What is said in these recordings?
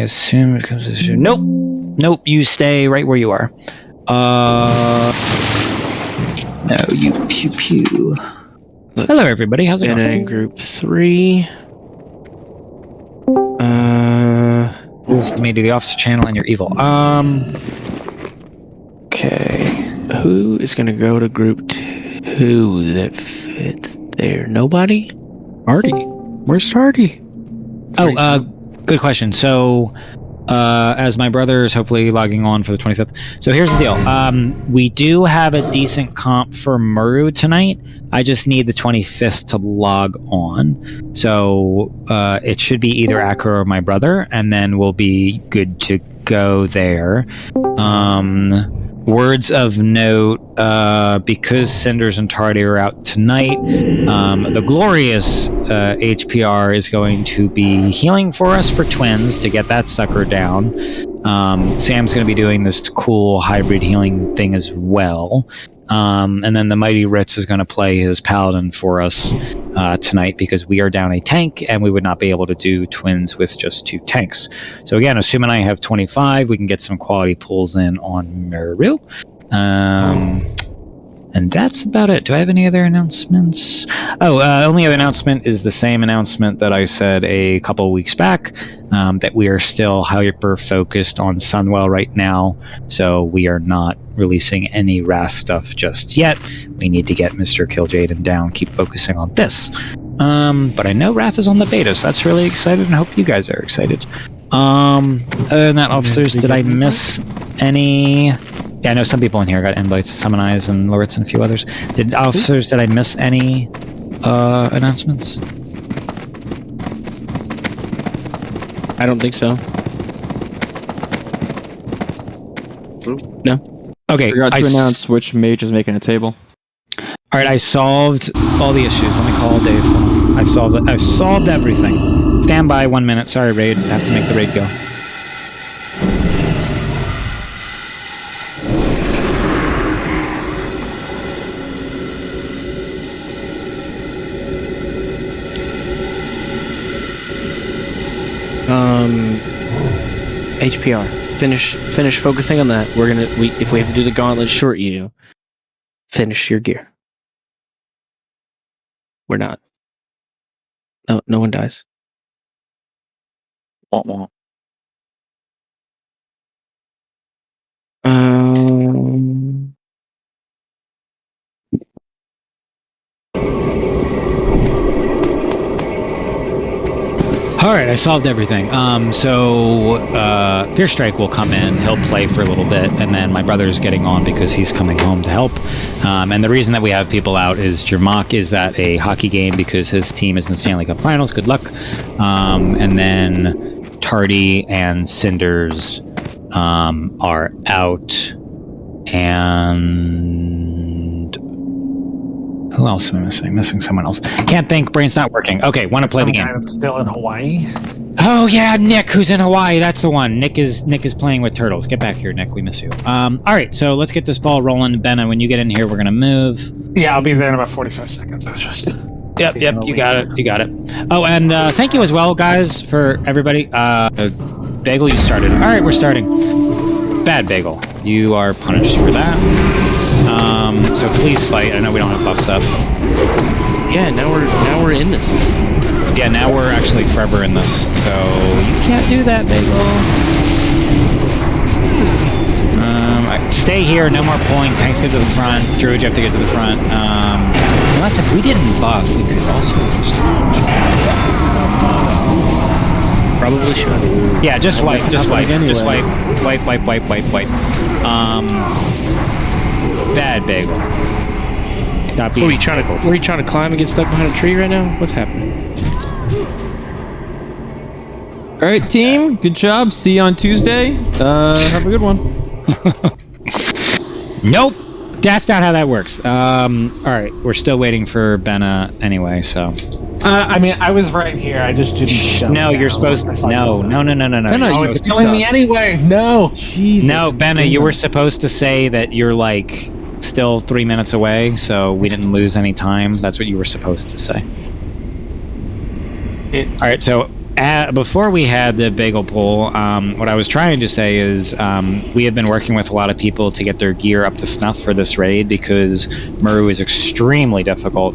assume it comes to... Nope. Nope, you stay right where you are. No, you pew pew. Hello, everybody. How's it going? In group 3. You listened to me to the officer channel and you're evil. Okay. Who is gonna go to group 2 that fits there? Nobody? Artie. Where's Artie? Oh, good question. So, as my brother is hopefully logging on for the 25th. So here's the deal. We do have a decent comp for Muru tonight. I just need the 25th to log on. So, it should be either Akra or my brother, and then we'll be good to go there. Words of note, because Cinders and Tardy are out tonight, the glorious HPR is going to be healing for us for twins to get that sucker down. Sam's going to be doing this cool hybrid healing thing as well. And then the Mighty Ritz is going to play his paladin for us tonight because we are down a tank and we would not be able to do twins with just 2 tanks. So again, assuming I have 25, we can get some quality pulls in on Meru. And that's about it. Do I have any other announcements? Only other announcement is the same announcement that I said a couple of weeks back, that we are still hyper-focused on Sunwell right now, so we are not releasing any Wrath stuff just yet. We need to get Mr. Killjaden down, keep focusing on this. But I know Wrath is on the beta, so that's really excited, and I hope you guys are excited. Other than that, officers, did I miss any... Yeah, I know some people in here got invites, Summon Eyes and Loritz and a few others. Did I miss any announcements? I don't think so. No. I Okay. forgot to announce which mage is making a table. Alright, I solved all the issues. Let me call Dave. I've solved everything. Stand by 1 minute. Sorry, raid. I have to make the raid go. HPR. Finish focusing on that. If we have to do the gauntlet short you, finish your gear. We're not. No one dies. Womp womp. Alright, I solved everything. So Fierce Strike will come in, he'll play for a little bit, and then my brother's getting on because he's coming home to help. And the reason that we have people out is Jermak is at a hockey game because his team is in the Stanley Cup Finals. Good luck. And then Tardy and Cinders are out. And... who else am I missing? Missing someone else. Can't think. Brain's not working. Okay, want to play the game. Some guy that's still in Hawaii. Oh yeah, Nick, who's in Hawaii. That's the one. Nick is playing with turtles. Get back here, Nick. We miss you. All right, so let's get this ball rolling. Ben, when you get in here, we're gonna move. Yeah, I'll be there in about 45 seconds. I was just. Yep. You got it. You got it. Oh, and thank you as well, guys, for everybody. Bagel, you started. All right, we're starting. Bad Bagel, you are punished for that. So please fight. I know we don't have buffs up. Yeah, now we're in this. Yeah, now we're actually forever in this. So you can't do that, Bagel. Stay here. No more pulling. Tanks get to the front. Druid, you have to get to the front. Unless if we didn't buff, we could also just. Probably should. Yeah, just wipe. Just wipe. Anyway. Just wipe. Wipe. Bad Bagel. Stop Were you trying to climb and get stuck behind a tree right now? What's happening? Alright, team. Good job. See you on Tuesday. Have a good one. Nope. That's not how that works. Alright. We're still waiting for Benna anyway, so. I mean, I was right here. I just didn't show. No, you're supposed to. No. Oh, it's killing me anyway. No. Jesus. No, Benna, you were supposed to say that you're like still 3 minutes away, so we didn't lose any time. That's what you were supposed to say. All right, so before we had the bagel pool, what I was trying to say is we have been working with a lot of people to get their gear up to snuff for this raid because Muru is extremely difficult.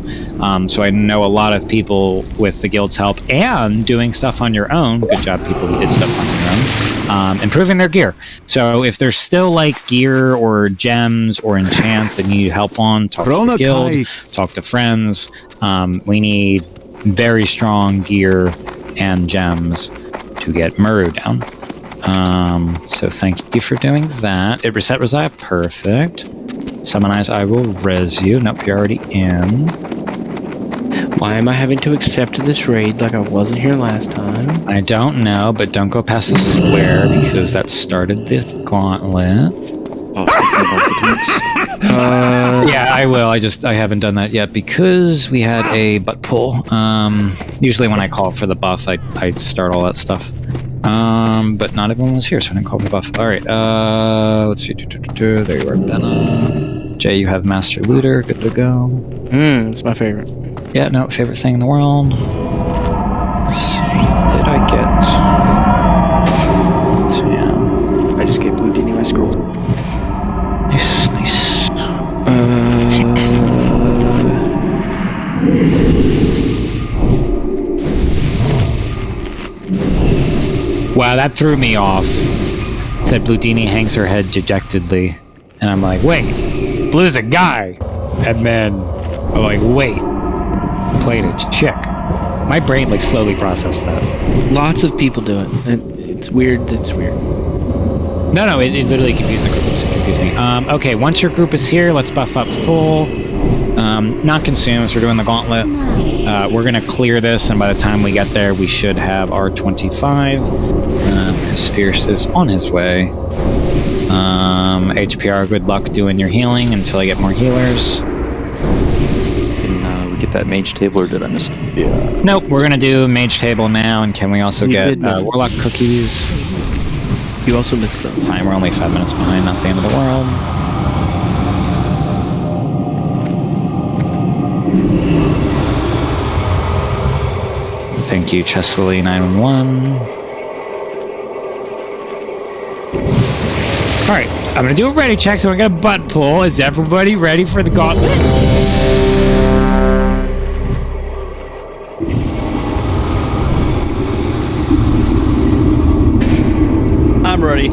So I know a lot of people with the guild's help and doing stuff on your own. Good job, people who did stuff on your own. Improving their gear. So if there's still like gear or gems or enchants that you need help on, talk to the guild, talk to friends. We need very strong gear and gems to get Muru down. So thank you for doing that. It reset Resiah, perfect. Summonize, I will res you. Nope, you're already in. Why am I having to accept this raid like I wasn't here last time? I don't know, but don't go past the square because that started the gauntlet. Yeah, I will. I haven't done that yet because we had a butt pull. Usually when I call for the buff, I start all that stuff. But not everyone was here, so I didn't call for the buff. All right. Let's see. There you are, Benna. Jay, you have Master Looter. Good to go. It's my favorite. Yeah, no, favorite thing in the world. Let's see. Did I get? So yeah. I just gave Blue Dini my scroll. Nice. Wow, that threw me off. It said Bludini hangs her head dejectedly. And I'm like, wait, Blue's a guy. And then I'm like, wait, played a chick. My brain like slowly processed that. Lots of people do it. It's weird. It's weird. No, it literally confused the group. It confused me. Okay, once your group is here, let's buff up full. Not consume, so we're doing the gauntlet. We're gonna clear this, and by the time we get there, we should have our 25. Because Fierce is on his way. HPR, good luck doing your healing until I get more healers. Can we get that mage table, or did I miss it? Yeah. Nope, we're gonna do mage table now, and can we also get warlock cookies? You also missed those. Fine, we're only 5 minutes behind, not the end of the world. Thank you, Chesley911. Alright, I'm gonna do a ready check, so we're gonna butt pull. Is everybody ready for the gauntlet? I'm ready.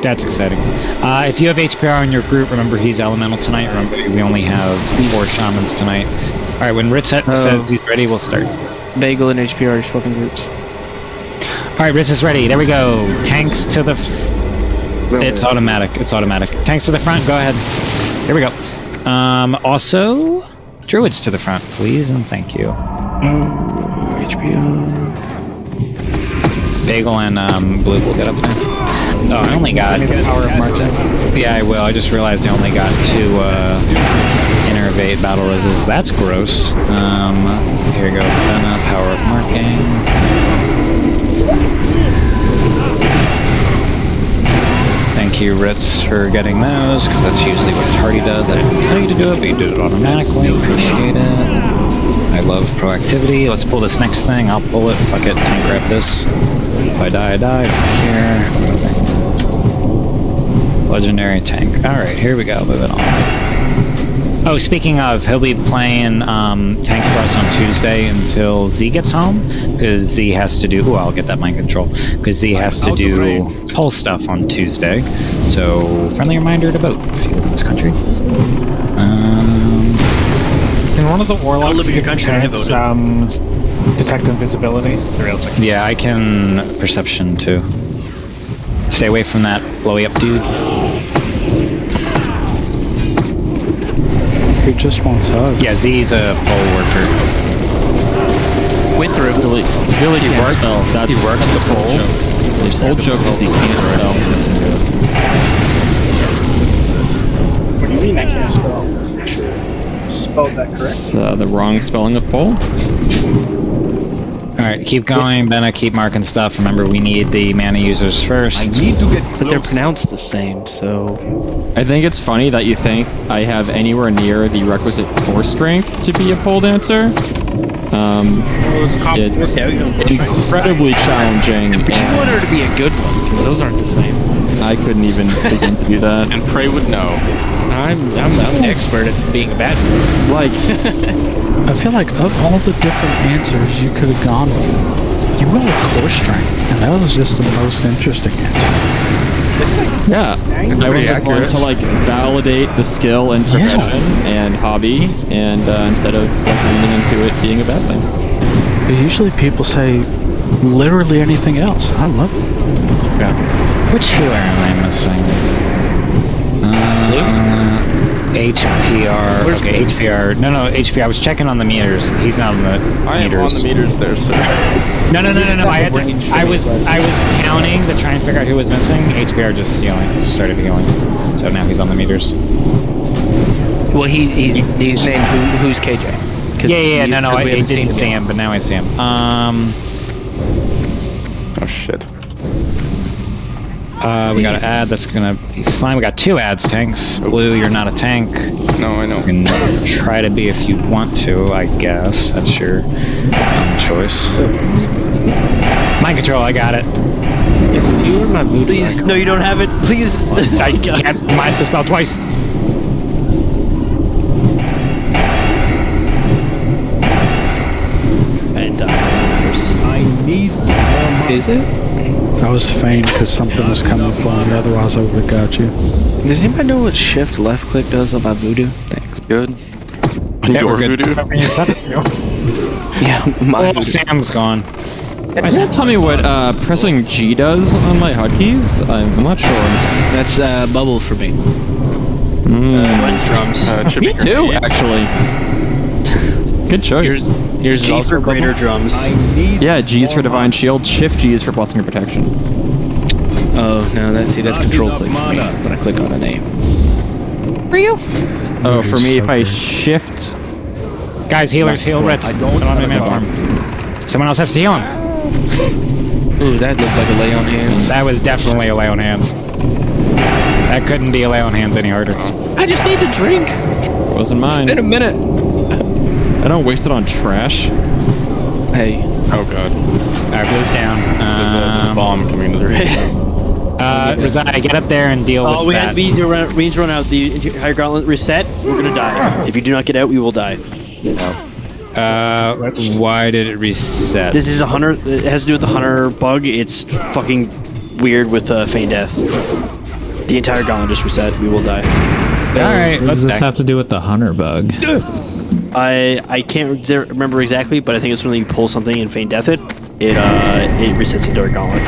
That's exciting. If you have HPR in your group, remember he's elemental tonight. Remember, we only have 4 shamans tonight. Alright, when Ritz says he's ready, we'll start. Bagel and HPR are swapping groups. Alright, Ritz is ready. There we go. Tanks to the... It's automatic. It's automatic. Tanks to the front. Go ahead. Here we go. Also, druids to the front, please, and thank you. HPR. Bagel and Blue will get up there. Oh, I only got... Power of Martin. Yeah, I will. I just realized I only got 2 Innervate battle reses. That's gross. Here we go. Then Power of Marking. Thank you, Ritz, for getting those, because that's usually what Tardy does. I didn't tell you to do it, but you did it automatically. Appreciate it. I love proactivity. Let's pull this next thing. I'll pull it. Fuck it. Tank grab this. If I die, I die. Don't care. Legendary tank. Alright, here we go. Moving on. Oh, speaking of, he'll be playing tank for us on Tuesday until Z gets home, because Z has to do... Ooh, I'll get that mind control. Because Z has to do poll stuff on Tuesday. So, friendly reminder to vote if you live in this country. Can one of the warlocks live in your country, I detect invisibility? It's a real thing. Yeah, I can perception too. Stay away from that blowy up dude. He just wants hugs. Yeah, Z's a full worker. Went through. I feel like he works. Oh, that's he works the pole. His whole joke is he can't spell. What do you mean I can't spell? Spelled that correct? It's the wrong spelling of pole. Alright, keep going, Benna, keep marking stuff. Remember, we need the mana users first. I need to get close. But they're pronounced the same, so... I think it's funny that you think I have anywhere near the requisite core strength to be a pole dancer. It's incredibly challenging. I want her to be a good one, because those aren't the same. I couldn't even begin to do that. And Prey would know. I'm an expert at being a bad one. Like, I feel like of all the different answers you could have gone with, you went with core strength, and that was just the most interesting answer. yeah, I was just wanted to like validate the skill and profession and hobby, and instead of like leaning into it being a bad thing. But usually people say literally anything else. I love it. Okay. Which healer am I missing? HPR. Okay, HPR. No, HPR. I was checking on the meters. He's not on the I am meters. on the meters there, sir. No. I was counting to try and figure out who was missing. HPR just just started healing. So now he's on the meters. Well, he's named who's KJ? Yeah. No. I didn't see him, but now I see him. Oh shit. We got an ad that's gonna be fine. We got 2 ads, tanks. Blue, you're not a tank. No, I know. You can try to be if you want to, I guess. That's your choice. Mind control, I got it. If you were my voodoo, Please, no, you don't have it. Please. I can't minus the spell twice. and I need more. is it? I was faint because something was coming for me, otherwise I would have got you. Does anybody know what shift left click does on my voodoo? Thanks. Good. Yeah, Your we're good. voodoo? Yeah, my Oh, voodoo. Sam's gone. Can you tell me what pressing G does on my hotkeys? I'm not sure. That's bubble for me. Run drums. Chip Me your too, knee. actually. Good choice. Yours is G also for bubble? greater drums. Yeah, G is for Divine Shield, Shift G is for Blessing and Protection. Oh no, that's control click for me when I click on a name. Oh, for me, if I Shift... Guys, healers, heal Ritz. I don't have mana for him. Someone else has to heal him. Ooh, that looked like a lay on hands. That was definitely a lay on hands. That couldn't be a lay on hands any harder. I just need to drink. Wasn't mine. It's been a minute. I don't waste it on trash. Hey, Oh god. Alright, Blue's down. There's a bomb coming to the radio. Reside, get up there and deal Oh, with that. we need to run out. The entire gauntlet reset. We're gonna die. If you do not get out, we will die. Why did it reset? This is a hunter. It has to do with the hunter bug. It's fucking weird with feign death. The entire gauntlet just reset. We will die. Alright, What let's does this deck. have to do with the hunter bug? I can't remember exactly, but I think it's when you pull something and feign death it resets the entire gauntlet.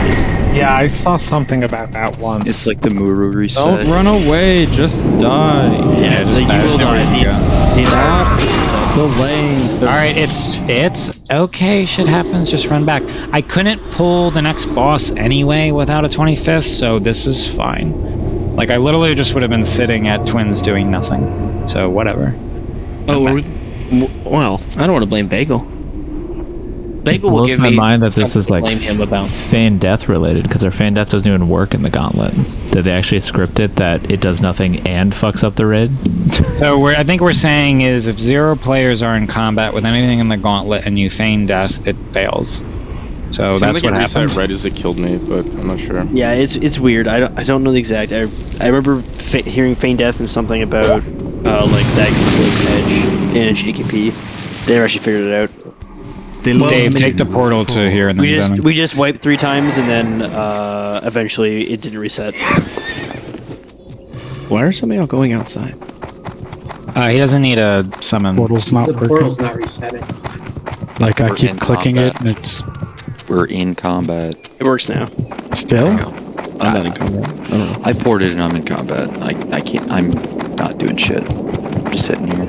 Yeah, I saw something about that once. It's like the Muru reset. Don't run away, just die. Yeah, just you die. will There's nowhere die. to go. The entire reset. Delaying. Alright, it's okay, shit happens, just run back. I couldn't pull the next boss anyway without a 25th, so this is fine. Like, I literally just would have been sitting at Twins doing nothing. So, whatever. well, I don't want to blame Bagel. Bagel will blows give my me mind that this something is to like blame him about. Feign Death related, because our Feign Death doesn't even work in the Gauntlet. Did they actually script it that it does nothing and fucks up the raid? So, I think we're saying is if 0 players are in combat with anything in the Gauntlet and you feign death, it fails. So, that's what happened. Right as it killed me, but I'm not sure. Yeah, it's weird. I don't know the exact. I remember hearing feign death and something about like that conflict edge in a GKP. They never actually figured it out. Dave, take the portal to here and then We just wiped 3 times and then eventually it didn't reset. Why are somebody all going outside? he doesn't need a summon. Portal's not working. Portal's not resetting. Like I We're keep in clicking combat. it and it's We're in combat. It works now. still. I'm not in combat. I don't know. I ported and I'm in combat. I can't. I'm not doing shit. I'm just sitting here.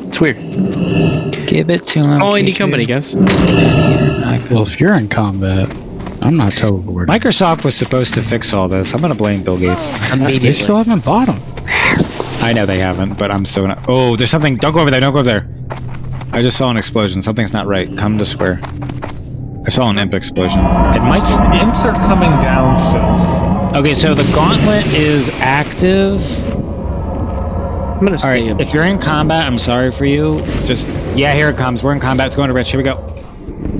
It's weird. Give it to him. Oh, I need company, guys. Well, if you're in combat, I'm not totally worried. Microsoft was supposed to fix all this. I'm gonna blame Bill Gates. They still haven't bought them. I know they haven't, but I'm still gonna. Oh, there's something. Don't go over there. Don't go over there. I just saw an explosion. Something's not right. Come to square. I saw an imp explosion. It might. Imps are coming down still. Okay, so the gauntlet is active. I'm gonna stay. Alright, if you're in combat, I'm sorry for you. Just, yeah, here it comes. We're in combat. It's going to Rich. Here we go.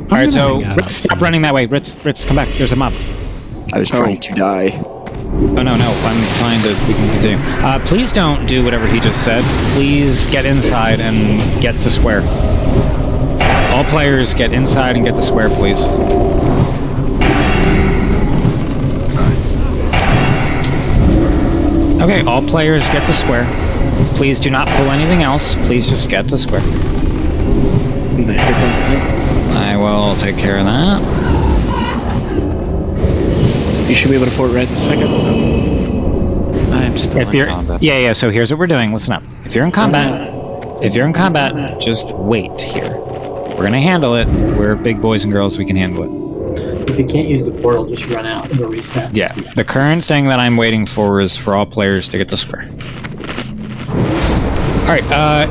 Alright, so, Ritz, stop running that way. Ritz, come back. There's a mob. I was trying to die. Oh, no. I'm trying to... We can continue. Please don't do whatever he just said. Please get inside and get to square. All players get inside and get to square, please. Okay, all players get to square. Please do not pull anything else. Please just get to square. I will take care of that. You should be able to port right this second. I'm still in combat. Yeah, so here's what we're doing. Listen up. If you're in combat, just wait here. We're gonna handle it. We're big boys and girls, we can handle it. If you can't use the portal, just run out and reset. Yeah, the current thing that I'm waiting for is for all players to get to square. Alright,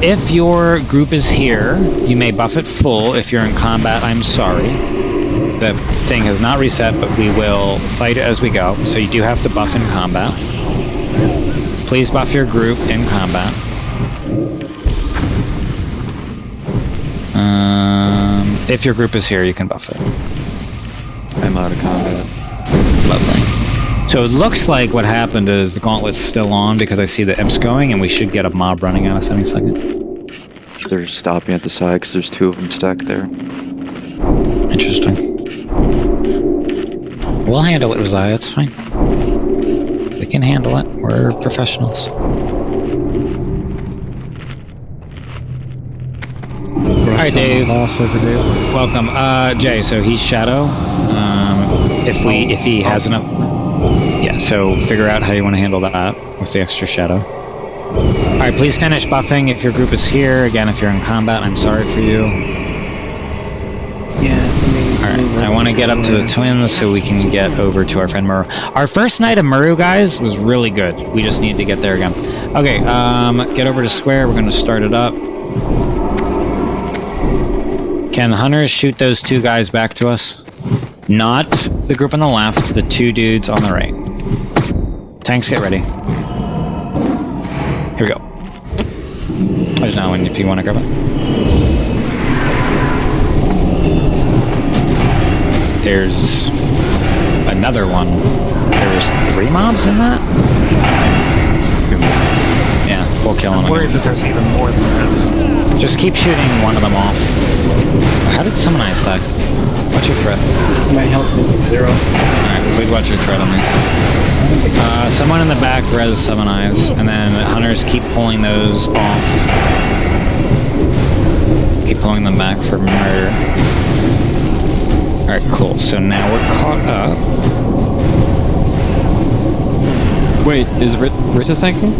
if your group is here, you may buff it full. If you're in combat, I'm sorry. The thing has not reset, but we will fight it as we go. So you do have to buff in combat. Please buff your group in combat. If your group is here, you can buff it. I'm out of combat. Lovely. So it looks like what happened is the gauntlet's still on because I see the imps going, and we should get a mob running at us any second. They're stopping at the side because there's 2 of them stacked there. Interesting. We'll handle it, Uzziah, it's fine. We can handle it. We're professionals. Alright, Dave. Welcome. Jay, so he's Shadow. If he has enough... Yeah, so figure out how you want to handle that with the extra Shadow. Alright, please finish buffing if your group is here. Again, if you're in combat, I'm sorry for you. Alright, I want to get up to the twins so we can get over to our friend Muru. Our first night of Muru, guys, was really good. We just need to get there again. Okay, get over to square. We're going to start it up. Can the hunters shoot those 2 guys back to us? Not the group on the left, the 2 dudes on the right. Tanks, get ready. Here we go. There's now one if you want to grab it. There's another one. There's 3 mobs in that? Yeah, we'll kill them. I'm worried that there's even more than that. Just keep shooting one of them off. How did Summon Eyes die? Watch your threat. My health is 0. Alright, please watch your threat on these. Someone in the back res Summon Eyes, and then hunters keep pulling those off. Keep pulling them back for murder. Alright, cool. So now we're caught up. Wait, is Ritz tanking?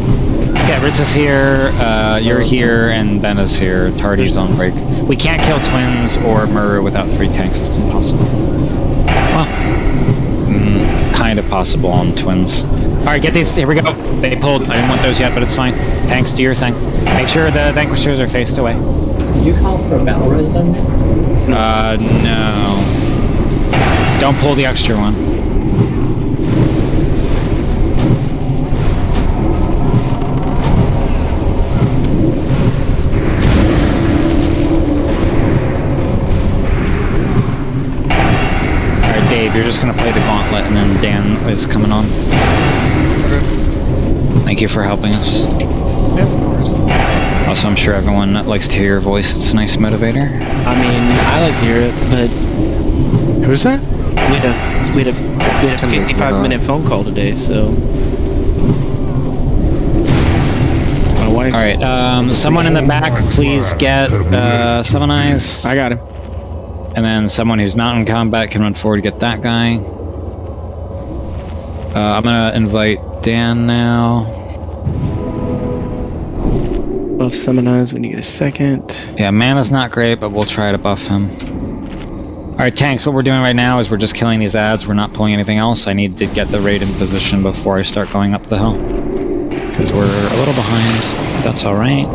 Yeah, Ritz is here, you're here, and Ben is here. Tardy's on break. We can't kill twins or Muru without 3 tanks. That's impossible. Well, kind of possible on twins. Alright, get these. Here we go. They pulled. I didn't want those yet, but it's fine. Tanks, do your thing. Make sure the vanquishers are faced away. Did you call for a battle rhythm? No. Don't pull the extra one. Dave, you're just gonna play the gauntlet, and then Dan is coming on. Thank you for helping us. Yeah, of course. Also, I'm sure everyone likes to hear your voice. It's a nice motivator. I mean, I like to hear it, but Who's that? we had a 55-minute phone call today, so my wife. All right, someone in the back, please get Summon Eyes. I got him. And then someone who's not in combat can run forward to get that guy. I'm gonna invite Dan now. Buff Summon Eyes when you get a second. Yeah, mana's not great, but we'll try to buff him. Alright, tanks, what we're doing right now is we're just killing these ads. We're not pulling anything else. I need to get the raid in position before I start going up the hill. Because we're a little behind. That's alright.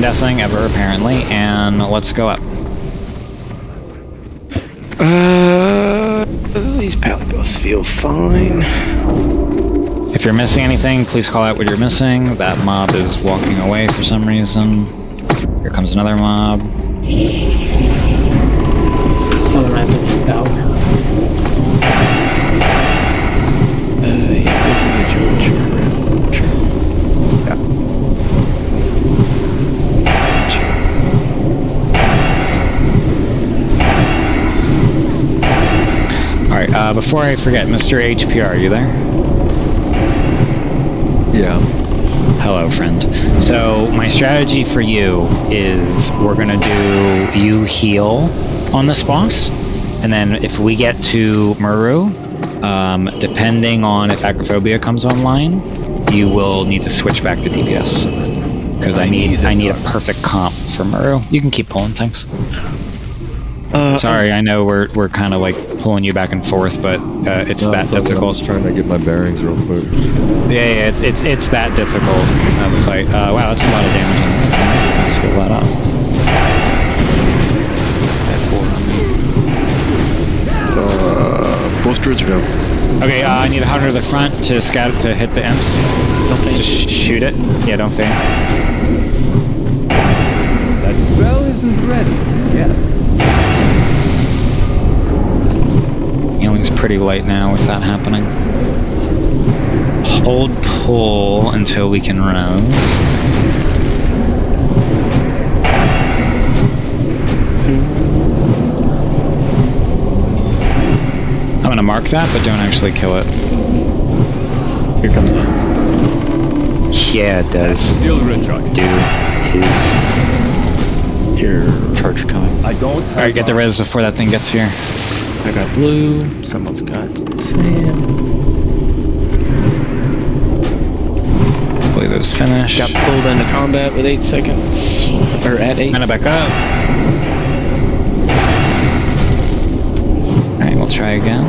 death thing ever, apparently, and let's go up. These palibos feel fine. If you're missing anything, please call out what you're missing. That mob is walking away for some reason. Here comes another mob. Southern Residence out. Yeah, that's a good job. Sure. Yeah. Alright, before I forget, Mr. HPR, are you there? Yeah. Hello, friend. So, my strategy for you is we're gonna do you heal on this boss, and then if we get to Muru, depending on if Acrophobia comes online, you will need to switch back to DPS. Because I need a perfect comp for Muru. You can keep pulling, thanks. Sorry, I know we're kind of like pulling you back and forth, but it's that difficult. I was trying to get my bearings real quick. Yeah, it's that difficult of a fight. Wow, that's a lot of damage. Let's fill that up. Both druids are down. Okay, I need a hunter to the front to scout to hit the imps. Don't faint. Just shoot it. Yeah, don't faint. That spell isn't ready yet. Healing's pretty light now with that happening. Hold pull until we can res. I'm gonna mark that, but don't actually kill it. Here comes the... Yeah, it does. Still retro. Do his... Your charger coming. I don't. Alright, get the res before that thing gets here. I got blue. Someone's got sand. Hopefully those finish. Got pulled into combat with 8 seconds. Or at 8. Mana back up. Alright, we'll try again.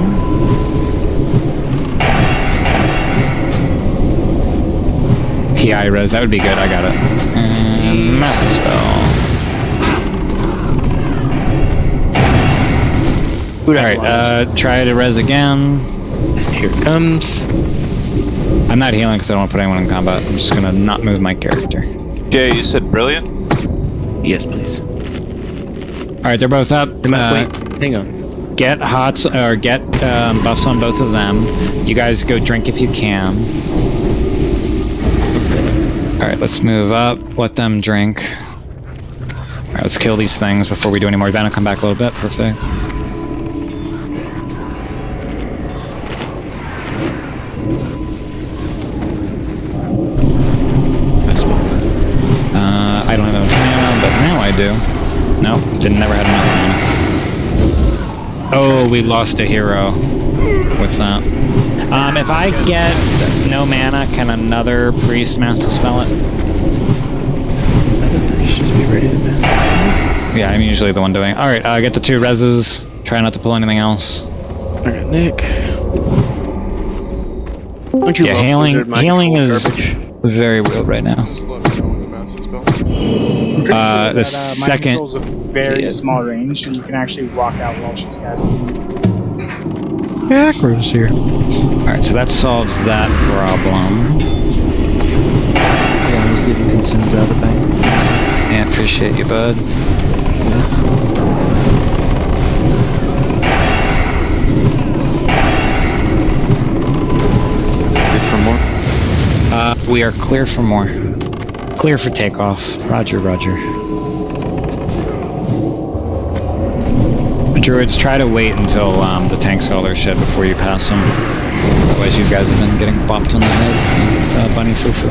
PI res, that would be good, I got it. And Master Spell. Alright, try to res again. Here it comes. I'm not healing because I don't want to put anyone in combat. I'm just gonna not move my character. Jay, you said brilliant? Yes, please. Alright, they're both up. Wait, hang on. Get hots, or get buffs on both of them. You guys go drink if you can. Alright, let's move up. Let them drink. Alright, let's kill these things before we do any more. Vanna, come back a little bit. Perfect. I don't have enough mana, but now I do. Nope, never had enough mana. Oh, we lost a hero with that. If I get no mana, can another priest master spell it? Another priest just be ready to master. Yeah, I'm usually the one doing it. Alright, get the 2 reses. Try not to pull anything else. Alright, Nick. Yeah, healing is very weird right now. The second... My control's a very small range, and you can actually walk out while she's casting. Yeah, Acro's here. Alright, so that solves that problem. Yeah, I was getting consumed by the bank. Yeah, appreciate you, bud. Good for more? We are clear for more. Clear for takeoff. Roger, roger. Druids, try to wait until the tanks fill their shit before you pass them. Otherwise you guys have been getting bopped on the head. Bunny foo-foo.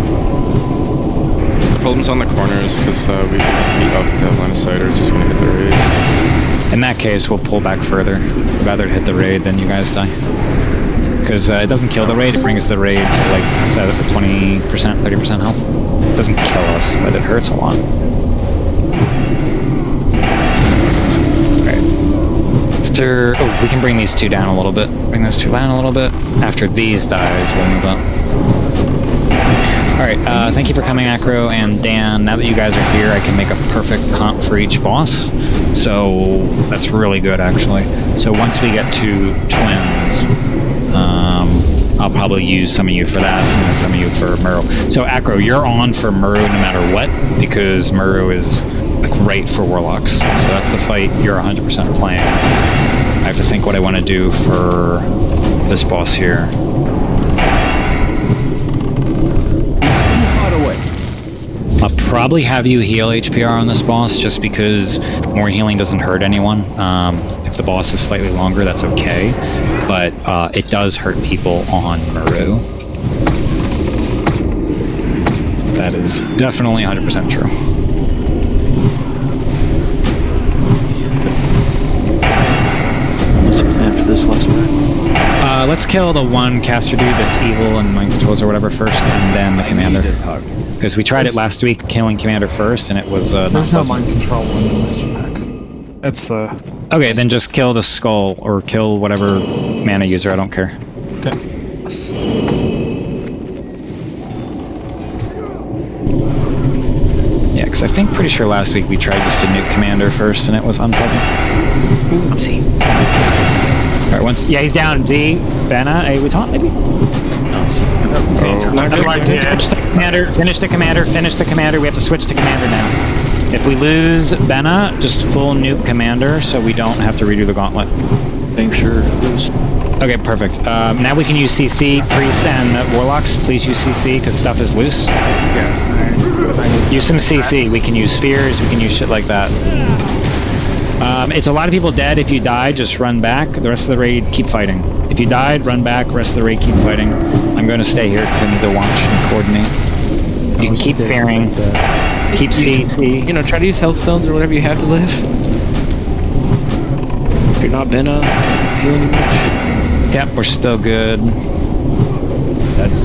The problem's on the corners, because we can beat up the line of sight, or it's just going to hit the raid. In that case, we'll pull back further. I'd rather hit the raid than you guys die. Because it doesn't kill the raid, it brings the raid to like 20%, 30% health. It doesn't kill us, but it hurts a lot. Alright. Oh, we can bring these 2 down a little bit. Bring those 2 down a little bit. After these dies, we'll move up. Alright, thank you for coming, Acro, and Dan, now that you guys are here, I can make a perfect comp for each boss. So, that's really good, actually. So once we get to twins, I'll probably use some of you for that, and then some of you for Murrow. So, Acro, you're on for Murrow no matter what, because Murrow is great for Warlocks. So that's the fight you're 100% playing. I have to think what I want to do for this boss here. I'll probably have you heal HPR on this boss, just because more healing doesn't hurt anyone. If the boss is slightly longer, that's okay, but it does hurt people on Maru. That is definitely 100% true. What's the plan for this last one? Let's kill the one caster dude that's evil and mind controls or whatever first, and then the commander. Because we tried it last week, killing commander first, and it was not There's no pleasant. mind control one in this pack. It's the... Okay, then just kill the skull, or kill whatever mana user, I don't care. Okay. Yeah, because I think pretty sure last week we tried just to nuke commander first, and it was unpleasant. I'm seeing. Alright, once... Yeah, he's down. D. Benna, a Wutan, maybe? Never mind, finish the commander, finish the commander, finish the commander. We have to switch to commander now. If we lose Benna, just full nuke commander, so we don't have to redo the gauntlet. Make sure to lose. Okay, perfect. Now we can use CC, priests and warlocks. Please use CC, because stuff is loose. Yeah. Use some CC. We can use spheres, we can use shit like that. It's a lot of people dead. If you die, just run back. The rest of the raid, keep fighting. If you died, run back. Rest of the raid, keep fighting. I'm going to stay here because I need to watch and coordinate. You can keep fearing. Keep CC. You know, try to use health stones or whatever you have to live. If you're not been healing much. Yep, we're still good.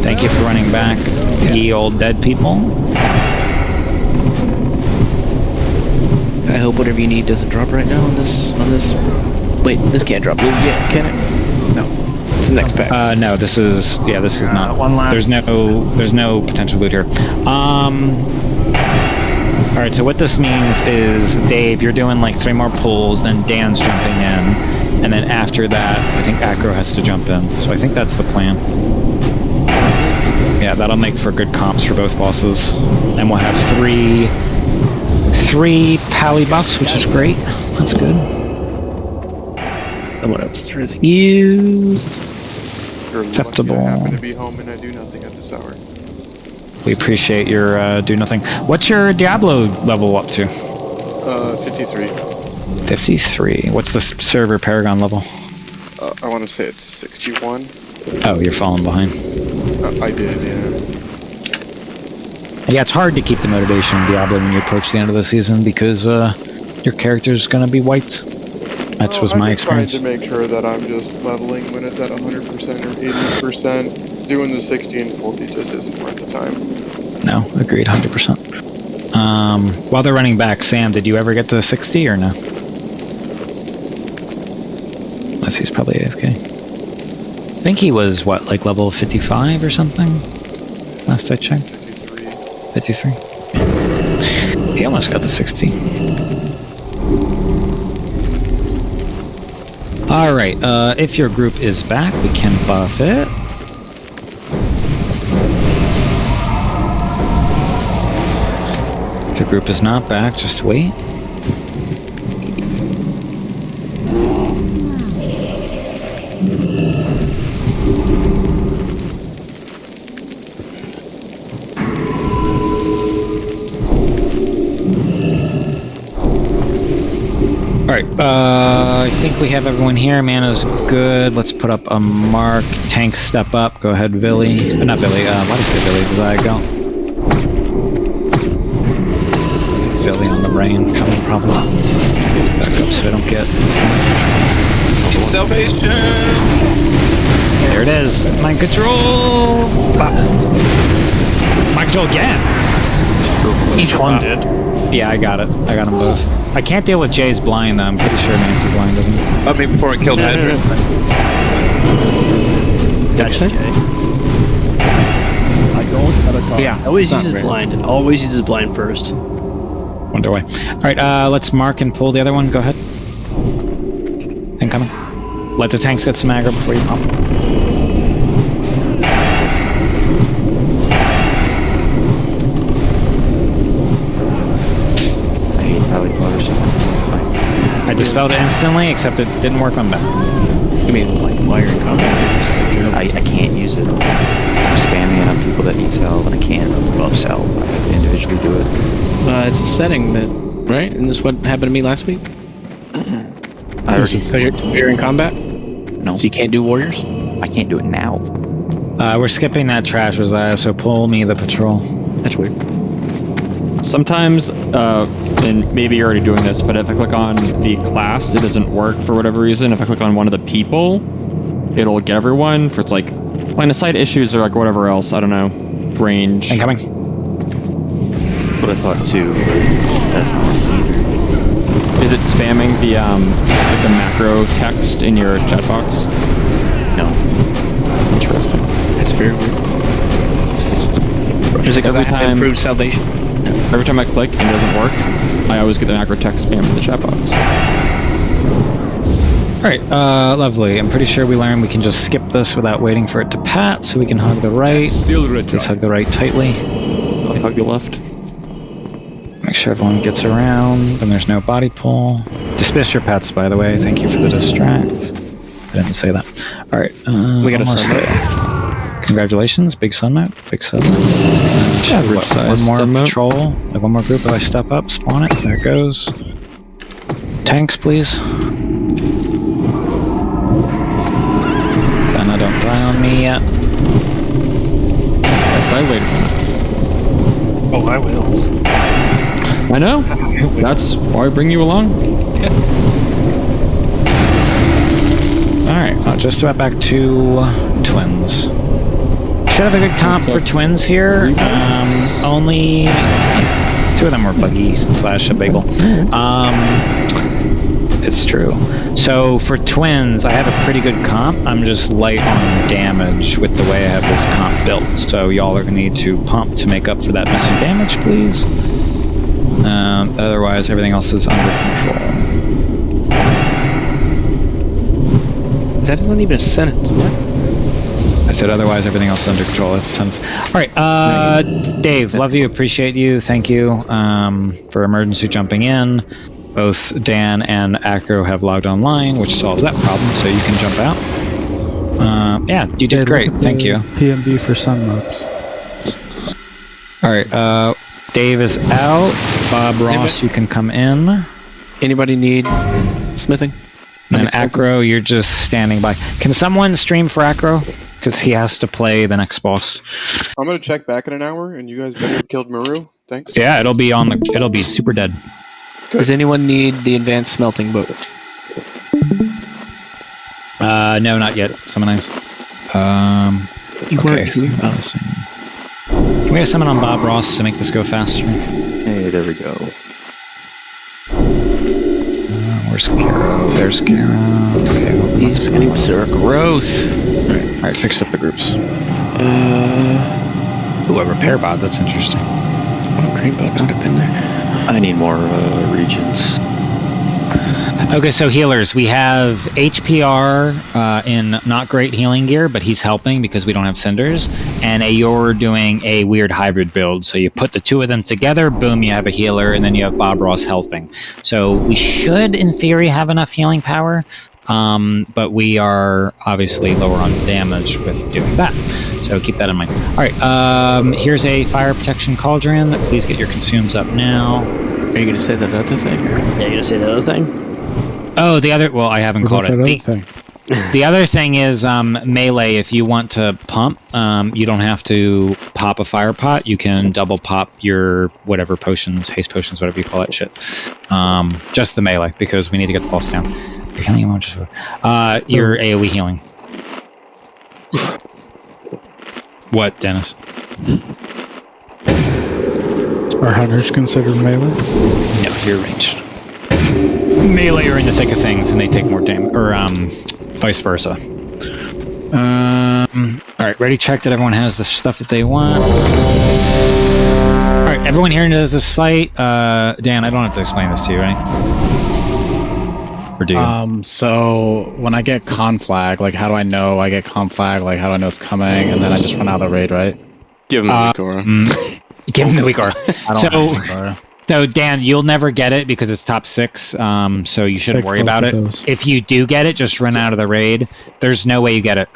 Thank you for running back, ye old dead people. I hope whatever you need doesn't drop right now on this. Wait, this can't drop. Yeah, can it? No. It's the next pack. No, this is not. One last. There's no potential loot here. Alright, so what this means is, Dave, you're doing like 3 more pulls, then Dan's jumping in, and then after that, I think Acro has to jump in. So I think that's the plan. Yeah, that'll make for good comps for both bosses. And we'll have 3 pally buffs, which is great. That's good. Someone else is raising you. Acceptable. I happen to be home and I do nothing at this hour. We appreciate your do nothing. What's your Diablo level up to? 53. 53. What's the server Paragon level? I want to say it's 61. Oh, you're falling behind. I did, yeah. Yeah, it's hard to keep the motivation in Diablo when you approach the end of the season because your character's gonna be wiped. That was my experience. I'm trying to make sure that I'm just leveling when it's at 100% or 80%. Doing the 60 and 40 just isn't worth the time. No, agreed, 100%. While they're running back, Sam, did you ever get to 60 or no? Unless he's probably AFK. I think he was, what, like level 55 or something? Last I checked. 53. He almost got the 60. Alright, if your group is back, we can buff it. If your group is not back, just wait. Alright, I think we have everyone here. Mana's good. Let's put up a mark. Tanks step up. Go ahead, Billy. Not Billy, why did I say Billy? Was I go? Billy on the brain coming probably. Back up so I don't get... Salvation! There it is. Mind control! Bop. Mind control again! Each one did. Yeah, I got it. I got them both. I can't deal with Jay's blind though. I'm pretty sure Nancy blinded him. Up me before I killed Hedrick. Gotcha. I don't have a Yeah. Always it's not uses great. blind. Always uses blind first. Wonder why. Alright, let's mark and pull the other one. Go ahead. Incoming. Let the tanks get some aggro before you pump. I hate Valley Flutters. I dispelled it instantly, except it didn't work on Ben. I mean, like, why are you combat? I can't use it. I'm spamming it on people that need salve, and I can't buff salve. I have to individually do it. It's a setting that, right? Isn't this what happened to me last week? I already, Because you're in combat? no, So you can't do warriors? I can't do it now. We're skipping that trash, Rosiah, so pull me the patrol. That's weird. Sometimes, and maybe you're already doing this, but if I click on the class, it doesn't work for whatever reason. If I click on one of the people, it'll get everyone for it's like line of sight issues or like whatever else. I don't know. Range. Incoming. What I thought too, but that's not either. Is it spamming the like the macro text in your chat box? No. Interesting. That's very weird. Is it because I have to improve salvation? Every time I click and it doesn't work, I always get the macro text spam in the chat box. Alright, lovely. I'm pretty sure we learned we can just skip this without waiting for it to pat, so we can hug the right. Still Please hug the right tightly. I'll hug the left. Make sure everyone gets around, and there's no body pull. Dismiss your pets, by the way. Thank you for the distract. I didn't say that. Alright, We got a almost sunmap. there. Congratulations, big sun map, big sun map. One more patrol, like one more group if I step up, spawn it, there it goes. Tanks, please. Anna, don't die on me yet. I waited for that. Oh, I will. I know. That's why I bring you along. Alright, just about back to twins. Should have a good comp for twins here. Only two of them were buggy slash a bagel. It's true. So for twins, I have a pretty good comp. I'm just light on damage with the way I have this comp built. So y'all are gonna need to pump to make up for that missing damage, please. Otherwise, everything else is under control. That isn't even a sentence. What? I said otherwise, everything else is under control. That's a sentence. Alright, Dave, love you, appreciate you, thank you for emergency jumping in. Both Dan and Acro have logged online, which solves that problem, so you can jump out. Yeah, you did great, thank you. TMB for sun maps. Alright, Dave is out. Bob Ross, you can come in. Anybody need smithing? And Acro, you're just standing by. Can someone stream for Acro? Because he has to play the next boss. I'm gonna check back in an hour, and you guys better have killed Maru. Thanks. Yeah, it'll be super dead. Does anyone need the advanced smelting boat? No, not yet. Someone else. Okay. Can we get someone on Bob Ross to make this go faster? Hey, there we go. Where's Kara? There's Kara. Okay, well, These groups are gross. Alright, fix up the groups. Ooh, a repair bot, that's interesting. Oh, green boat should have been there. I need more regions. Okay, so healers. We have HPR in not great healing gear, but he's helping because we don't have cinders. And you're doing a weird hybrid build. So you put the two of them together, boom, you have a healer, and then you have Bob Ross helping. So we should, in theory, have enough healing power. But we are obviously lower on damage with doing that. So keep that in mind. Alright, here's a fire protection cauldron. Please get your consumes up now. Are you going to say that other thing? Yeah, you gonna say the other thing? Oh, the other... Well, I haven't called it. The other thing is melee. If you want to pump, you don't have to pop a fire pot. You can double pop your whatever potions, haste potions, whatever you call that shit. Just the melee, because we need to get the boss down. You're healing you're AoE healing. What, Dennis? Are hunters considered melee? No, you're ranged. Melee are in the thick of things, and they take more damage, or vice versa. Alright, ready check that everyone has the stuff that they want. Alright, everyone here knows this fight. Dan, I don't have to explain this to you, right? Or do you? So when I get conflag, like how do I know I get conflag? Like how do I know it's coming? And then I just run out of the raid, right? Give him the weak aura. Give him the weak aura. I don't have weak aura. So Dan, you'll never get it because it's top 6, so you shouldn't worry about it. Those. If you do get it, just run out of the raid. There's no way you get it.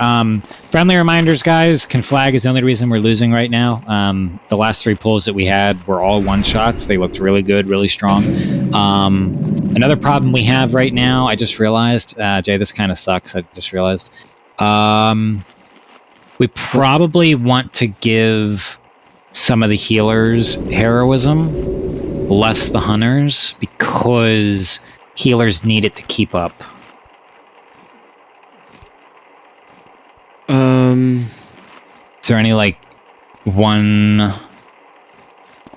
Friendly reminders, guys, conflag is the only reason we're losing right now. The last 3 pulls that we had were all one-shots. They looked really good, really strong. Another problem we have right now, I just realized, Jay, this kind of sucks, I just realized. We probably want to give some of the healers heroism, less the hunters, because healers need it to keep up. Is there any like one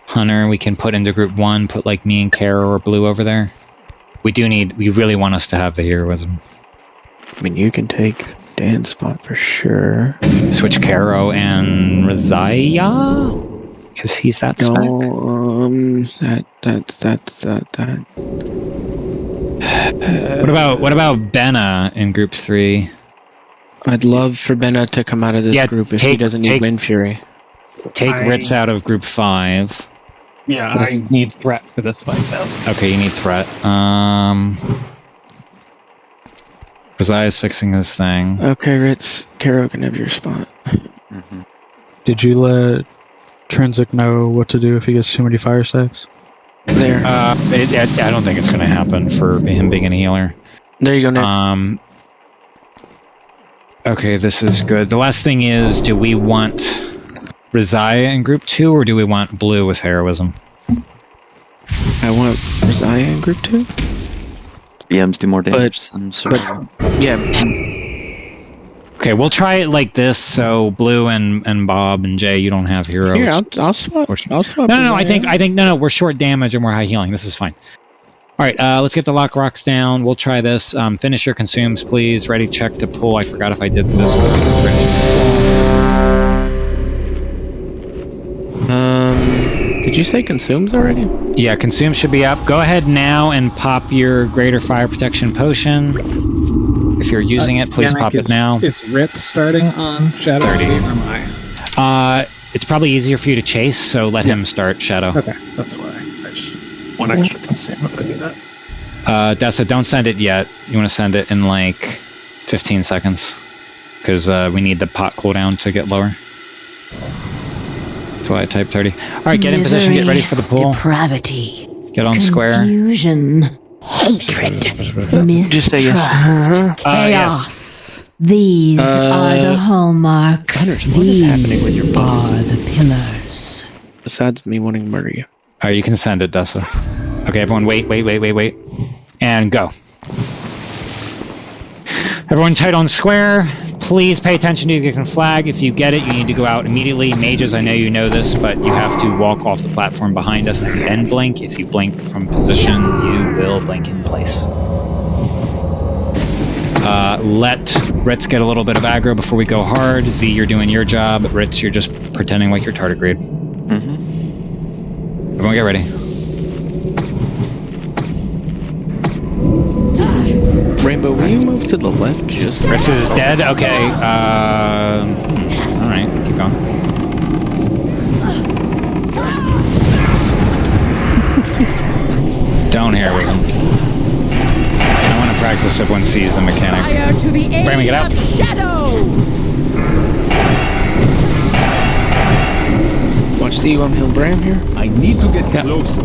hunter we can put into group 1, put like me and Kara or Blue over there? We really want us to have the heroism. I mean, you can take Dan's spot for sure. Switch Caro and Razaya? Because he's that spec. What about Benna in groups 3? I'd love for Benna to come out of this group if he doesn't need Wind Fury. Take Ritz out of group 5. Yeah, I need threat for this fight though. Okay, you need threat. Razaya's fixing this thing. Okay, Ritz, Karo can have your spot. Did you let Trinsic know what to do if he gets too many fire stacks? There. I don't think it's going to happen for him being a healer. There you go, Nick. Okay, this is good. The last thing is, do we want Razaya in group 2, or do we want Blue with heroism? I want Razaya in group 2. BMs do more damage. Yeah. Okay, we'll try it like this. So Blue and Bob and Jay, you don't have heroes. Here, I'll swap. No. I think no. We're short damage and we're high healing. This is fine. All right, let's get the lock rocks down. We'll try this. Finish your consumes, please. Ready, check to pull. I forgot if I did this. Did you say consumes already? Yeah, consume should be up. Go ahead now and pop your greater fire protection potion. If you're using it, please pop it now. Is Ritz starting on Shadow? 30. Or am I? It's probably easier for you to chase, so let him start Shadow. Okay, that's why. I just one extra consume if I do that. Dessa, don't send it yet. You want to send it in like 15 seconds. Because we need the pot cooldown to get lower. That's why I typed 30. Alright, get in position, get ready for the pull. Depravity. Get on square. Confusion. Hatred. Mistrust. Just say yes. Chaos. Yes. These are the hallmarks. Hunters, what is happening with your boss? Are the pillars. Besides me wanting to murder you. Alright, you can send it, Dessa. Okay, everyone, wait. And go. Everyone tight on square. Please pay attention to your flag. If you get it, you need to go out immediately. Mages, I know you know this, but you have to walk off the platform behind us and then blink. If you blink from position, you will blink in place. Let Ritz get a little bit of aggro before we go hard. Z, you're doing your job. Ritz, you're just pretending like you're tardigrade. Everyone get ready. Rainbow, will you move to the left just? Ritz is dead? Okay. Alright, keep going. Don't heroism. I want to practice if one sees the mechanic. Fire to the aid Bram, get out. of Shadow! Watch the I'm healing Bram here. I need to get closer.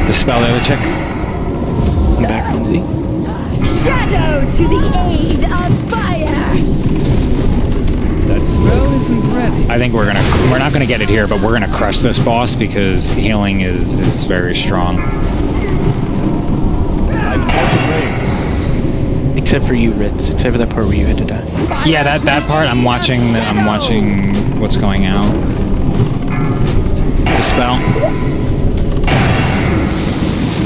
Dispel the other chick. I'm back on Z. Shadow to the aid of fire! That spell isn't ready. I think we're not gonna get it here, but we're gonna crush this boss because healing is very strong. Except for you, Ritz. Except for that part where you had to die. Yeah, that part I'm watching what's going out. Dispel.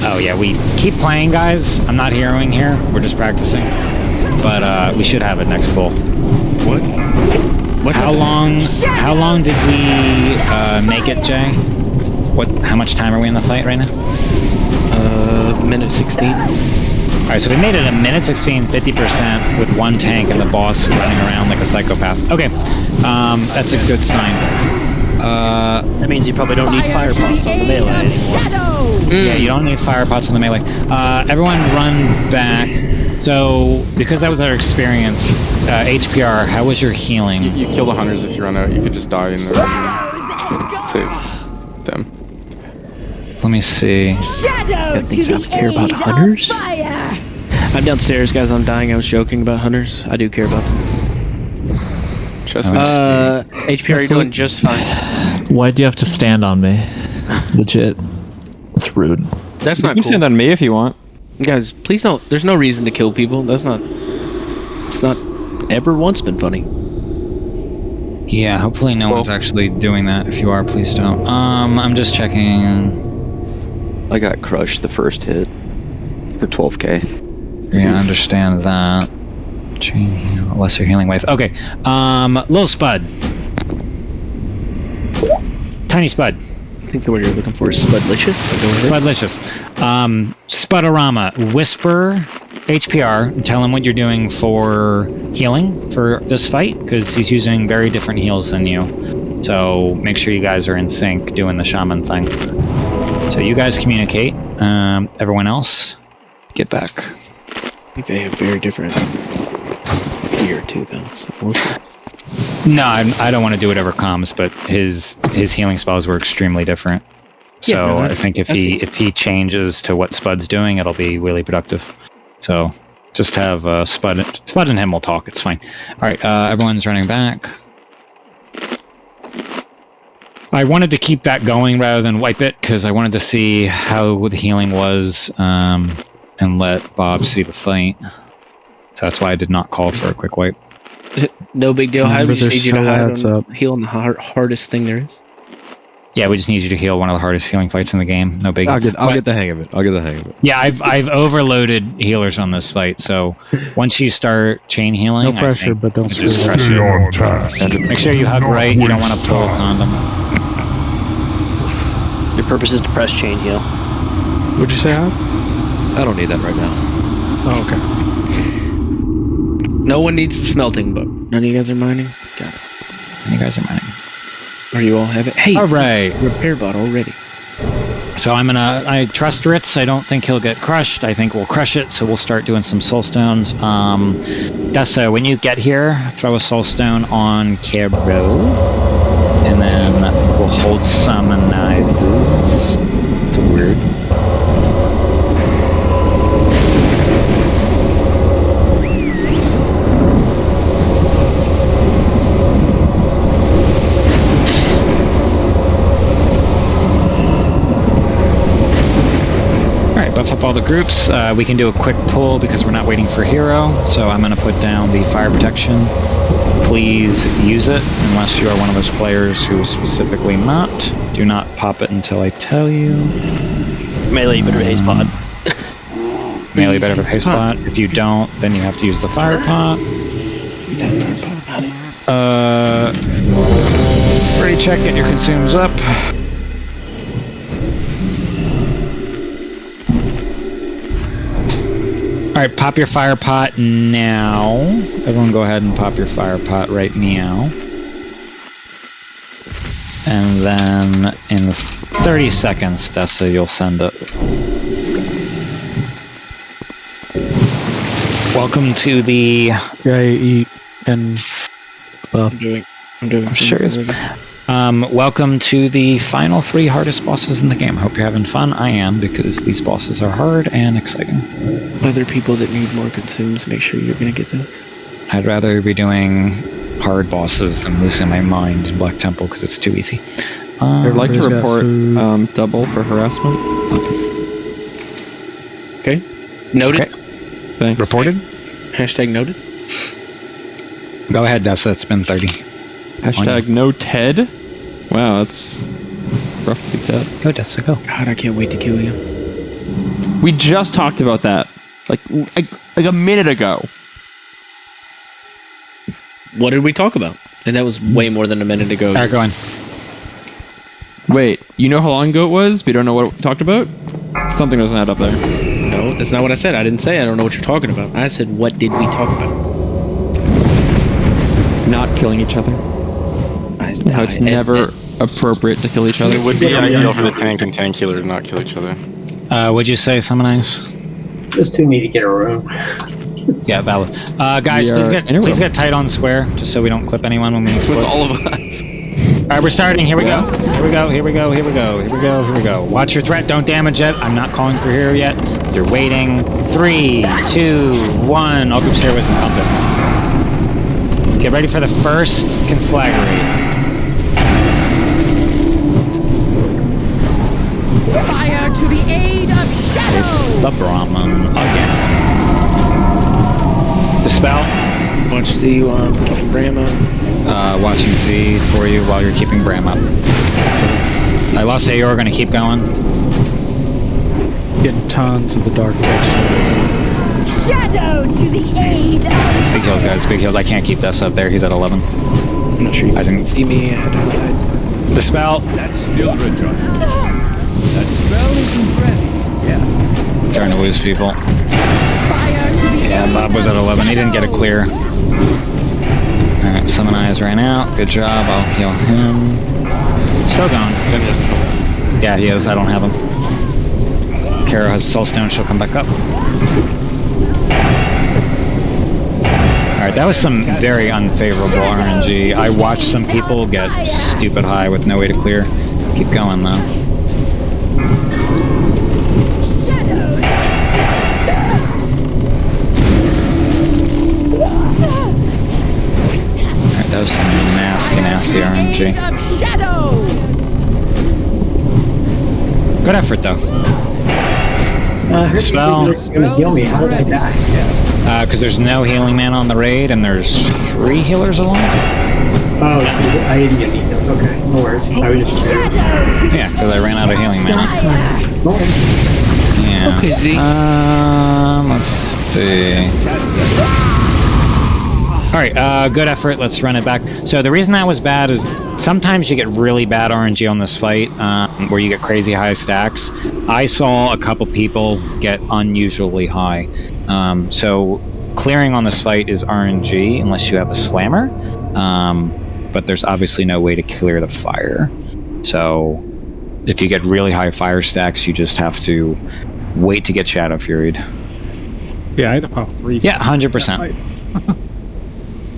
Oh yeah, we keep playing, guys. I'm not heroing here. We're just practicing. but we should have it next pull. What? How long did we make it, Jay? How much time are we in the fight right now? Minute 16. Alright, so we made it a minute 16, 50% with one tank and the boss running around like a psychopath. Okay, that's a good sign. That means you probably don't need fire pots on the melee anymore. Yeah, you don't need fire pots on the melee. Everyone run back. So, because that was our experience, HPR, how was your healing? You kill the hunters if you run out. You could just die and save them. Let me see. That things I care about hunters? I'm downstairs, guys. I'm dying. I was joking about hunters. I do care about them. HPR, you're doing just fine. Why'd you have to stand on me? Legit. That's rude. That's not You cool. can stand on me if you want. Guys, please don't. There's no reason to kill people. It's not ever once been funny. Yeah, hopefully no one's actually doing that. If you are, please don't. I'm just checking. I got crushed the first hit for 12k. Yeah, I understand that. Chain heal, lesser healing wave. Okay, little Spud. Tiny Spud. I think what you're looking for is Spudlicious. Spudlicious. Spudorama. Whisper HPR and tell him what you're doing for healing for this fight, because he's using very different heals than you. So make sure you guys are in sync doing the shaman thing. So you guys communicate. Everyone else, get back. I think they have very different gear too, though. So we'll see. No, I don't want to do whatever comes, but his healing spells were extremely different. So Yeah, no, I think if he changes to what Spud's doing, it'll be really productive. So just have Spud and him will talk. It's fine. All right, everyone's running back. I wanted to keep that going rather than wipe it because I wanted to see how the healing was and let Bob see the fight. So that's why I did not call for a quick wipe. No big deal. I Remember, just need you to there's hide adds up. heal on the hardest thing there is. Yeah, we just need you to heal one of the hardest healing fights in the game. No big. I'll get the hang of it. Yeah, I've overloaded healers on this fight, so once you start chain healing, No pressure, but don't just screw crush it. it. Make sure you hug right. You don't want to pull a condom. Your purpose is to press chain heal. What'd you say, Hop? I don't need that right now. Oh, okay. No one needs the smelting book. None of you guys are mining? Got it. You guys are mining. Or you all have it? Hey! All right. Repair bot already. So I trust Ritz. I don't think he'll get crushed. I think we'll crush it, so we'll start doing some soul stones. Dessa, when you get here, throw a soul stone on Cabro, and then we'll hold summonizes. It's weird. Buff up all the groups. We can do a quick pull because we're not waiting for hero, so I'm going to put down the fire protection. Please use it unless you are one of those players who is specifically not. Do not pop it until I tell you. Melee, better haste pot. Melee, better for haste pot. If you don't, then you have to use the fire pot. Ready, check, get your consumes up. Alright, pop your fire pot now. Everyone go ahead and pop your fire pot right meow. And then in 30 seconds, Dessa, you'll send it. Welcome to the... Yeah, eat and... I'm doing. I'm sure it's... welcome to the final 3 hardest bosses in the game. Hope you're having fun. I am, because these bosses are hard and exciting. Other people that need more consumes, make sure you're gonna get those. I'd rather be doing hard bosses than losing my mind in Black Temple because it's too easy. I'd like to report double for harassment. Okay. Noted. Okay. Thanks. Reported? Hashtag noted. Go ahead, Dessa. It's been 30. Hashtag no Ted. Wow, that's roughly Ted. Go, Dessa, go. God, I can't wait to kill you. We just talked about that. Like a minute ago. what did we talk about? And that was way more than a minute ago. Alright, go on. Wait, you know how long ago it was, but you don't know what we talked about? Something doesn't add up there. No, that's not what I said. I didn't say I don't know what you're talking about. I said, what did we talk about? Not killing each other. How it's never appropriate to kill each other. It would be ideal for the tank and tank healer to not kill each other. What'd you say, Summonize? Those two need to get a room. Yeah, valid. Guys, please get tight on square, just so we don't clip anyone when we explode. With all of us. Alright, we're starting. Here we go. Here we go. Here we go. Here we go. Here we go. Here we go. Watch your threat. Don't damage it. I'm not calling for hero yet. You're waiting. 3, 2, 1. All groups heroism pumping. Get ready for the first conflagrate. Fire to the aid of Shadow! It's the Brahmin again. Dispel. Watch Z while I'm keeping Bram up. Watching Z for you while you're keeping Bram up. I lost AO, we're gonna keep going. Getting tons of the dark textures. Shadow to the aid of... Big heals, guys, big heals. I can't keep Dust up there, he's at 11. I'm not sure you guys can see me. I had to hide. Dispel. That's still red drop. That spell isn't ready. Yeah. Starting to lose people. Fire to the Yeah, aid Bob was at 11. He didn't get a clear. Alright, Summon Eyes ran out. Good job. I'll heal him. Still going. Yeah, he is. I don't have him. Kara has Soulstone. She'll come back up. Alright, that was some very unfavorable RNG. I watched some people get stupid high with no way to clear. Keep going, though. That was some nasty RNG. Good effort, though. Spell. Gonna heal me. How did I die? Because there's no healing mana on the raid, and there's 3 healers along. Oh, I didn't get any heals. Okay, no worries. I was just curious. Yeah, because I ran out of healing mana. Yeah. Okay, Z. Let's see. Alright, good effort. Let's run it back. So the reason that was bad is sometimes you get really bad RNG on this fight, where you get crazy high stacks. I saw a couple people get unusually high. So clearing on this fight is RNG unless you have a slammer. But there's obviously no way to clear the fire. So if you get really high fire stacks, you just have to wait to get Shadow Furied. Yeah, I had to pop 3. Yeah, 100%.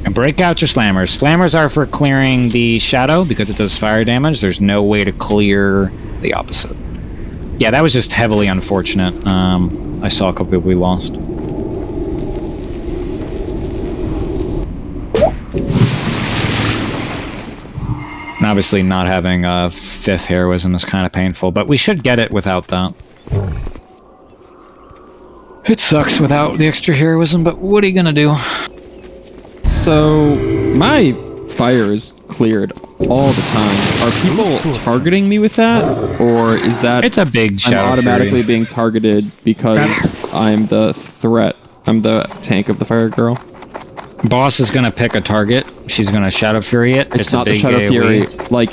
And break out your slammers. Slammers are for clearing the shadow because it does fire damage. There's no way to clear the opposite. Yeah, that was just heavily unfortunate. I saw a couple people we lost. And obviously not having a 5th heroism is kind of painful, but we should get it without that. It sucks without the extra heroism, but what are you gonna do? So, my fire is cleared all the time. Are people targeting me with that? Or is that... It's a big Shadow I'm automatically Fury. being targeted because I'm the threat. I'm the tank of the fire girl. Boss is gonna pick a target. She's gonna Shadow Fury it. It's a not the big Shadow AoE. Fury. Like,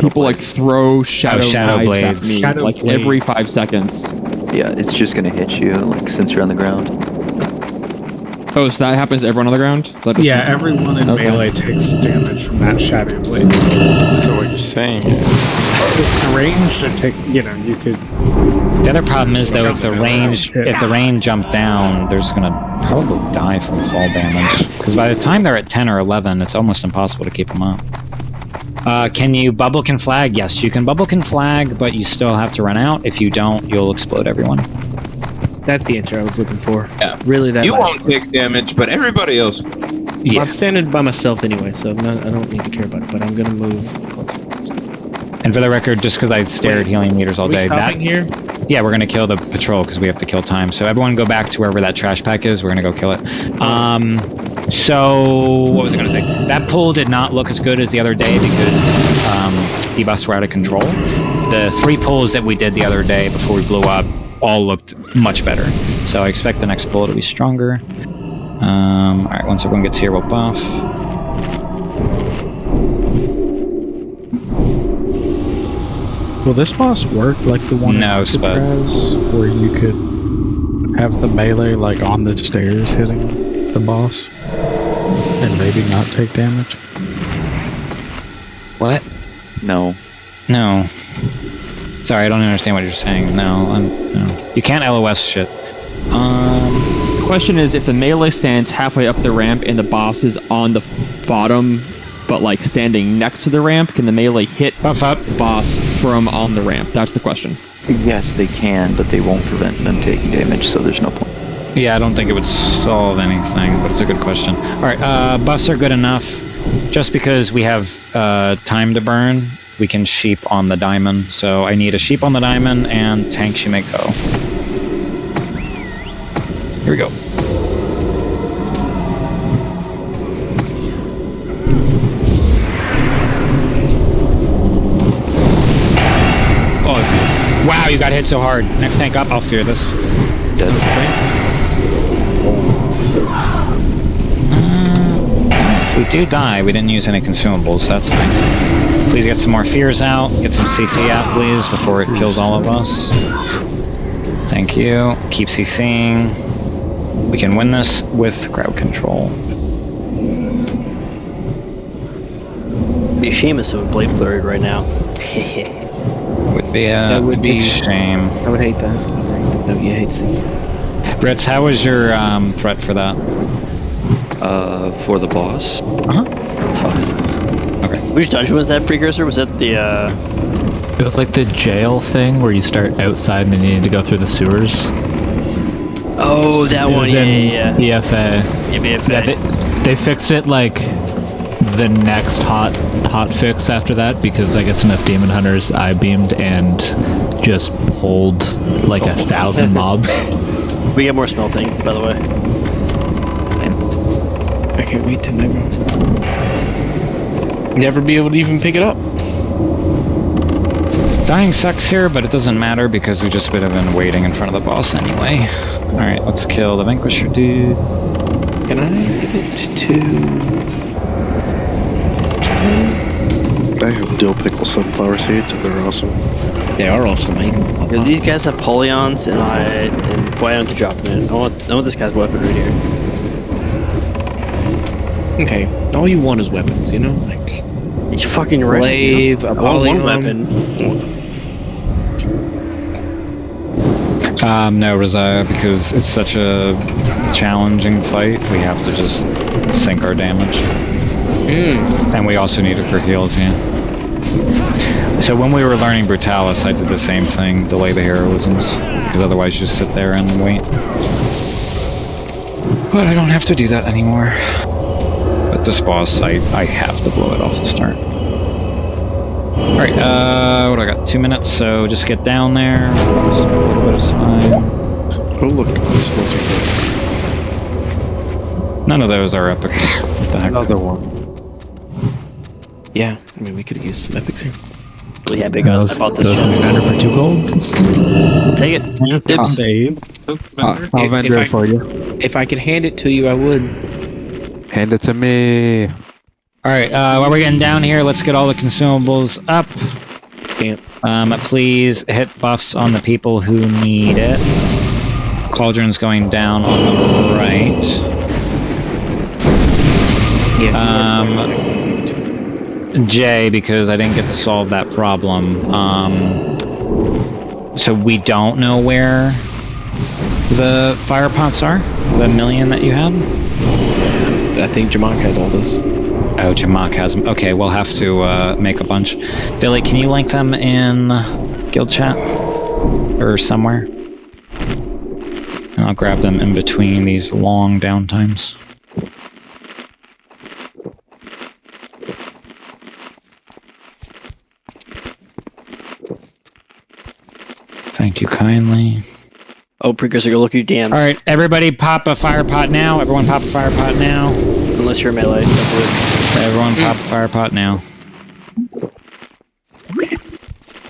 people like throw Shadow Knives Blades. at me Shadow like Blade. every 5 seconds. Yeah, it's just gonna hit you, like, since you're on the ground. Oh, so that happens to everyone on the ground? Is that just Yeah, everyone in melee takes damage from that Shadow Blade. So what you're saying is... It's ranged to take, you could... The other problem is though, if the rain jumped down, they're just gonna probably die from fall damage. Because by the time they're at 10 or 11, it's almost impossible to keep them up. Can you bubble can flag? Yes, you can bubble can flag, but you still have to run out. If you don't, you'll explode everyone. That's the answer I was looking for. Yeah. Really, that You last won't take damage, but everybody else will. Well, I'm standing by myself anyway, so I don't need to care about it, but I'm gonna move closer. And for the record, just because I stare at healing meters all day, here? Yeah, we're gonna kill the patrol because we have to kill time. So everyone go back to wherever that trash pack is. We're gonna go kill it. So what was I gonna say? That pull did not look as good as the other day because debuffs were out of control. The 3 pulls that we did the other day before we blew up all looked much better. So I expect the next pull to be stronger. Alright, once everyone gets here, we'll buff. Will this boss work like the one No, in Spud. Alcatraz, where you could have the melee like on the stairs hitting the boss and maybe not take damage? What? No. No. Sorry, I don't understand what you're saying. No, no. You can't LOS shit. The question is, if the melee stands halfway up the ramp and the boss is on the bottom, but like standing next to the ramp, can the melee hit Buff up. the boss from on the ramp? That's the question. Yes, they can, but they won't prevent them taking damage, so there's no point. Yeah, I don't think it would solve anything, but it's a good question. Alright, buffs are good enough. Just because we have time to burn, we can sheep on the diamond. So I need a sheep on the diamond and tanks you may go. Here we go. Oh, wow, you got hit so hard. Next tank up, I'll fear this. Dead. If we do die, we didn't use any consumables. That's nice. Please get some more fears out. Get some CC out, please, before it kills all of us. Thank you. Keep CCing. We can win this with crowd control. It'd be a shame if someone blade flurried right now. Would be a big shame. I would hate that. No, you hate to see. Ritz, how was your threat for that? For the boss? Uh-huh. Fine. Okay. Which dungeon was that, Precursor? Was that the, It was like the jail thing where you start outside and you need to go through the sewers. Oh, that It one, was yeah, in yeah. EFA. BFA. Yeah, they fixed it like the next hot fix after that because I guess enough demon hunters I-beamed and just pulled like 1,000 mobs. We get more smelting, by the way. I can't wait to never be able to even pick it up. Dying sucks here, but it doesn't matter because we just would have been waiting in front of the boss anyway. Alright, let's kill the Vanquisher dude. Can I give it to... I have dill pickle sunflower seeds, and they're awesome. They are awesome. Yeah, these guys have polyons, and boy, I want to drop them in. I want this guy's weapon right here. Okay, all you want is weapons, you know? Like, you're fucking right. Glaive, a polygon. one weapon. No, Razia, because it's such a challenging fight, we have to just sink our damage. And we also need it for heals, yeah. So when we were learning Brutalis, I did the same thing, delay the heroisms, because otherwise you just sit there and wait. But I don't have to do that anymore. But this boss, I have to blow it off the start. Alright, what do I got? 2 minutes, so just get down there. Just a little bit of time. Oh look, the smoking gun. None of those are epics. What the heck? Another one. Yeah, I mean, we could have used some epics here. Yeah, big guns. I bought this Those shit. vendor for 2 gold? I'll take it. Dibs. I'll vendor it for you. If I could hand it to you, I would. Hand it to me. Alright, while we're getting down here, let's get all the consumables up. Can't. Please hit buffs on the people who need it. Cauldron's going down on the right. Jay, because I didn't get to solve that problem. So we don't know where the fire pots are? The million that you had? I think Jamak had all those. Oh, Jamak has them. Okay, we'll have to make a bunch. Billy, can you link them in guild chat? Or somewhere? And I'll grab them in between these long downtimes. Thank you kindly. Oh, Precursor, go look at your DMs. Alright, everybody pop a fire pot now. Everyone pop a fire pot now. Unless you're melee. Everyone pop a fire pot now.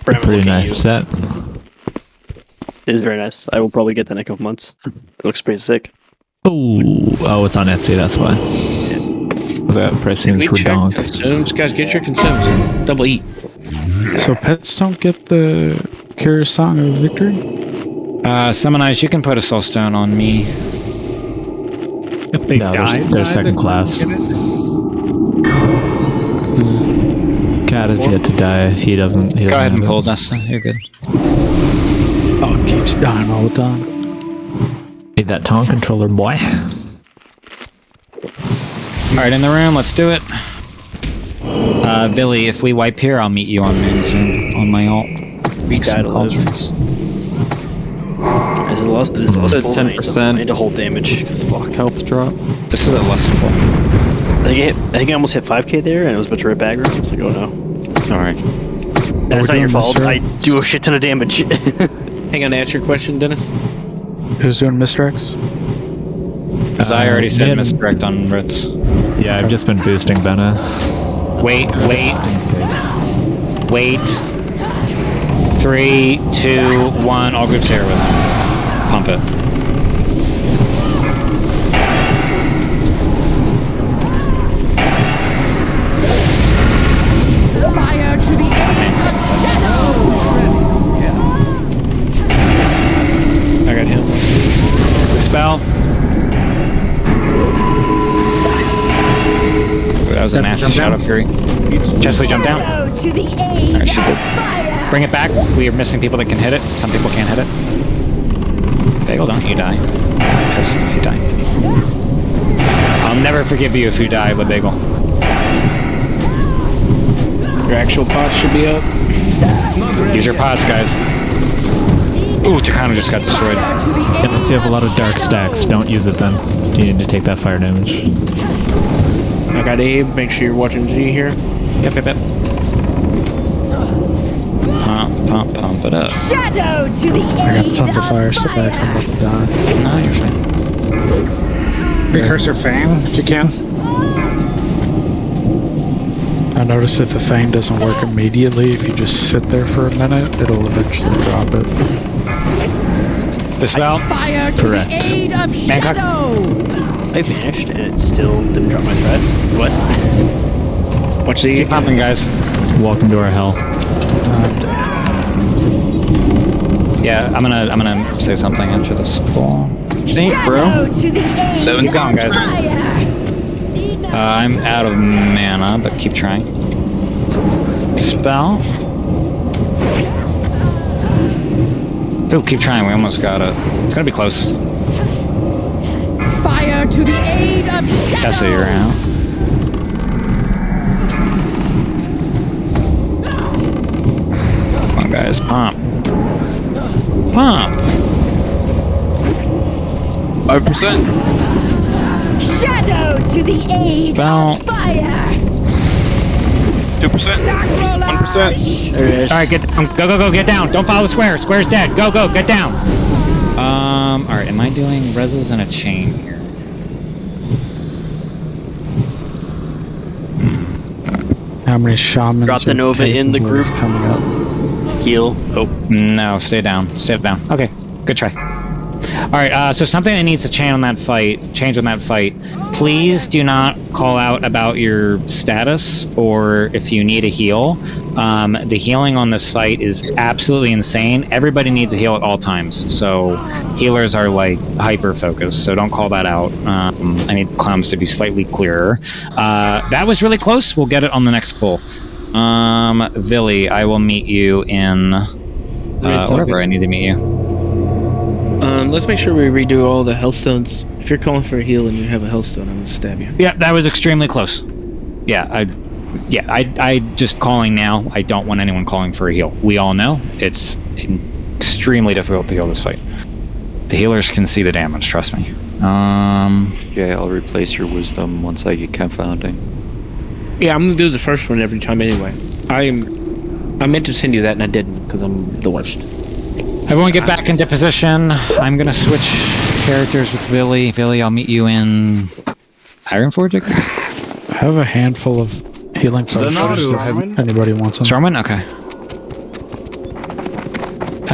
Pretty nice set. It is very nice. I will probably get that in a couple months. It looks pretty sick. Oh, it's on Etsy, that's why. That price seems We check redonk. consumes. Guys, get your consumes. Double eat. So pets don't get the Curious Song of Victory? Summonize, you can put a soul stone on me. If they No, die, they're second class. Cat is yet to die. He doesn't. He doesn't Go ahead and have pull, it. Nessa. You're good. Oh, it keeps dying all the time. Need that taunt controller, boy. Alright, in the room, let's do it. Billy, if we wipe here, I'll meet you on main Zoom, on my alt. Weeks and conference. This is less 10%. I need to hold damage because the block. Health drop. This is a less full. I think I almost hit 5k there, and it was about to rip aggro. I was like, oh no. Alright. That's not your fault. Mr. I do a shit ton of damage. Hang on to answer your question, Dennis. Who's doing misdirects? As I already said, yeah. misdirect on Ritz. Yeah, I've just been boosting Benna. Wait. 3, 2, 1. All groups here with him. Pump it. Fire to the aid of I got him. Spell. That was a nasty shot of Fury. Chesley, jump down. Shadow to the aid Alright, she of did. fire. Bring it back. We are missing people that can hit it. Some people can't hit it. Bagel, don't you die. Because if you die. I'll never forgive you if you die, Bagel. Your actual pots should be up. Use your pods, guys. Ooh, Takano just got destroyed. Unless you have a lot of dark stacks, don't use it then. You need to take that fire damage. I got Abe. Make sure you're watching G here. Yep. Pump it up. Shadow to the I aid got tons of fire fire. stacks. I'm about to die. No, you're fine. Precursor Fang, if you can. I noticed if the Fang doesn't work immediately, if you just sit there for a minute, it'll eventually drop it. Dispel. Fire to Correct. the aid of Bangkok. shadow. I vanished, and it still didn't drop my threat. What? Watch the Keep pumping, guys. Welcome to our hell. Yeah, I'm gonna say something after this call. Shadow to the aid 7 of seconds, guys. fire. I'm out of mana, but keep trying. Spell. Ooh, keep trying. We almost got it. It's gonna be close. Fire to the aid of shadow. Tessa, you're out. Come on, guys, pump. 5%. Shadow to the aid Well. of fire. 2%. 1%. There it is. All right, go, get down. Don't follow the square. Square's dead. Go, get down. All right, am I doing reses in a chain here? How many shamans Drop the are Nova in the capable of group. coming up? Heal. Oh. No, stay down. Stay down. Okay, good try. All right, so something that needs to change on that fight. Please do not call out about your status or if you need a heal. The healing on this fight is absolutely insane. Everybody needs a heal at all times, so healers are like hyper focused. So don't call that out. I need clowns to be slightly clearer. That was really close. We'll get it on the next pull. Villy, I will meet you in wherever I need to meet you. Let's make sure we redo all the Hellstones. If you're calling for a heal and you have a Hellstone, I'm gonna stab you. Yeah, that was extremely close. I just calling now. I don't want anyone calling for a heal. We all know it's extremely difficult to heal this fight. The healers can see the damage, trust me. Yeah, I'll replace your wisdom once I get confounding. Yeah, I'm gonna do the first one every time anyway. I meant to send you that and I didn't because I'm the worst. Everyone get back into position. I'm gonna switch characters with Villy. Villy, I'll meet you in Ironforge, I guess? I have a handful of healing potions if anybody wants them. Stormwind? Okay.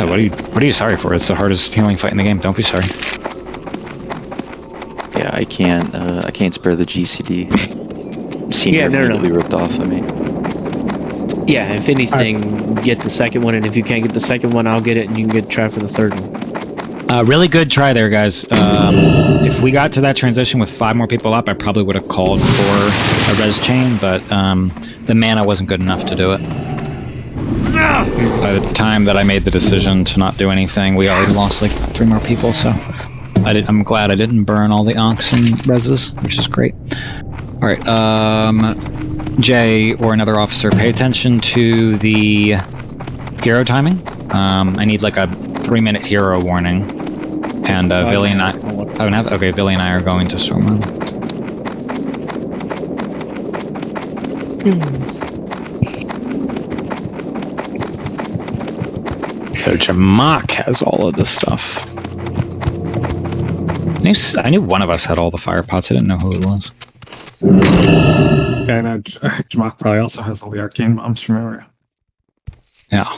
Oh, what are you sorry for? It's the hardest healing fight in the game. Don't be sorry. Yeah, I can't spare the GCD. senior Yeah, no. immediately ripped off. I mean, Yeah, if anything, get the second one, and if you can't get the second one, I'll get it, and you can try for the third one. Really good try there, guys. If we got to that transition with 5 more people up, I probably would have called for a res chain, but the mana wasn't good enough to do it. By the time that I made the decision to not do anything, we already lost like 3 more people, so I'm glad I didn't burn all the onks and reses, which is great. Alright, Jay or another officer, pay attention to the hero timing. I need like a 3-minute hero warning. And Billy and I... Okay, Billy and I are going to storm room. So Jamak has all of this stuff. I knew one of us had all the fire pots. I didn't know who it was. Yeah, I know Jamak probably also has all the arcane bombs from area. Yeah.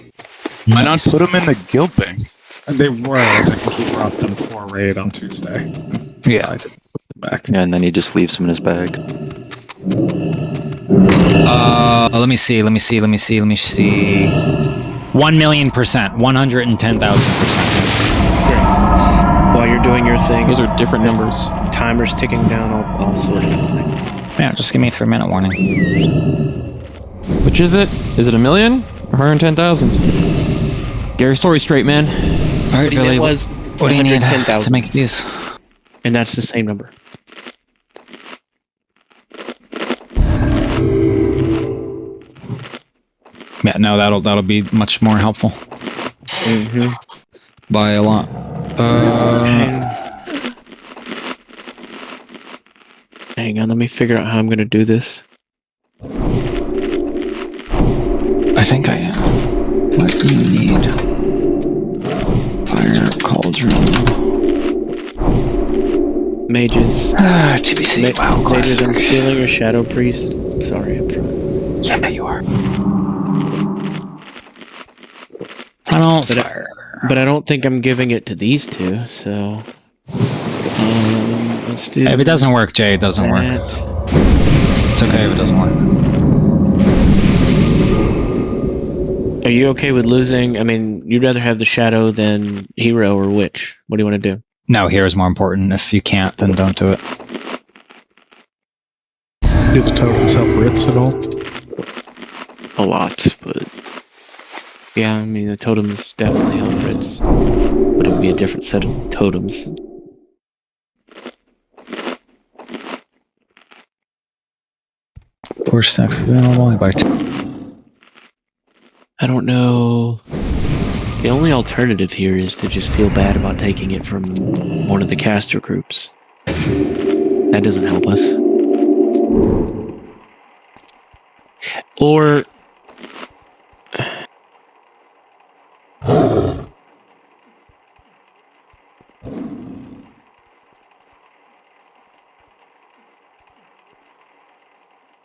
Why not put them in the guild bank? And they were, I think he brought them for raid on Tuesday. Yeah. I didn't put them back. yeah, and then he just leaves them in his bag. Let me see. 1,000,000%. 110,000%. While you're doing your thing, Those are different numbers. Timer's ticking down. I'll sort it out. Yeah, just give me a 3-minute warning. Which is it? Is it 1,000,000 or 110,000? Get your story straight, man. All right, Billy. It was What do you need 110,000 to make these? And that's the same number. Yeah, no, that'll be much more helpful. Mm-hmm. By a lot. Hang on, let me figure out how I'm gonna do this. I think I am. What do you need? Fire cauldron. Mages. TBC. Wow, Mages, classic. I'm stealing your Shadow Priest. Sorry, up front. Yeah, you are. I don't fire. But I don't think I'm giving it to these two, so... let's do... If it doesn't work, Jay, it doesn't work. It's okay if it doesn't work. Are you okay with losing? I mean, you'd rather have the Shadow than Hero or Witch. What do you want to do? No, hero's more important. If you can't, then don't do it. Do the tokens help Ritz at all? A lot, but... Yeah, I mean, the totems definitely help Ritz. But it would be a different set of totems. 4 stacks available. I buy 2. I don't know. The only alternative here is to just feel bad about taking it from one of the caster groups. That doesn't help us. Or...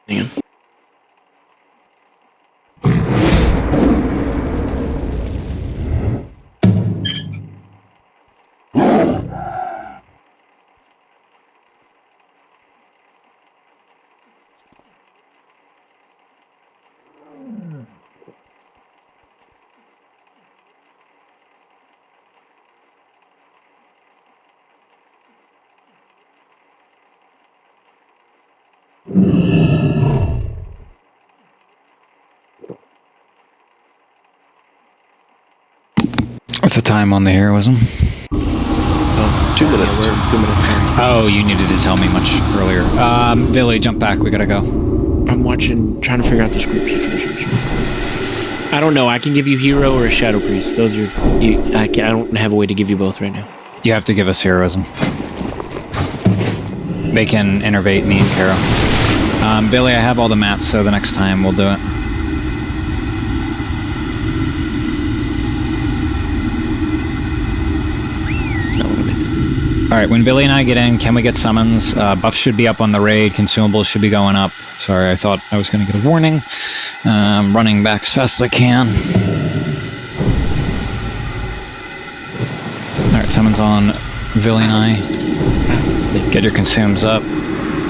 Hang on. What's the time on the heroism? 2 minutes. Yeah, we're 2 minutes in. Oh, you needed to tell me much earlier. Billy, jump back. We gotta go. I'm trying to figure out this group situation. I don't know. I can give you Hero or a Shadow Priest. Those are... I don't have a way to give you both right now. You have to give us heroism. They can innervate me and Kara. Billy, I have all the mats, so the next time we'll do it. Alright, when Billy and I get in, can we get summons? Buffs should be up on the raid, consumables should be going up. Sorry, I thought I was going to get a warning. Running back as fast as I can. Alright, summons on Billy and I. Get your consumes up.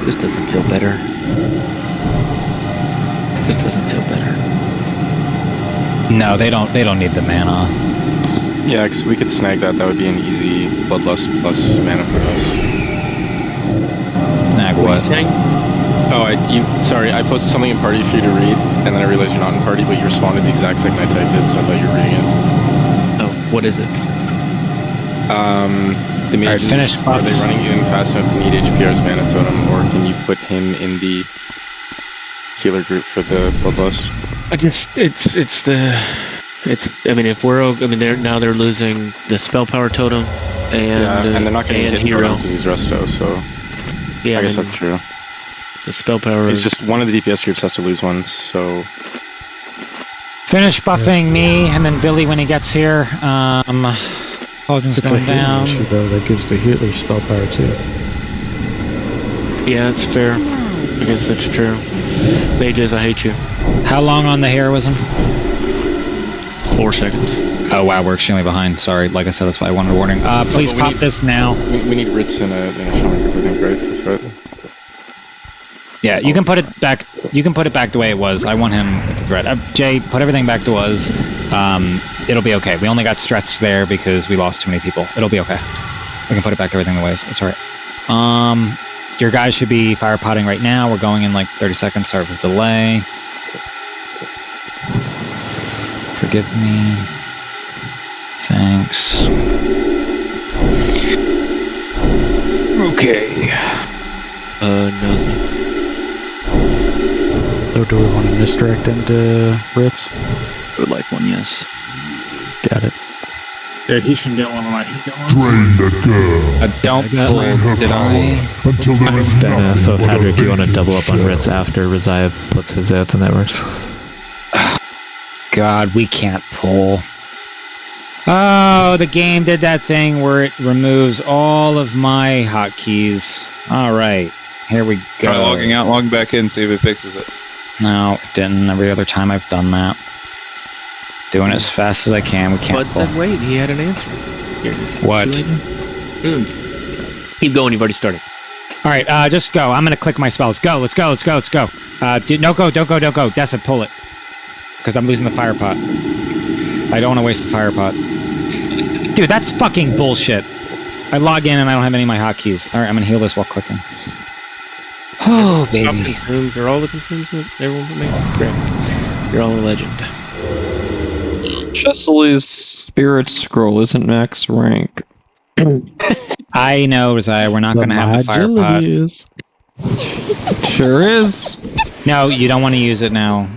This doesn't feel better. This doesn't feel better. No, they don't need the mana. Yeah, because we could snag that. That would be an easy Bloodlust plus mana for us. Snag What are you what? saying? Oh, sorry, I posted something in party for you to read, and then I realized you're not in party, but you responded the exact second I typed it, so I thought you were reading it. Oh, what is it? The mages, finish are they spots. running in fast enough to need HPR's mana totem, or can you put him in the healer group for the Bloodlust? I mean, if we're, I mean, they're losing the spell power totem, and and they're not going to get hero because he's resto, so yeah, I guess that's true. The spell power. It's just one of the DPS groups has to lose one, so Finish buffing me, and then Billy when he gets here. Paladin's going down. Though that gives the healer spell power too. Yeah, that's fair. I guess that's true. Mages, I hate you. How long on the heroism? 4 seconds. Oh wow, we're extremely behind. Sorry, like I said, that's why I wanted a warning. Please pop this now. we need Ritz in a shaman group, I think, right? That's right. Yeah, you can put it back. You can put it back the way it was. I want him with the threat. Jay, put everything back to was. It'll be okay. We only got stretched there because we lost too many people. It'll be okay. We can put it back to everything the way it's alright. Your guys should be fire potting right now. We're going in like 30 seconds. Sorry for the delay. Forgive me. Thanks. Okay. Nothing. So do we want to misdirect into Ritz? I would like one, yes. Got it. Yeah, he should get one when I can get one. Train the girl. Don't pull, did I? Until there is nothing So if but a Hadrick, you want to vacant double up on shell. Ritz after Raziah puts his out, then that works. God, we can't pull. Oh, the game did that thing where it removes all of my hotkeys. Alright, here we go. Try logging out, logging back in, see if it fixes it. No, it didn't. Every other time I've done that. Doing it as fast as I can. We can't But pull. then wait, he had an answer. Here. What? Keep going, you've already started. Alright, just go. I'm gonna click my spells. Go, let's go, let's go, let's go. Don't go. Dessa, pull it. Because I'm losing the fire pot. I don't want to waste the fire pot. Dude, that's fucking bullshit. I log in and I don't have any of my hotkeys. Alright, I'm gonna heal this while clicking. Oh, baby. Consumes, are all the consumes that everyone put me? Great. You're all a legend. Chesley's Spirit Scroll isn't max rank. I know, Raziah, we're not going to have the fire pot. Sure is. No, you don't want to use it now.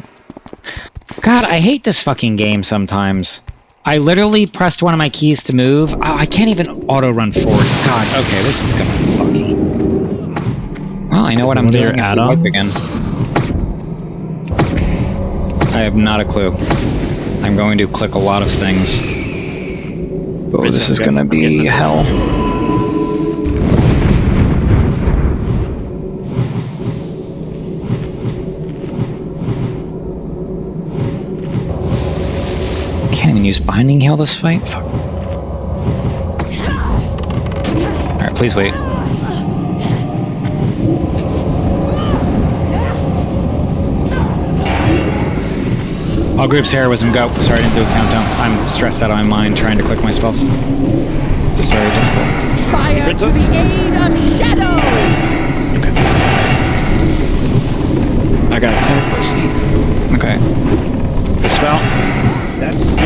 God, I hate this fucking game sometimes. I literally pressed one of my keys to move. Oh, I can't even auto-run forward. God, okay, this is gonna be fucky. Well, I know what I'm doing if we wipe again. I have not a clue. I'm going to click a lot of things. Oh, this is gonna be hell. Can't even use Binding Heal this fight? Fuck. Alright, please wait. All groups heroism, go. Sorry, I didn't do a countdown. I'm stressed out of my mind trying to click my spells. This is very difficult. Fire to the aid of Shadow! I got attack mercy. Okay. The spell. That's still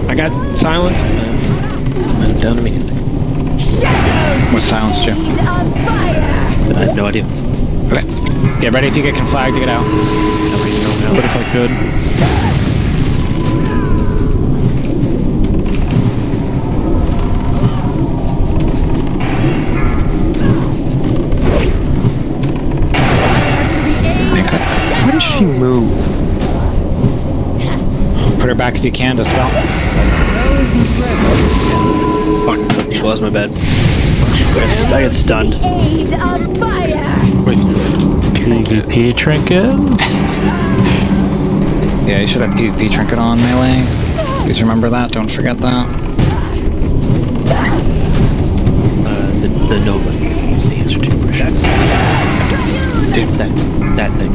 I got silenced. Down immediately. Shadow What's silenced you? of fire! I have no idea. Okay. Get ready if you get conflagged to get out. But if I could. Why does she move? Put her back if you can to spell. Fuck, that was my bad. I get stunned. Aid of fire! PvP trinket? Yeah, you should have PvP trinket on melee. Please remember that, don't forget that. The Nova thing is the answer to your question. Damn That thing.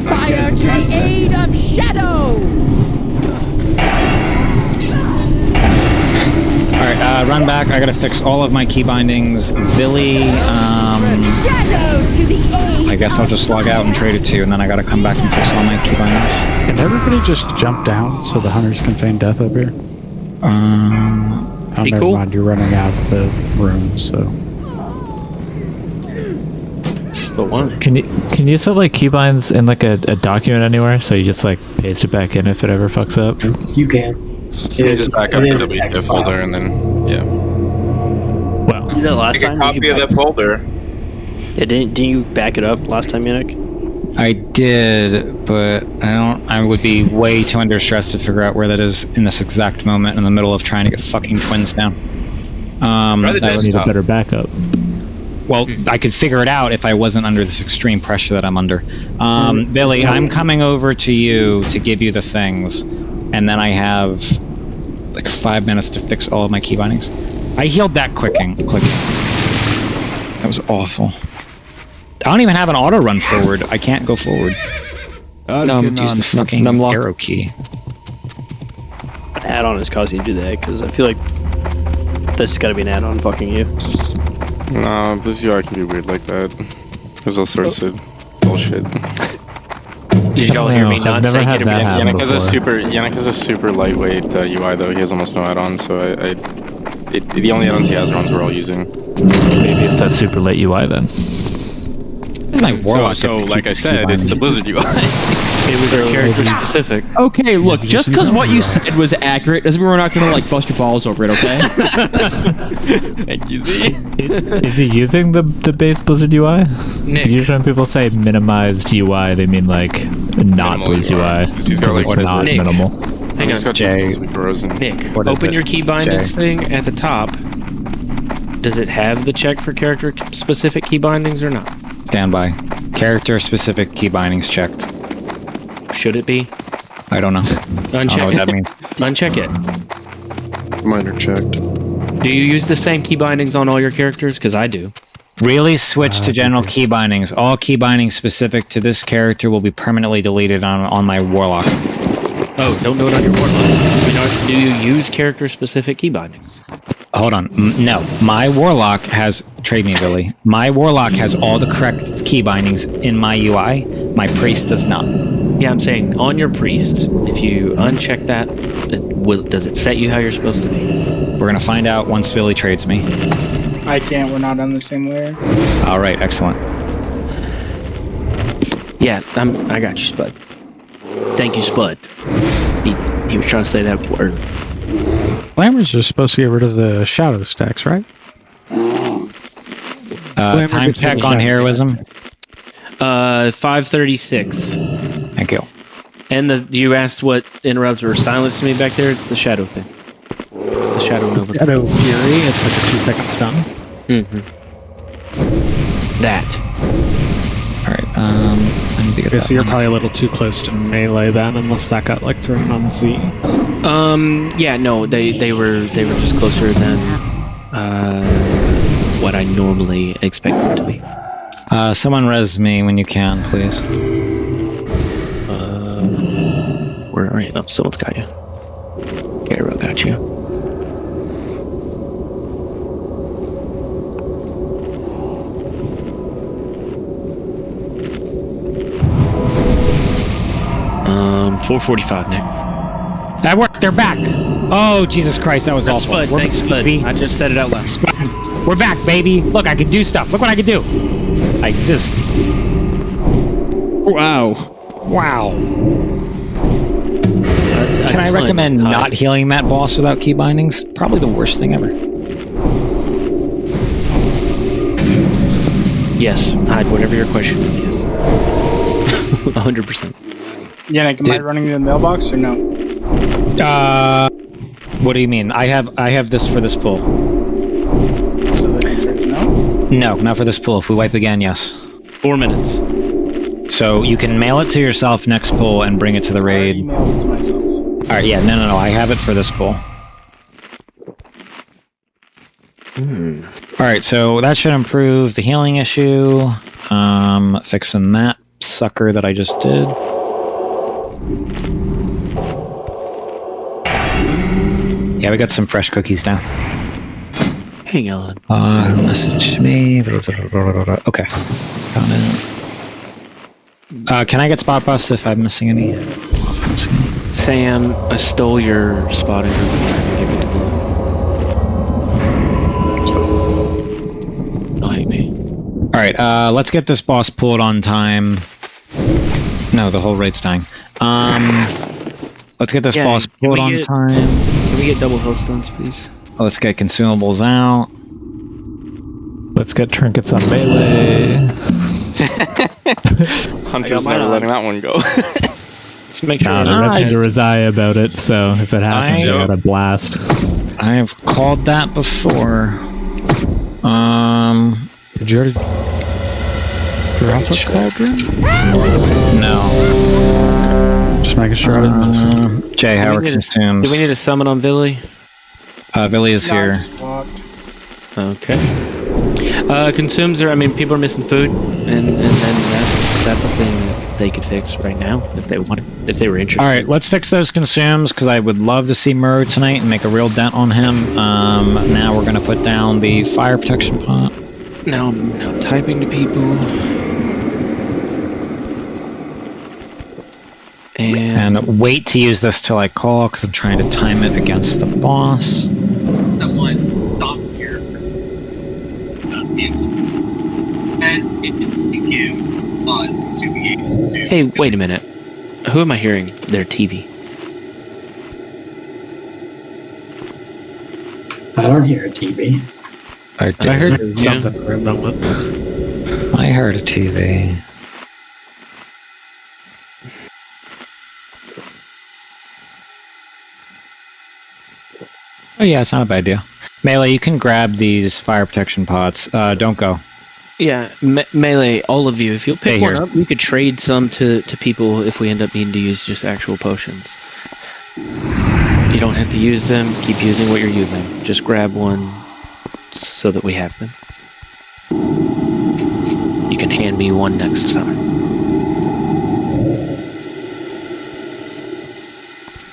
Fire to the aid of Shadow! Alright, run back. I gotta fix all of my key bindings. Billy, Shadow to the aid! I guess I'll just log out and trade it to you, and then I gotta come back and fix all my key bindings. Can everybody just jump down so the hunters can feign death up here? Oh, never cool. mind, you're running out of the room, so... Can you set like keybinds in like a document anywhere so you just like paste it back in if it ever fucks up? You can. Yeah, just back up to the WDF folder and then, yeah. Well, You did that last Take a time? copy of that folder. Yeah, didn't you back it up last time, Yannick? I did, but I would be way too under stress to figure out where that is in this exact moment in the middle of trying to get fucking twins down. Try the that would need a desktop. better backup. Well, I could figure it out if I wasn't under this extreme pressure that I'm under. Billy, I'm coming over to you to give you the things, and then I have like 5 minutes to fix all of my key bindings. I healed that clicking. That was awful. I don't even have an auto run forward. I can't go forward. Use the fucking arrow key. Add-on is causing you to do that, because I feel like that's gotta be an add-on fucking you. Nah, this UI can be weird like that. There's all sorts of bullshit. Did y'all hear me I've not never saying had it? that happen Yannick has before. a super lightweight UI though. He has almost no add-ons, so the only add-ons he has are ones we're all using. Maybe it's that super late UI then. This is my warlock. So like I said, it's the Blizzard UI. It was character specific. Okay, look, just because what you said was accurate doesn't mean we're not gonna like bust your balls over it, okay? Thank you, Z. Is he using the base Blizzard UI? Nick. Usually when people say minimized UI, they mean like not Minimal Blizz UI. He's got, like, It's not Nick. minimal. Hang He's on, got Jay. Nick. What is Open it? your key bindings Jay. thing at the top. Does it have the check for character specific key bindings or not? Stand by. Character specific key bindings checked. Should it be? I don't know. Uncheck I don't know what that means. Uncheck it. Mine are checked. Do you use the same key bindings on all your characters? Because I do. Really switch to general key bindings. All key bindings specific to this character will be permanently deleted on my warlock. Oh, don't do it on your warlock. I mean, do you use character specific key bindings? Hold on. No. My warlock has... Trade me, Billy. My warlock has all the correct key bindings in my UI. My priest does not. Yeah, I'm saying on your priest, if you uncheck that, does it set you how you're supposed to be? We're gonna find out once Billy trades me. I can't, we're not on the same layer. Alright, excellent. Yeah, I got you, Spud. Thank you, Spud. He was trying to say that word. Glamours are supposed to get rid of the shadow stacks, right? Time check on heroism. 536. Thank you. And you asked what interrupts or silenced me back there? It's the shadow thing. The shadow nova. Shadow Fury, it's like a 2-second stun. Mm-hmm. That. Alright, I need to get that So you're one. probably a little too close to melee then, unless that got like thrown on Z. Yeah, no, they were just closer than what I normally expect them to be. Someone res me when you can, please. Where are you? Oh, someone's got you. Garo got you. Um, 445, Nick. That worked. They're back. Oh, Jesus Christ, that was That's awful. Spud. We're Thanks, back, Spud. baby. I just said it out loud. We're back, baby. Look, I can do stuff. Look what I can do. I exist. Wow. Wow. Can I recommend not healing that boss without key bindings? Probably the worst thing ever. Yes, hide whatever your question is, yes. 100%. Yannick, am I running the mailbox or no? What do you mean? I have this for this pool. So they can trade no? No, not for this pool. If we wipe again, yes. 4 minutes. So you can mail it to yourself next pool and bring it to the I raid. emailed it to myself. Alright, yeah, no. I have it for this pool. Alright, so that should improve the healing issue. Fixing that sucker that I just did. Yeah, we got some fresh cookies down. Hang on. Who messaged me? Okay. Found it. Can I get spot buffs if I'm missing any? Sam, I stole your spotting group and gave it to Blue. Don't hate me. Alright, let's get this boss pulled on time. No, the whole raid's dying. Let's get this boss pulled on time. Can we get double health stones, please? Let's get consumables out. Let's get trinkets on melee. Hunter's never letting that one go. Let's make sure. I read to Razia about it, so if it happens, I got a blast. I've called that before. Did you already drop a cauldron? No. Just making sure I didn't miss it. Jay, how are consumes? Do we need a summon on Billy? Billy is here. Okay. Consumes are, I mean, people are missing food, and then that's a thing that they could fix right now if they wanted, if they were interested. Alright, let's fix those consumes, because I would love to see Murrow tonight and make a real dent on him. Now we're going to put down the fire protection pot. Now I'm typing to people. And wait to use this till I call, because I'm trying to time it against the boss. Someone stops here. And it can give us to be able to... Hey, wait a minute. Who am I hearing? Their TV. I don't hear a TV. I heard something for a moment. I heard a TV. Oh yeah, it's not a bad idea. Melee, you can grab these fire protection pots. Don't go. Yeah, Melee, all of you, if you'll pick one up, you could trade some to people if we end up needing to use just actual potions. You don't have to use them, keep using what you're using. Just grab one so that we have them. You can hand me one next time.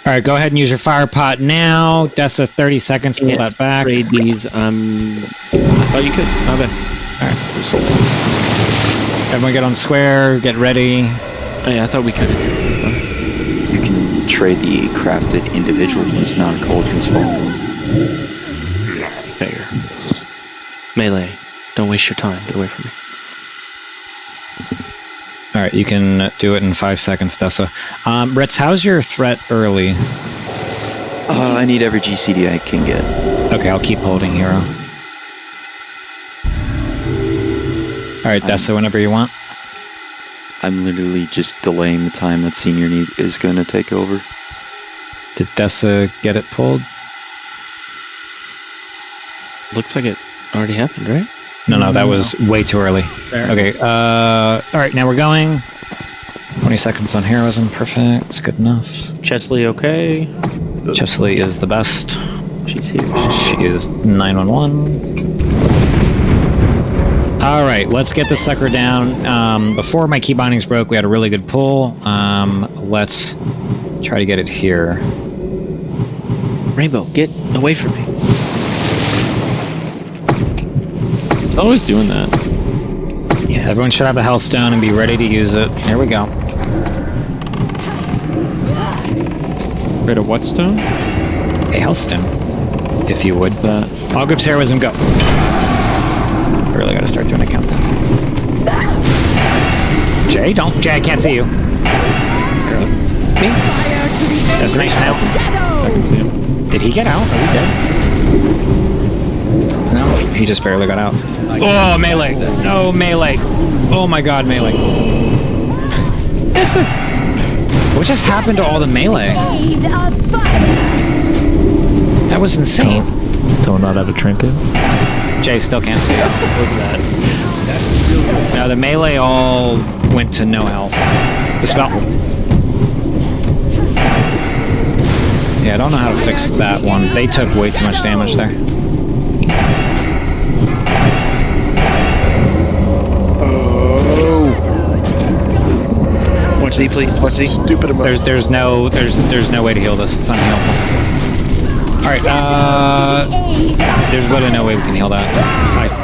Alright, go ahead and use your fire pot now. Dessa, 30 seconds, pull that back. Trade these, I thought you could. My bad. Alright. Everyone get on square, get ready. Oh yeah, I thought we could. That's fine. You can trade the crafted individual ones, not a cauldron spell. Fair. Melee, don't waste your time. Get away from me. Alright, you can do it in 5 seconds, Dessa. Ritz, how's your threat early? I need every GCD I can get. Okay, I'll keep holding hero. Alright, Dessa, whenever you want. I'm literally just delaying the time that senior need is going to take over. Did Dessa get it pulled? Looks like it already happened, right? No, that was way too early. Fair. Okay, alright, now we're going. 20 seconds on heroism, perfect, it's good enough. Chesley, okay? Chesley is the best. She's here. She is 911. Alright, let's get the sucker down. Before my key bindings broke, we had a really good pull. Let's try to get it here. Rainbow, get away from me. It's always doing that. Yeah, everyone should have a health stone and be ready to use it. Here we go. Create a what stone? A health stone, if you would. What's that? All groups heroism, go. I really gotta start doing a countdown. Jay, don't. Jay, I can't see you. Me? Destination out. I can see him. Did he get out? Are we dead? No, he just barely got out. Oh, melee! No, melee! Oh my god, melee. What just happened to all the melee? That was insane. Still not have a trinket? Jay still can't see it. What was that? No, the melee all went to no health. The spell. Yeah, I don't know how to fix that one. They took way too much damage there. Z, please. What Z? Stupid amount. There's no way to heal this. It's unhealable. All right. There's literally no way we can heal that.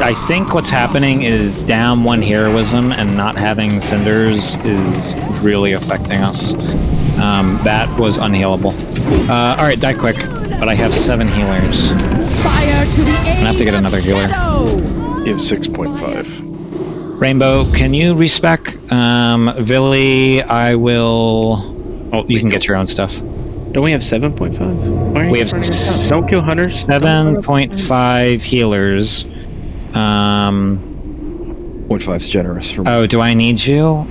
I think what's happening is down 1 heroism and not having cinders is really affecting us. That was unhealable. All right, die quick. But I have 7 healers. Fire to the I have to get another healer. You have 6.5. Rainbow, can you respec? Villy, I will. Oh, you can get your own stuff. Don't we have 7.5? We have Don't kill hunters. 7.5 healers. 0.5 is generous for me. Oh, do I need you?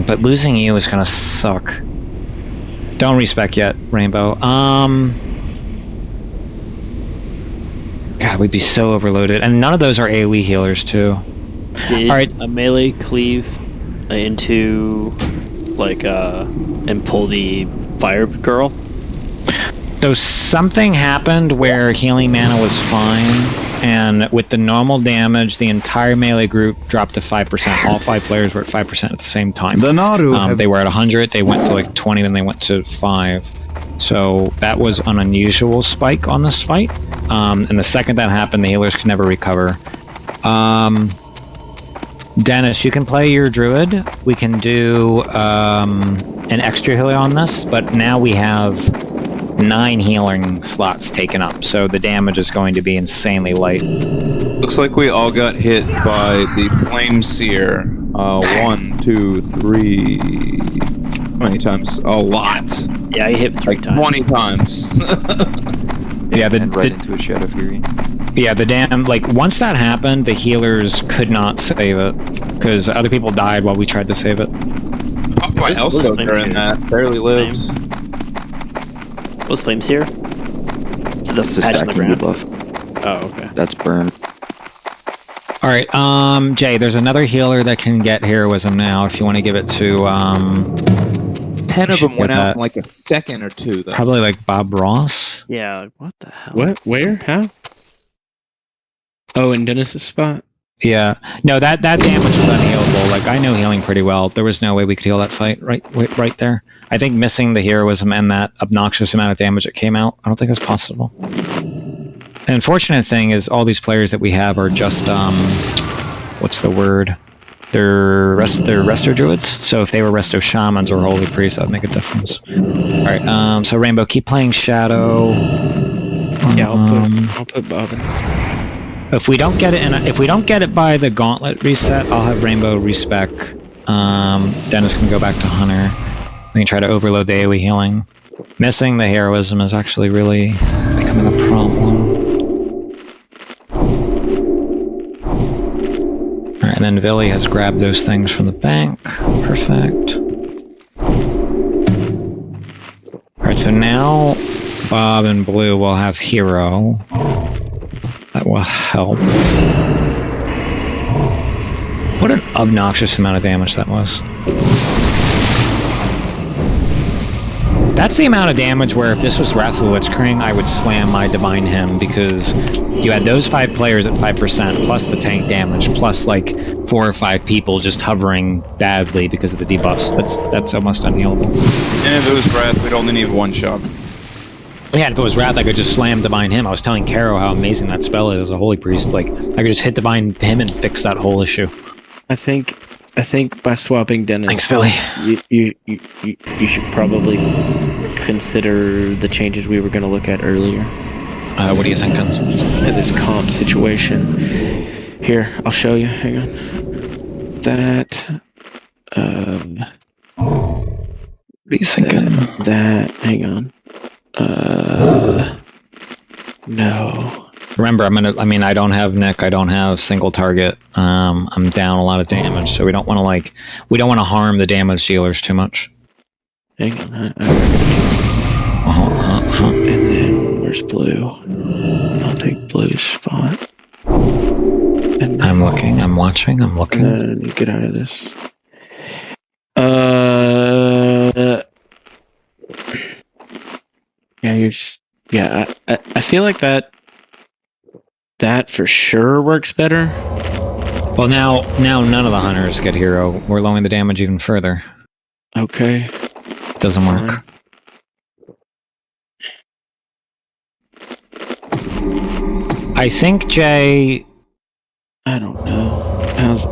But losing you is gonna suck. Don't respec yet, Rainbow. God, we'd be so overloaded, and none of those are AoE healers too. Did All right. a melee cleave into like and pull the fire girl? So something happened where healing mana was fine, and with the normal damage, the entire melee group dropped to 5%. All 5 players were at 5% at the same time. The Naru They were at 100, they went to like 20, then they went to 5. So that was an unusual spike on this fight. And the second that happened, the healers could never recover. Dennis, you can play your druid. We can do an extra healer on this, but now we have 9 healing slots taken up, so the damage is going to be insanely light. Looks like we all got hit by the Flame Seer. 1, 2, 3. How many times? A lot. Yeah, I hit 3 times. 20 times. Yeah, right into a Shadow Fury. Yeah, the damn, like, once that happened, the healers could not save it, because other people died while we tried to save it. Popped my Elsto during that. Barely lived. What's Flames here? To the That's a patch on the stacking ground? debuff. Oh, okay. That's burn. Alright, Jay, there's another healer that can get heroism now, if you want to give it to, 10 of them went out in like a second or two, though. probably like Bob Ross. Yeah, what the hell? What? Where? How? Oh, in Dennis's spot? Yeah. No, that damage was unhealable. Like, I know healing pretty well. There was no way we could heal that fight right there. I think missing the heroism and that obnoxious amount of damage that came out, I don't think it's possible. The unfortunate thing is all these players that we have are just, what's the word? They're resto druids. So if they were resto shamans or holy priests, that would make a difference. Alright, so Rainbow, keep playing Shadow. Yeah, I'll put Bob in. If we don't get it if we don't get it by the gauntlet reset, I'll have Rainbow respec. Dennis can go back to Hunter. We can try to overload the AoE healing. Missing the heroism is actually really becoming a problem. Alright, and then Villy has grabbed those things from the bank. Perfect. Alright, so now Bob and Blue will have hero. That will help. What an obnoxious amount of damage that was. That's the amount of damage where if this was Wrath of the Lich King, I would slam my Divine Hymn, because you had those 5 players at 5%, plus the tank damage, plus like 4 or 5 people just hovering badly because of the debuffs. That's almost unhealable. And if it was Wrath, we'd only need 1 shot. Yeah, and if it was Wrath, I could just slam Divine Hymn. I was telling Caro how amazing that spell is as a Holy Priest. Like, I could just hit Divine Hymn and fix that whole issue. I think by swapping Dennis, Thanks, Philly. You should probably consider the changes we were going to look at earlier. What are you thinking? To this comp situation. Here, I'll show you. Hang on. That. What are you thinking? That. Hang on. No. Remember, I don't have Nick, I don't have single target. I'm down a lot of damage, so we don't want to harm the damage dealers too much. Hang on. And then, where's Blue? I'll take Blue's spot. And I'm looking, I'm watching, I'm looking. And get out of this. Yeah, I feel like that for sure works better. Well, now none of the hunters get hero. We're lowering the damage even further. Okay. It doesn't work. I think Jay. I don't know.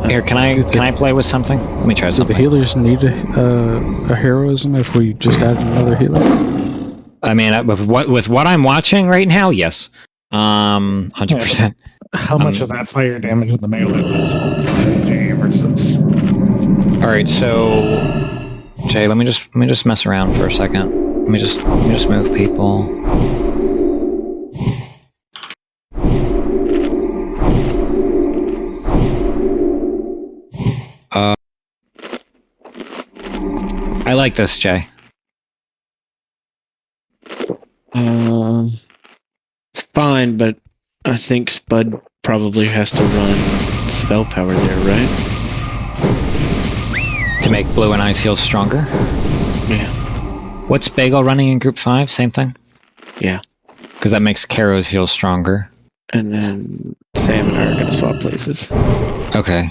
Here, can I play with something? Let me try Do something. the healers need a heroism if we just add another healer? I mean, with what I'm watching right now, yes. 100%. How much of that fire damage with the melee was Jay versus? All right, so Jay, let me just mess around for a second. Let me just move people. I like this, Jay. It's fine, but I think Spud probably has to run spell power there, right? To make Blue and Ice heals stronger? Yeah. What's Bagel running in Group 5? Same thing? Yeah. Because that makes Karo's heals stronger. And then Sam and I are going to swap places. Okay.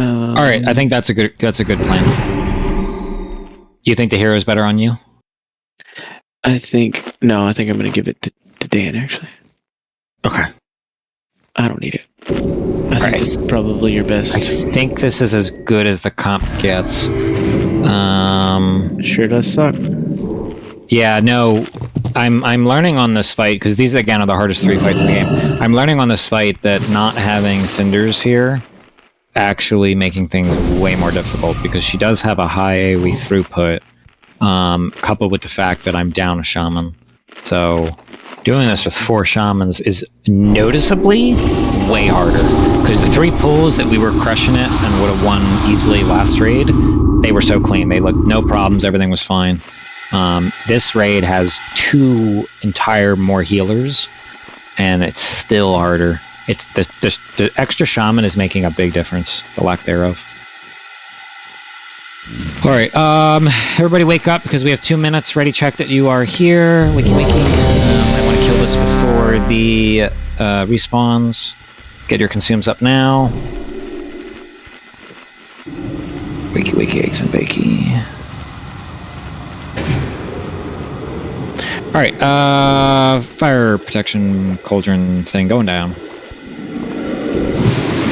Alright, I think that's a good plan. You think the hero's better on you? I think I'm going to give it to Dan, actually. Okay. I don't need it. I think it's probably your best. I think this is as good as the comp gets. Sure does suck. Yeah, no, I'm learning on this fight, because these again are the hardest 3 fights in the game. I'm learning on this fight that not having Cinders here actually making things way more difficult, because she does have a high AoE throughput, coupled with the fact that I'm down a shaman. So doing this with 4 shamans is noticeably way harder, because the 3 pulls that we were crushing it and would have won easily last raid, they were so clean. They looked no problems, everything was fine. This raid has 2 entire more healers, and it's still harder. It's the extra shaman is making a big difference, the lack thereof. Alright, everybody wake up, because we have 2 minutes. Ready, check that you are here. Wiki. I want to kill this before the respawns. Get your consumes up now. Wiki, eggs and bakey. Alright, fire protection cauldron thing going down.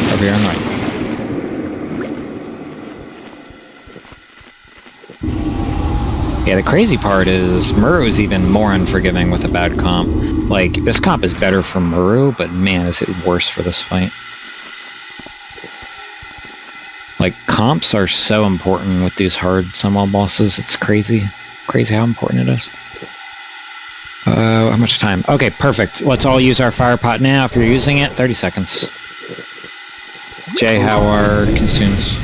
Over here on the right. Yeah, the crazy part is Muru's even more unforgiving with a bad comp. Like, this comp is better for Muru, but man, is it worse for this fight. Like, comps are so important with these hard Sunwell bosses, it's crazy. Crazy how important it is. How much time? Okay, perfect. Let's all use our fire pot now. If you're using it, 30 seconds. Jay, how are consumes?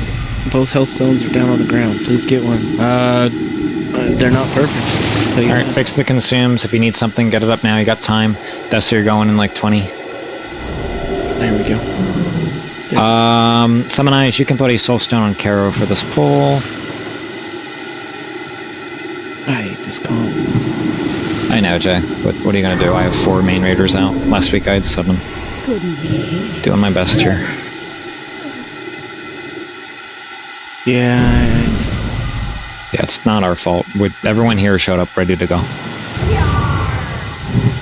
Both health stones are down on the ground. Please get one. They're not perfect. Alright, fix the consumes. If you need something, get it up now. You got time. That's you're going in like 20. There we go. Summon Eyes, you can put a soul stone on Karo for this pull. I hate this comp. I know, Jay. What are you gonna do? I have 4 main raiders out. Last week I had 7. Doing my best here. Yeah, it's not our fault. Everyone here showed up ready to go.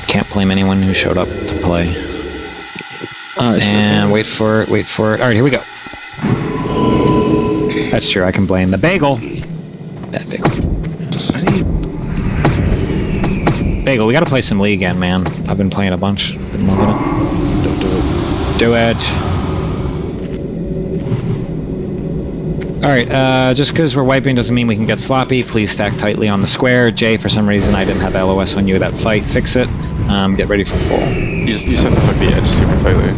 Can't blame anyone who showed up to play. And wait for it. Alright, here we go. That's true, I can blame the bagel. That bagel. Bagel, we gotta play some League again, man. I've been playing a bunch. Been loving it. Don't do it. Do it. Alright, just because we're wiping doesn't mean we can get sloppy. Please stack tightly on the square. Jay, for some reason I didn't have LOS on you that fight. Fix it. Get ready for pull. You just have to hug the edge super tightly.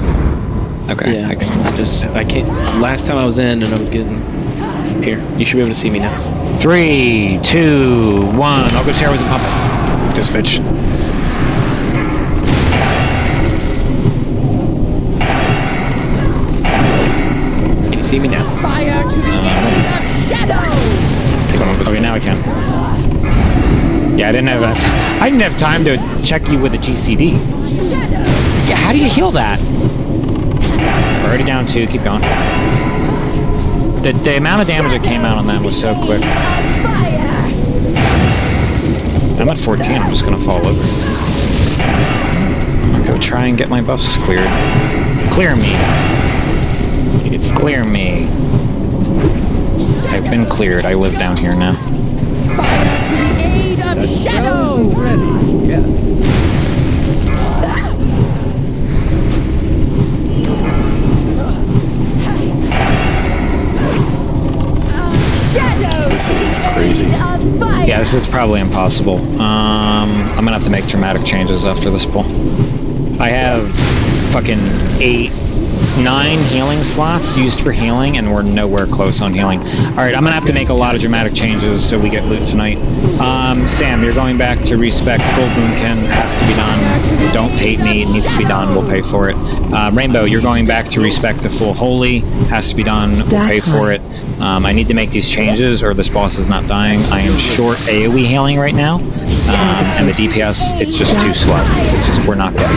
Okay. Yeah, I can't. Last time I was in and I was getting... Here, you should be able to see me now. 3, 2, 1. I'll go terrorize and pump it. This bitch. Can you see me now? Fire to the shadow! Okay, now I can. Yeah, I didn't have time to check you with a GCD. Yeah, how do you heal that? We're already down 2. Keep going. The amount of damage that came out on that was so quick. I'm at 14, I'm just gonna fall over. I'll go try and get my buffs cleared. Clear me. It's clear me. I've been cleared, I live down here now. Aid of shadow! This is crazy. Yeah, this is probably impossible. I'm gonna have to make dramatic changes after this pull. I have fucking 9 healing slots used for healing, and we're nowhere close on healing. Alright, I'm gonna have to make a lot of dramatic changes so we get loot tonight. Sam, you're going back to respec full boomkin. Has to be done. Don't hate me, it needs to be done, we'll pay for it. Rainbow, you're going back to respec the full holy. Has to be done, we'll pay for it. I need to make these changes or this boss is not dying. I am short AoE healing right now. And the DPS, it's just too slow. It's just, we're not getting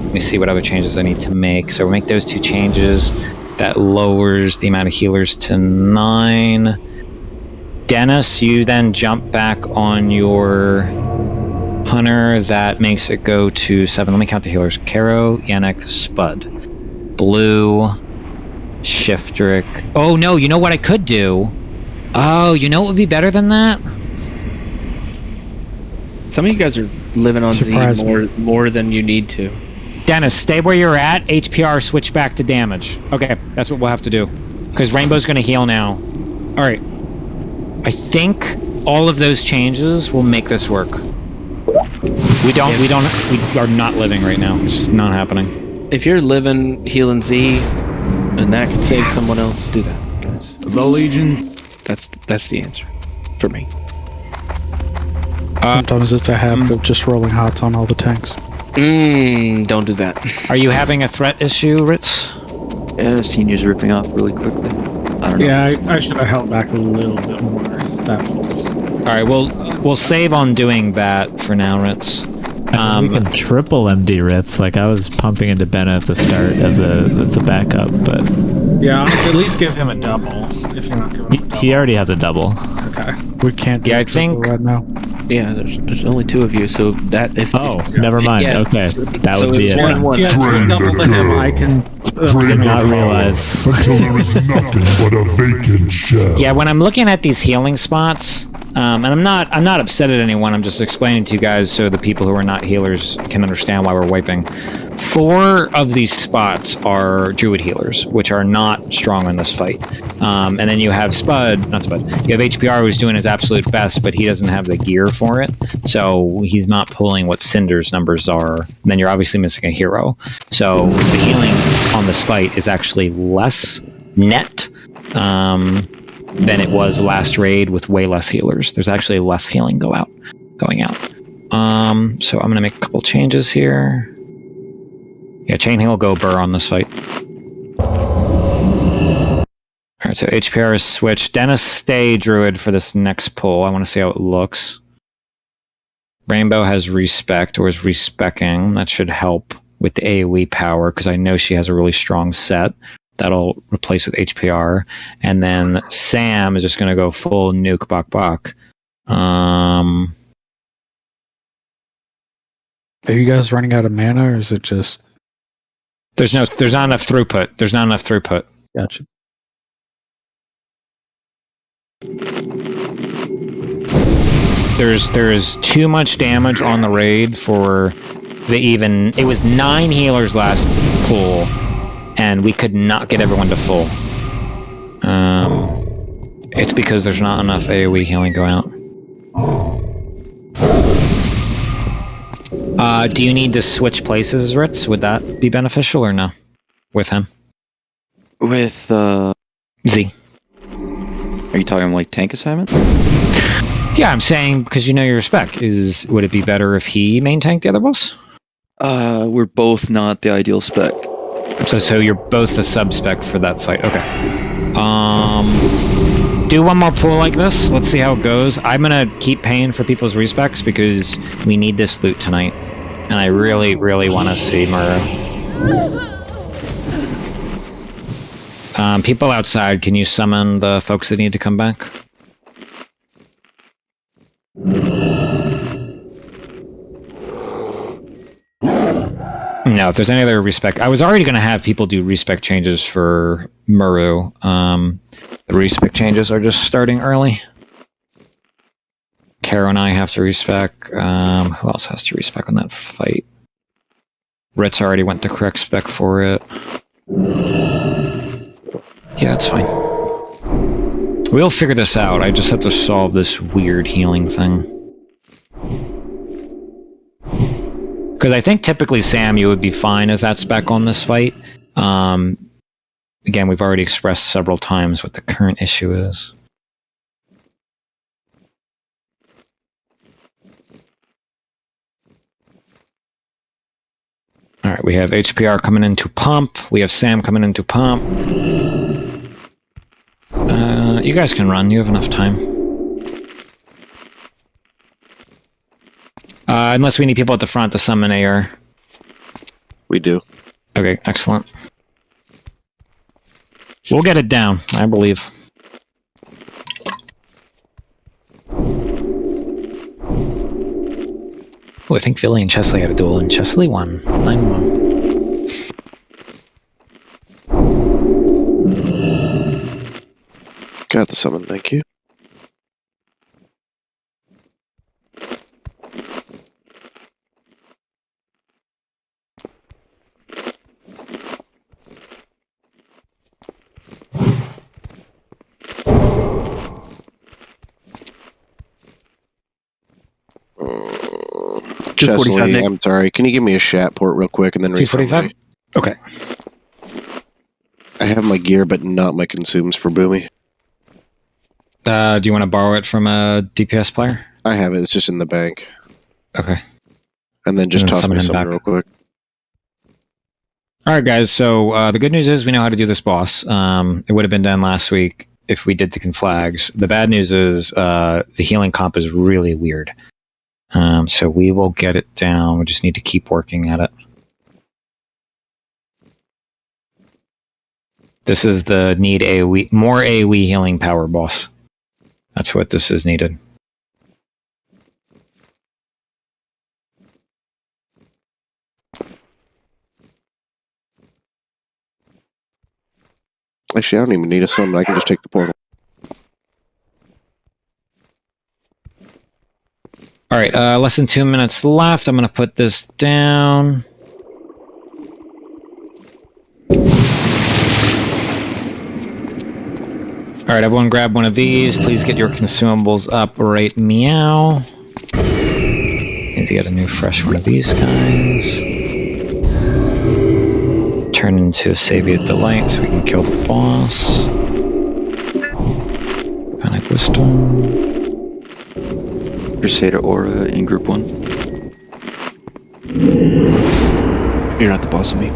Let me see what other changes I need to make. So we'll make those 2 changes. That lowers the amount of healers to 9. Dennis, you then jump back on your hunter. That makes it go to 7. Let me count the healers. Karo, Yannick, Spud. Blue, Shiftrick. Oh no, you know what I could do? Oh, you know what would be better than that? Some of you guys are living on Z more than you need to. Dennis, stay where you're at. HPR switch back to damage. Okay, that's what we'll have to do. Because Rainbow's going to heal now. Alright. I think all of those changes will make this work. We are not living right now. It's just not happening. If you're living, healing Z, and that could save someone else, do that, guys. The Legions. That's the answer. For me. Sometimes it's a habit of just rolling hots on all the tanks. Don't do that. Are you having a threat issue, Ritz? Yeah, Senior's ripping off really quickly. I don't know. Yeah, I should have held back a little bit more. Alright, we'll save on doing that for now, Ritz. We can triple MD Ritz. Like I was pumping into Benna at the start as a backup, but Yeah, honestly, at least give him a double. If you're not giving him a double. he already has a double. Okay. We can't. Yeah, I think right now. Yeah, there's only 2 of you, so that if never mind. Yeah, okay, so, that so would be it's it. 1-1. Yeah, if you double to him, I can. Did not realize. Until there is nothing but a vacant shell. Yeah, when I'm looking at these healing spots, and I'm not upset at anyone, I'm just explaining to you guys so the people who are not healers can understand why we're wiping. 4 of these spots are druid healers, which are not strong in this fight. And then you have you have HPR who's doing his absolute best, but he doesn't have the gear for it, so he's not pulling what Cinder's numbers are. And then you're obviously missing a hero. So the healing on this fight is actually less net than it was last raid with way less healers. There's actually less healing going out. So I'm gonna make a couple changes here. Yeah, chain heal go burr on this fight. Alright, so HPR is switched. Dennis, stay druid for this next pull. I want to see how it looks. Rainbow has respect, or is respecking. That should help with the AoE power, because I know she has a really strong set. That'll replace with HPR. And then Sam is just going to go full nuke bok. Are you guys running out of mana, or is it just... There's not enough throughput. Gotcha. There's too much damage on the raid for it was 9 healers last pull, and we could not get everyone to full. It's because there's not enough AoE healing going out. Do you need to switch places, Ritz? Would that be beneficial or no? With him? With Z. Are you talking like tank assignment? Yeah, I'm saying because you know your spec. Would it be better if he main tanked the other boss? We're both not the ideal spec. So you're both the sub spec for that fight. Okay. Do one more pull like this. Let's see how it goes. I'm gonna keep paying for people's respecs because we need this loot tonight, and I really, really want to see Murrow. People outside, can you summon the folks that need to come back? No, if there's any other respec... I was already going to have people do respec changes for Muru. The respec changes are just starting early. Kara and I have to respec. Who else has to respec on that fight? Ritz already went to correct spec for it. Yeah, that's fine. We'll figure this out. I just have to solve this weird healing thing. Because I think typically, Sam, you would be fine as that spec on this fight. Again, we've already expressed several times what the current issue is. Alright, we have HPR coming into pump. We have Sam coming into pump. You guys can run. You have enough time. Unless we need people at the front to summon AR. We do. Okay, excellent. We'll get it down, I believe. Oh, I think Philly and Chesley had a duel, and Chesley won. 9-1. Got the summon, thank you. Chesley, I'm sorry. Can you give me a shat port real quick and then resummon me? Okay. I have my gear, but not my consumes for Boomy. Do you want to borrow it from a DPS player? I have it. It's just in the bank. Okay. And then just toss me something real quick. Alright guys, so the good news is we know how to do this boss. It would have been done last week if we did the conflags. The bad news is the healing comp is really weird. So we will get it down. We just need to keep working at it. This is the need AoE, more AoE healing power boss. That's what this is needed. Actually, I don't even need a summon. I can just take the portal. Alright, less than 2 minutes left. I'm going to put this down. Alright, everyone grab one of these. Please get your consumables up right meow. Need to get a new fresh one of these guys. Turn into a Savior Delight so we can kill the boss. Panic Wisdom. Crusader Aura in group 1. You're not the boss of me.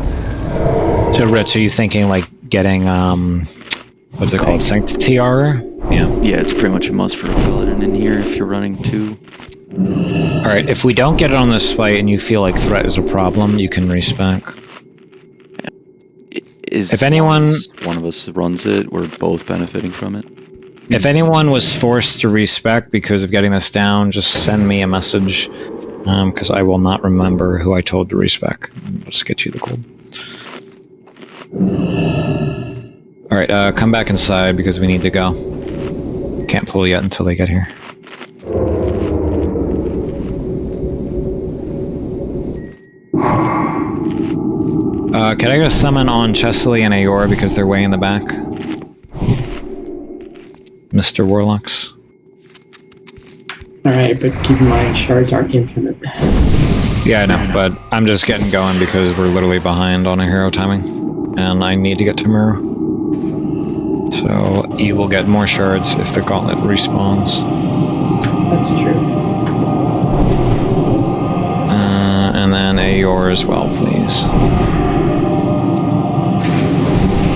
So, Rich, are you thinking like getting, what's it called? Sanctity Aura? Yeah. Yeah, it's pretty much a must for a paladin in here if you're running 2. Alright, if we don't get it on this fight and you feel like threat is a problem, you can respec. If anyone... one of us runs it, we're both benefiting from it. If anyone was forced to respec because of getting this down, just send me a message, because I will not remember who I told to respec. I'll just get you the gold. Alright, come back inside because we need to go. Can't pull yet until they get here. Can I get a summon on Chesley and Aora because they're way in the back? Mr. Warlocks. Alright, but keep in mind, shards aren't infinite. Yeah, I know, but I'm just getting going because we're literally behind on a hero timing. And I need to get to Muru. So, you will get more shards if the gauntlet respawns. That's true. And then Aora as well, please.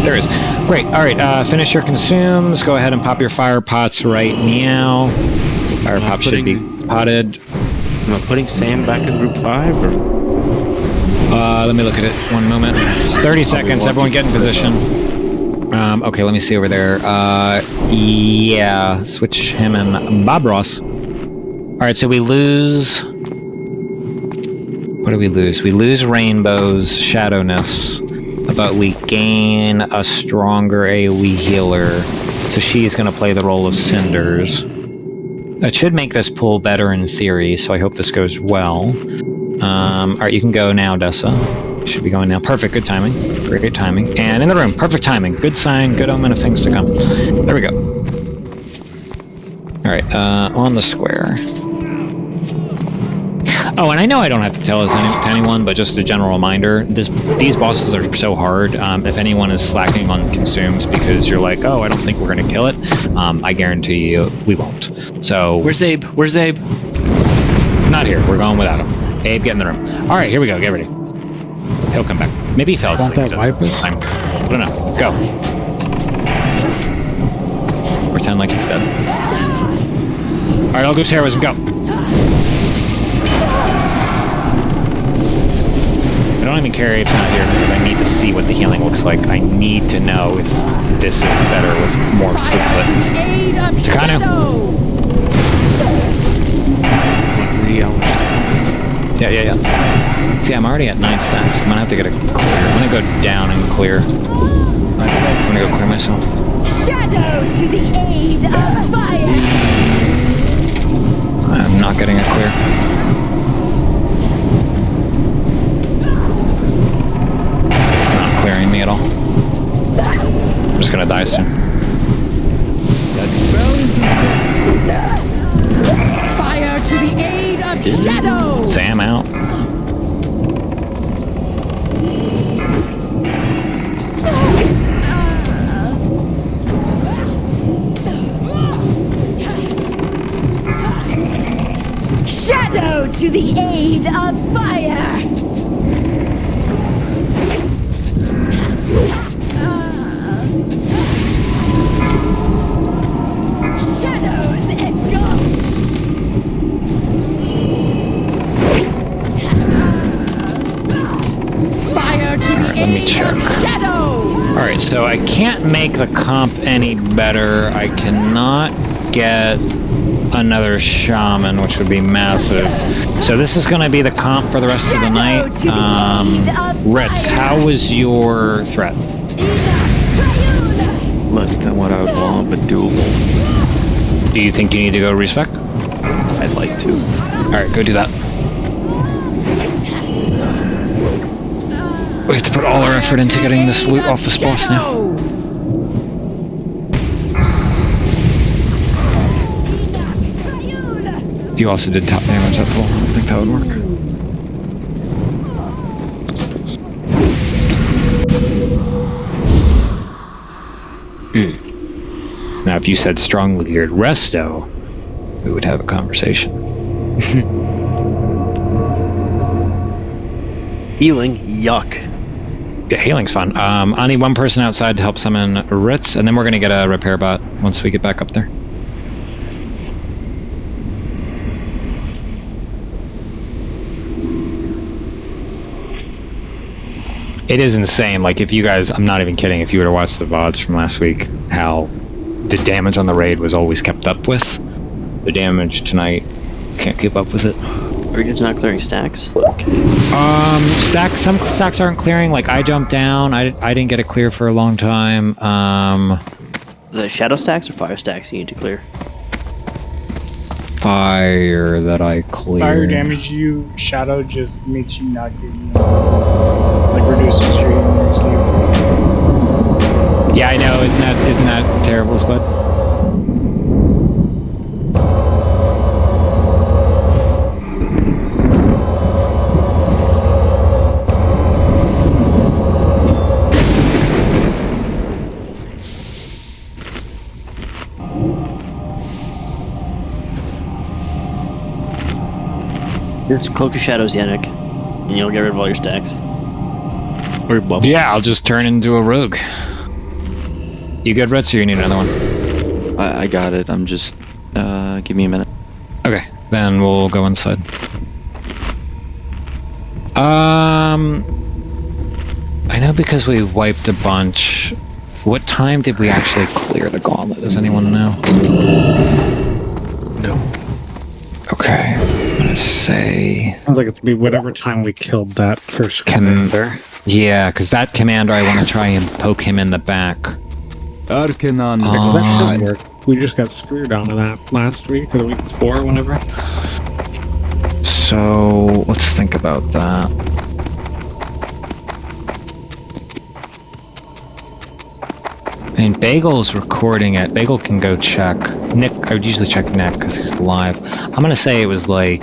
There is. Great. Alright, finish your consumes. Go ahead and pop your fire pots right meow. Fire pop should be potted. Am I putting Sam back in group 5 or? Let me look at it. 1 moment. 30 seconds. Everyone get in position. Okay, let me see over there. Yeah, switch him and Bob Ross. Alright, so we lose... What do we lose? We lose Rainbow's Shadowness, but we gain a stronger AoE healer, so she's going to play the role of Cinders. That should make this pool better in theory, so I hope this goes well. Alright, you can go now, Dessa. Should be going now. Perfect, good timing. Great timing. And in the room, perfect timing. Good sign, good omen of things to come. There we go. Alright, on the square. Oh, and I know I don't have to tell this to anyone, but just a general reminder, these bosses are so hard. If anyone is slacking on consumes because you're like, oh, I don't think we're going to kill it, I guarantee you we won't. So... Where's Abe? Where's Abe? Not here. We're going without him. Abe, get in the room. Alright, here we go. Get ready. He'll come back. Maybe he fell asleep. Want that wipers? I don't know. Go. Pretend like he's dead. Alright, I'll go to heroism. Go. I don't even care if it's not here because I need to see what the healing looks like. I need to know if this is better with more throughput. Takano! Yeah. See, I'm already at 9 stacks. I'm gonna have to get a clear. I'm gonna go down and clear. I'm gonna go clear myself. Shadow to the aid of fire! I'm not getting a clear. It's not clearing me at all. I'm just gonna die soon. Fire to the aid of shadow! Sam out. Shadow to the aid of fire! Shadows engulf! Fire to the aid of shadow! Alright, so I can't make the comp any better. I cannot get another shaman, which would be massive. So this is going to be the comp for the rest of the night. Ritz, how was your threat? Less than what I would want, but doable. Do you think you need to go respec? I'd like to. Alright, go do that. We have to put all our effort into getting this loot off the spots now. You also did top damage at full. I don't think that would work. Now, if you said strongly geared resto, we would have a conversation. Healing? Yuck. Yeah, healing's fun. I need one person outside to help summon Ritz, and then we're going to get a repair bot once we get back up there. It is insane. Like, if you guys, I'm not even kidding, if you were to watch the VODs from last week, how the damage on the raid was always kept up with. The damage tonight, can't keep up with it. Are you just not clearing stacks? Like... Stacks, some stacks aren't clearing. Like, I jumped down, I didn't get a clear for a long time. Is that shadow stacks or fire stacks you need to clear? Fire that I cleared. Fire damage you, shadow just makes you not get like reduces your healing sleep. Yeah, I know. Isn't that terrible, Spud? Just cloak of shadows, Yannick, and you'll get rid of all your stacks. Or your bubble. Yeah, I'll just turn into a rogue. You good, Ritz, or you need another one? I got it. I'm just... give me a minute. Okay, then we'll go inside. I know because we wiped a bunch, What time did we actually clear the gauntlet? Does anyone know? No. Okay. I'm gonna say... Sounds like it's be whatever time we killed that first commander. Yeah, because that commander, I want to try and poke him in the back. Arcanon. Because that should work. We just got screwed out of that last week or the week before, whenever. So, let's think about that. I mean, Bagel's recording it. Bagel can go check. Nick, I would usually check Nick because he's live. I'm gonna say it was like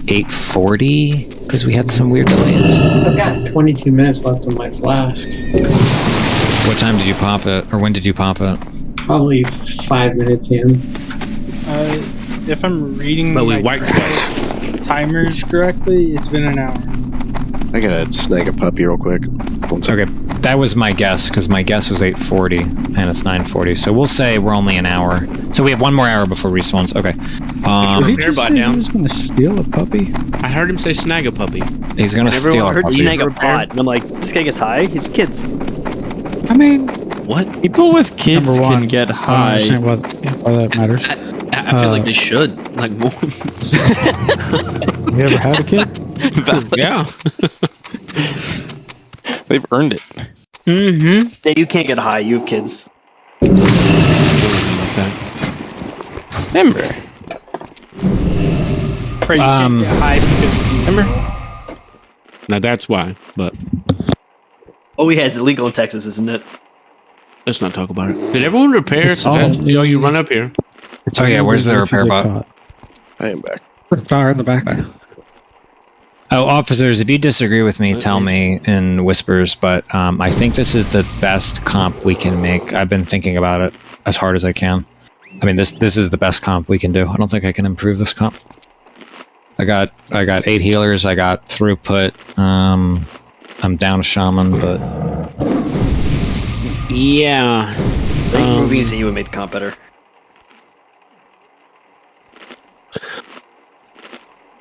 8:40 because we had some weird delays. I've got 22 minutes left on my flask. What time did you pop it, or when did you pop it? Probably 5 minutes in. If I'm reading But we my wiped timers correctly, it's been an hour. I gotta snag a puppy real quick. Okay, that was my guess, because my guess was 8:40, and it's 9:40, so we'll say we're only an hour. So we have 1 more hour before respawns. Okay. Did he just say he was going to steal a puppy? I heard him say snag a puppy. He's going to steal Everyone a heard puppy. snag a pot, and I'm like, this guy gets high? He's kids. I mean... What? People with kids Number one, can get I don't high. understand why that matters. I feel like they should. Like more. You ever had a kid? Yeah. They've earned it. Mm-hmm. Yeah, you can't get high, you have kids. Remember. Pray you can't get high because it's Remember? Now that's why, but... Oh, yeah, it's illegal in Texas, isn't it? Let's not talk about it. Did everyone repair? You run up here. Oh yeah, where's the repair bot? I am back. Car in the back. Oh, officers, if you disagree with me, tell me in whispers, but I think this is the best comp we can make. I've been thinking about it as hard as I can. I mean, this is the best comp we can do. I don't think I can improve this comp. I got 8 healers, I got throughput, I'm down a shaman, but... Yeah. Movies that you would make the comp better.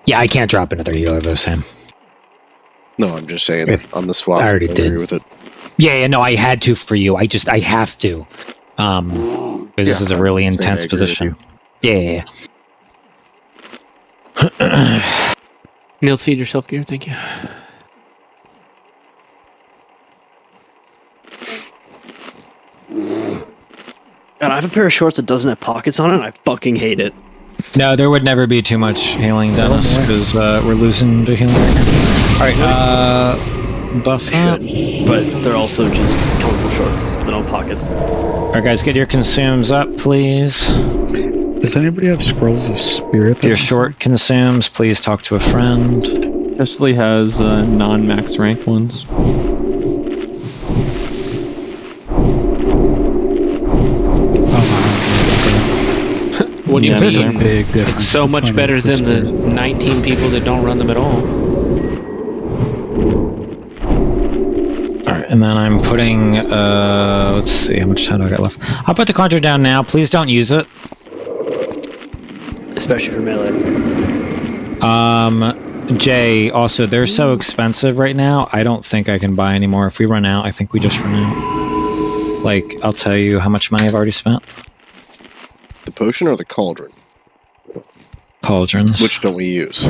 Yeah, I can't drop another healer though, Sam. No, I'm just saying on the swap. I already agree did. with it. Yeah, no, I had to for you. I have to. Because this is a really intense position. Yeah. Meals, feed yourself gear, thank you. God, I have a pair of shorts that doesn't have pockets on it, and I fucking hate it. No, there would never be too much healing, Dennis, because we're losing to healing right now. Alright, buff up. But they're also just comfortable shorts with no pockets. Alright guys, get your consumes up, please. Does anybody have scrolls of spirit? If you're short consumes, please talk to a friend. Chesley has non-max rank ones. What do you There's a mean? big difference. It's so much better than the 19 people that don't run them at all. Alright, and then I'm putting, let's see, how much time do I got left? I'll put the conjure down now, please don't use it. Especially for melee. Jay, also, they're so expensive right now, I don't think I can buy any more. If we run out, I think we just run out. Like, I'll tell you how much money I've already spent. The potion or the cauldron? Pauldrons. Which don't we use?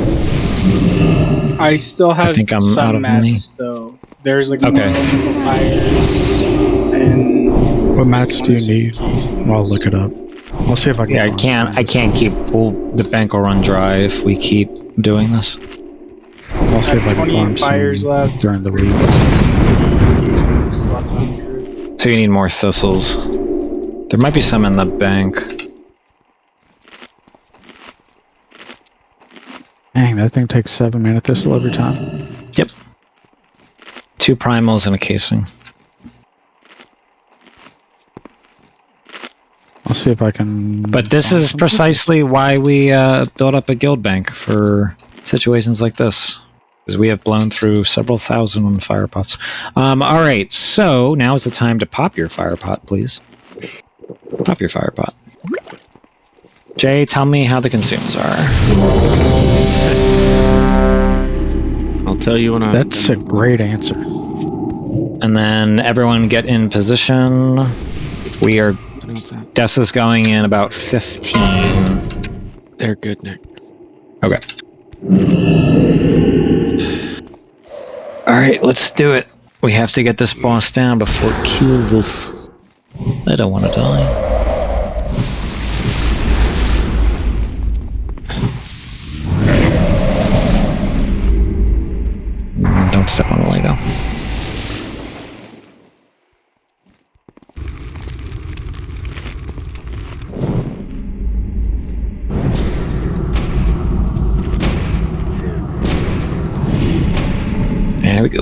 I still have I think I'm some out of money. mats though. There's like Okay. fires and What mats do you need? I'll look it up. I'll see if I can. Yeah, I can't keep, the bank will run dry if we keep doing this. I'll see if I can 28 farm fires some left. during the week. So you need more thistles. There might be some in the bank. Dang, that thing takes 7 mana thistle every time. Yep. 2 primals and a casing. I'll see if I can... But this is precisely why we build up a guild bank for situations like this. Because we have blown through several thousand fire pots. Alright, so now is the time to pop your fire pot, please. Pop your fire pot. Jay, tell me how the consumes are. I'll tell you when I'm... That's a great answer. And then everyone get in position. We are... Des is going in about 15. They're good, Nick. Okay. Alright, let's do it. We have to get this boss down before it kills us. I don't want to die. Don't step on the Lego. There we go.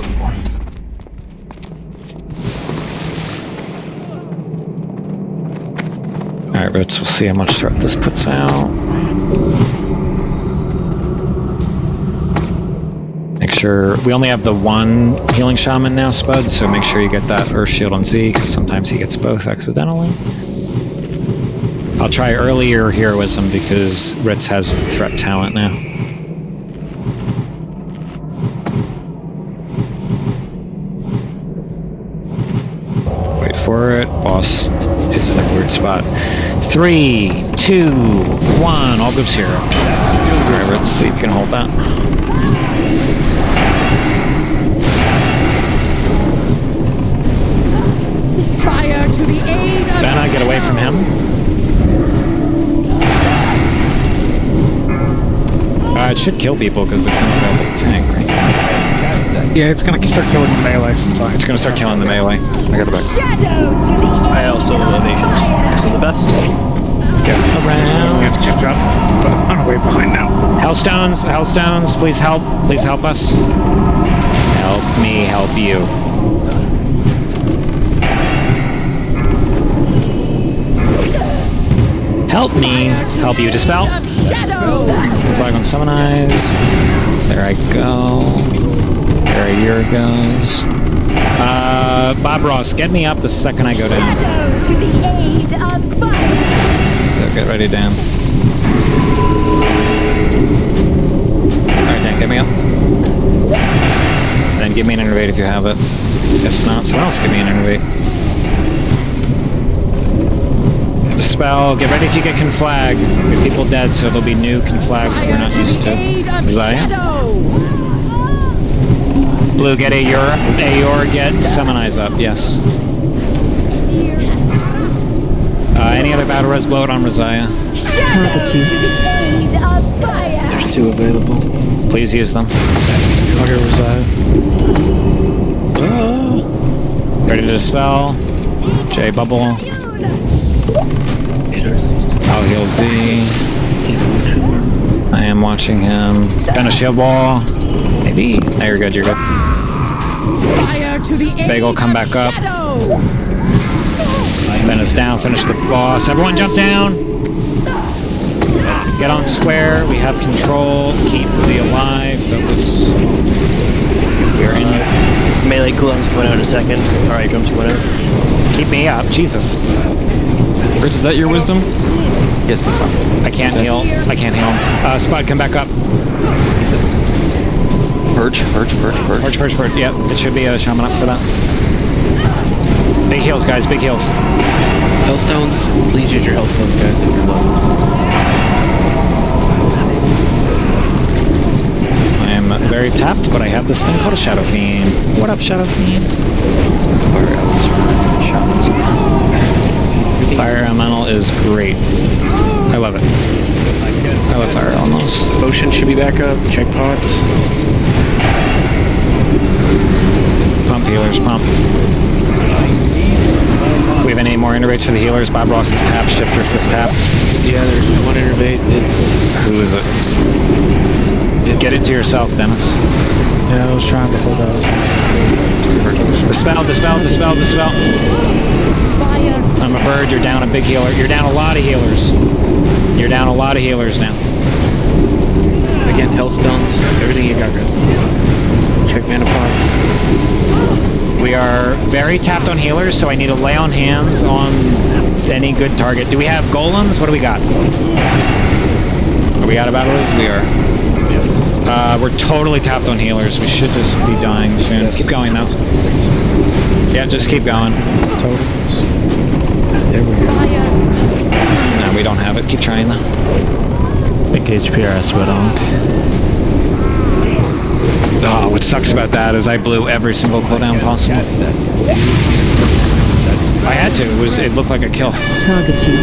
Alright, Ritz, we'll see how much threat this puts out. Make sure... We only have the one healing shaman now, Spud, so make sure you get that Earth Shield on Z, because sometimes he gets both accidentally. I'll try earlier Heroism, because Ritz has threat talent now. Wait for it. Boss is in a weird spot. 3, 2, 1. All goes hero. Alright, let's see if you can hold that. Fire to the aid of Vanna, get away from him. It should kill people because they're kind of a tank, right? Yeah, it's gonna start killing the melee. It's gonna start killing the melee. I got it back. shadow to the I also evasion. So the best. Get around. We have to catch up, but I'm way behind now. Hellstones, Hellstones, please help us. Help me help you. Help me help you. Dispel. Flag on Summon Eyes. There I go. There your goes. Bob Ross, get me up the second I go down. shadow to the aid of fire. So get ready, Dan. Alright, Dan, get me up. Then give me an innervate if you have it. If not, someone else give me an innervate. Spell, get ready if you get conflag. We have people dead, so there'll be new conflags that we're not used to. Zaya? Blue, get Ayor, get Summon Eyes up, yes. Any other battle res, blow it on Rosiah. There's 2 available. Please use them. I'll get Rosiah. Ready to dispel. J bubble. I'll heal Z. I am watching him. Gun a shield wall. Maybe. No, you're good, you're good. Fire to the aid Bagel, come back up. shadow. Then it's down, finish the boss. Everyone jump down! Get on square, we have control. Keep Z alive, focus. We're in. Melee cooldown's coming out in a second. Alright, drums coming out. Keep me up, Jesus. Rich, is that your wisdom? Yes, I can't heal. I can't heal him. Spud, come back up. Purge. Yep, it should be a shaman up for that. Big heals, guys, big heals. Hellstones, please use your Hellstones, guys, if you're low. I am very tapped, but I have this thing called a Shadow Fiend. What up, Shadow Fiend? Fire Elemental is great. I love it. I love Fire Elementals. Potion should be back up. Check pots. Pump healers, pump. We have any more innervates for the healers? Bob Ross is tapped, Shifter is tapped. Yeah, there's 1 innervate. Who is it? Get it to yourself, Dennis. Yeah, I was trying to hold out. Dispel. I'm a bird, you're down a big healer. You're down a lot of healers. You're down a lot of healers now. Again, Hellstones. Everything you got, guys. Check mana pots. We are very tapped on healers, so I need to lay on hands on any good target. Do we have golems? What do we got? Are we out of battle list? We are. We're totally tapped on healers. We should just be dying soon. Yes. Keep going though. Yeah, just keep going. Totals. There we go. No, we don't have it. Keep trying though. Engage PRS with Onk. Oh, what sucks about that is I blew every single cooldown possible. I had to. It looked like a kill. Target you.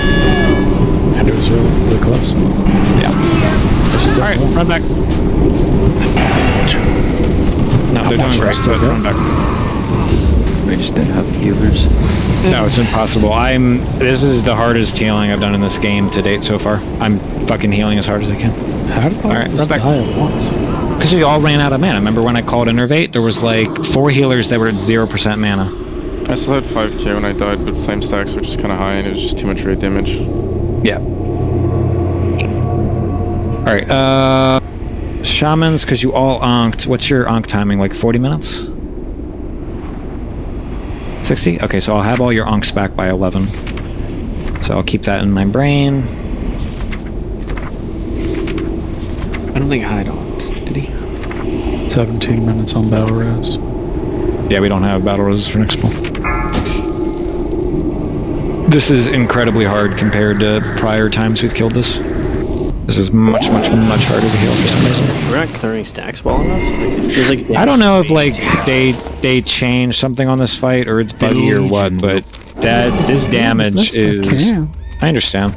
And it was really close. Yeah. Alright, run back. No, they're doing great. Run back. We just didn't have healers. No, it's impossible. This is the hardest healing I've done in this game to date so far. I'm fucking healing as hard as I can. How did I run back. die at once? Because we all ran out of mana. Remember when I called Innervate? There was like 4 healers that were at 0% mana. I still had 5k when I died, but flame stacks were just kind of high and it was just too much raid damage. Yeah. Alright, Shamans, because you all onked. What's your onk timing? Like 40 minutes? 60? Okay, so I'll have all your onks back by 11. So I'll keep that in my brain. I don't think Hyde onked, did he? 17 minutes on battle res. Yeah, we don't have battle roses for next pull. This is incredibly hard compared to prior times we've killed this. This is much harder to heal for some reason. We're not clearing stacks well enough. It feels like I don't know if like they changed something on this fight or it's buggy or what, but this damage is. I understand,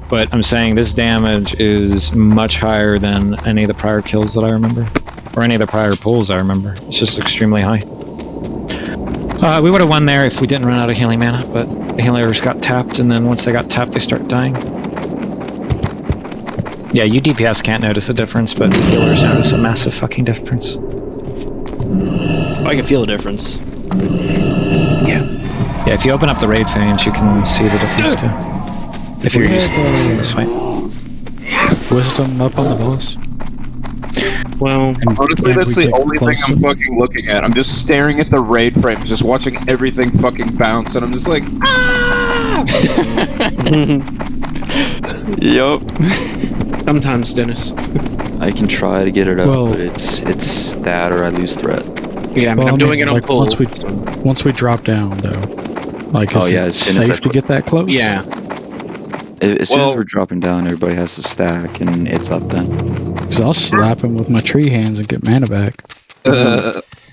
but I'm saying this damage is much higher than any of the prior kills that I remember, or any of the prior pulls I remember. It's just extremely high. We would have won there if we didn't run out of healing mana, but the healers got tapped, and then once they got tapped, they start dying. Yeah, you DPS can't notice a difference, but the healers notice a massive fucking difference. I can feel a difference. Yeah. Yeah, if you open up the raid fans, you can see the difference too. If you're used to seeing this fight. Wisdom up on the boss. Well, honestly, that's the only thing I'm fucking looking at. I'm just staring at the raid frames, just watching everything fucking bounce, and I'm just like, ah! Yup. Sometimes, Dennis. I can try to get it up, but it's that or I lose threat. Yeah, I mean, I'm doing it on pull. Once we drop down, though, like, is it safe to get that close? Yeah. As soon as we're dropping down, everybody has to stack, and it's up then. Because I'll slap him with my tree hands and get mana back.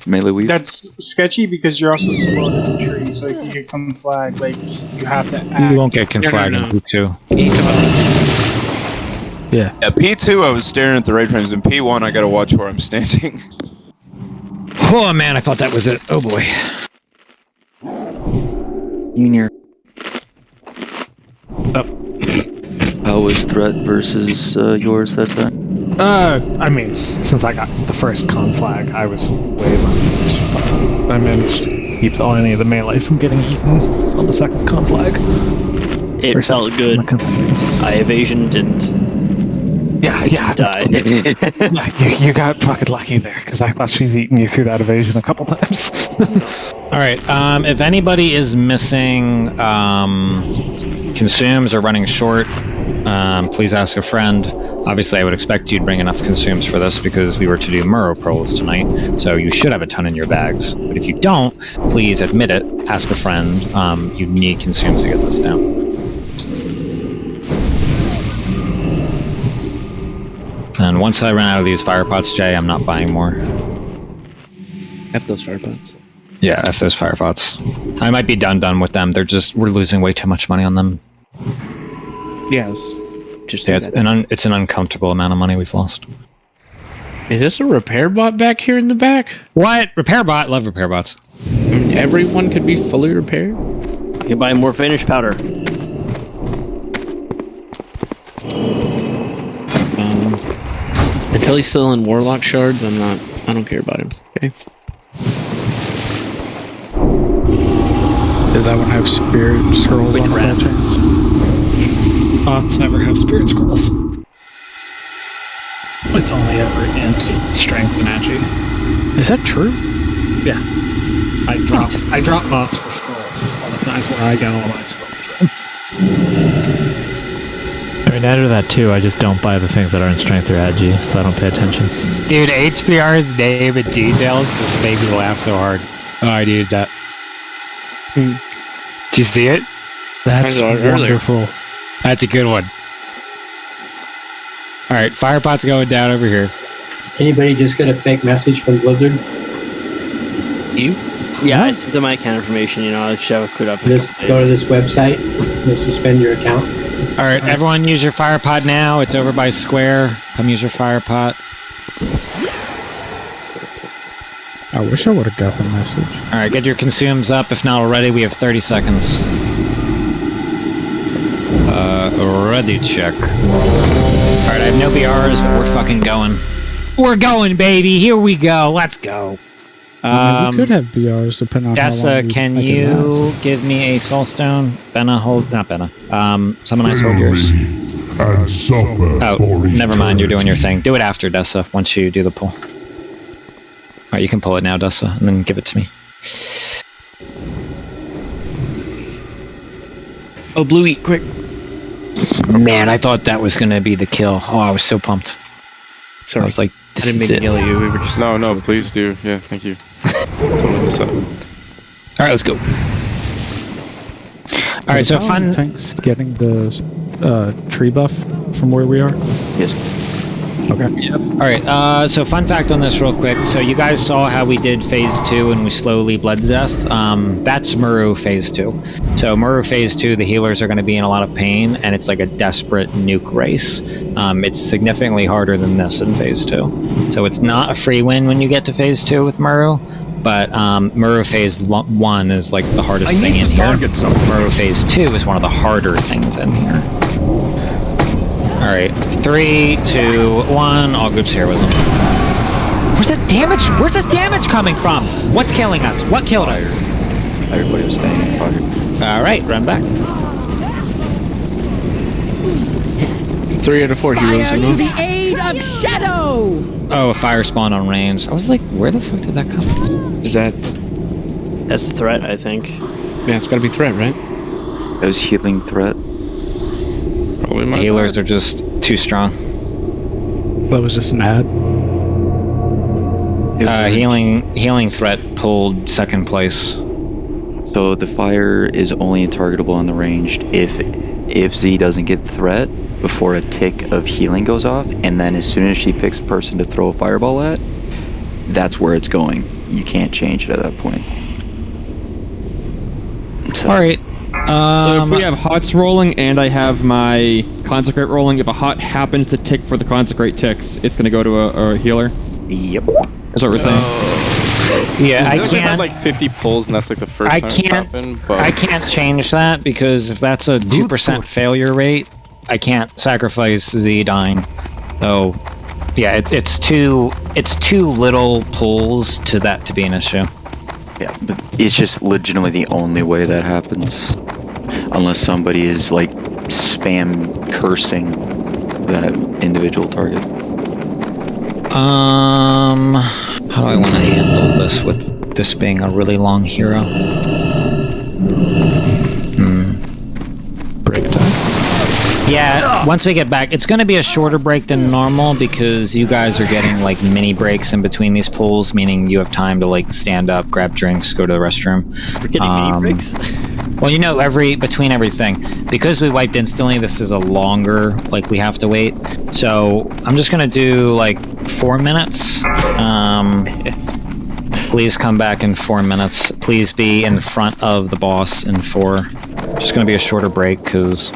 Melee weave. That's sketchy because you're also slow to the tree, so if you get conflag, like, you have to act. You won't get conflagged in P2. Yeah. Yeah, P2 I was staring at the raid frames, and P1 I gotta watch where I'm standing. Oh man, I thought that was it. Oh boy. Junior. How was threat versus yours that time? I mean, since I got the first conflag, I was way behind. I managed to keep any of the melee from getting eaten on the second conflag. It felt good. I evasion didn't. Yeah. Die. Yeah, you got fucking lucky there, because I thought she's eaten you through that evasion a couple times. Alright, if anybody is missing consumes or running short, please ask a friend. Obviously, I would expect you'd bring enough consumes for this because we were to do Murrow Pearls tonight, so you should have a ton in your bags. But if you don't, please admit it, ask a friend. You need consumes to get this down. And once I run out of these fire pots, Jay, I'm not buying more. F those fire pots. Yeah, F those fire pots. I might be done with them. We're losing way too much money on them. Yes. It's an uncomfortable amount of money we've lost. Is this a repair bot back here in the back? What? Repair bot? Love repair bots. Everyone could be fully repaired? You can buy more finish powder. Until he's still in Warlock shards, I don't care about him. Okay. Did that one have spirit scrolls on it by chance? Bots never have spirit scrolls. It's only ever int, strength, and agi. Is that true? Yeah. I drop bots for scrolls all the time. That's where I got all my scrolls from. I mean, I do that too. I just don't buy the things that aren't strength or agi, so I don't pay attention. Dude, HPR's name and details just made me laugh so hard. Oh, I needed that. Do you see it? That's wonderful. That's a good one. Alright, Firepot's going down over here. Anybody just get a fake message from Blizzard? You? Yeah, I sent them my account information, you know, I should have a quick up. Just go to this website, you'll suspend your account. Alright, everyone use your Firepot now. It's over by Square. Come use your Firepot. I wish I would have got the message. Alright, get your consumes up. If not already, we have 30 seconds. Ready check. Alright, I have no BRs, but we're fucking going. We're going, baby! Here we go! Let's go! We could have BRs depending on how long Dessa, can you give me a soulstone? Benna, hold... Not Benna. Someone else hold yours. Oh, never mind, you're doing your thing. Do it after, Dessa, once you do the pull. Alright, you can pull it now, Dessa, and then give it to me. Oh, Bluey, quick. Man, I thought that was gonna be the kill. Oh, I was so pumped. Sorry. I was like, I didn't mean to yell at you. We were just... No, please do. Yeah, thank you. Totally missed that. Alright, let's go. Alright, so fun... Thanks getting the tree buff from where we are? Yes. Okay. Yep. Alright, so fun fact on this real quick. So you guys saw how we did phase 2 and we slowly bled to death. That's Muru phase 2. So Muru phase 2, the healers are going to be in a lot of pain, and it's like a desperate nuke race. It's significantly harder than this in phase 2. So it's not a free win when you get to phase 2 with Muru, but Muru phase 1 is like the hardest thing in here. Muru phase 2 is one of the harder things in here. Alright, 3, 2, 1, all groups here with them. Where's this damage? Where's this damage coming from? What's killing us? What killed us? Everybody was staying in fire. Alright, run back. 3 out of 4 heroes, Fire you to know? the aid of Shadow! Oh, a fire spawn on range. I was like, where the fuck did that come from? Is that... That's the threat, I think. Yeah, it's gotta be threat, right? It was healing threat. The healers are just too strong. That was just an ad. Healing threat pulled second place. So the fire is only targetable on the ranged if Z doesn't get threat before a tick of healing goes off, and then as soon as she picks a person to throw a fireball at, that's where it's going. You can't change it at that point. So. Alright. So if we have hots rolling and I have my consecrate rolling, if a hot happens to tick for the consecrate ticks, it's going to go to a healer? Yep. That's what we're saying. Yeah, I I've can't. had like 50 pulls, and that's like the first time it's happened. But I can't change that because if that's a 2% failure rate, I can't sacrifice Z dying. So, yeah, it's too little pulls to that to be an issue. Yeah, but it's just legitimately the only way that happens. Unless somebody is like spam cursing that individual target. How do I want to handle this with this being a really long hero? Break time. Yeah, once we get back, it's going to be a shorter break than normal because you guys are getting like mini breaks in between these pulls, meaning you have time to like stand up, grab drinks, go to the restroom. We're getting mini breaks? Well, you know, between everything. Because we wiped instantly, this is a longer, like we have to wait. So I'm just going to do like 4 minutes. Please come back in 4 minutes. Please be in front of the boss in 4. Just going to be a shorter break because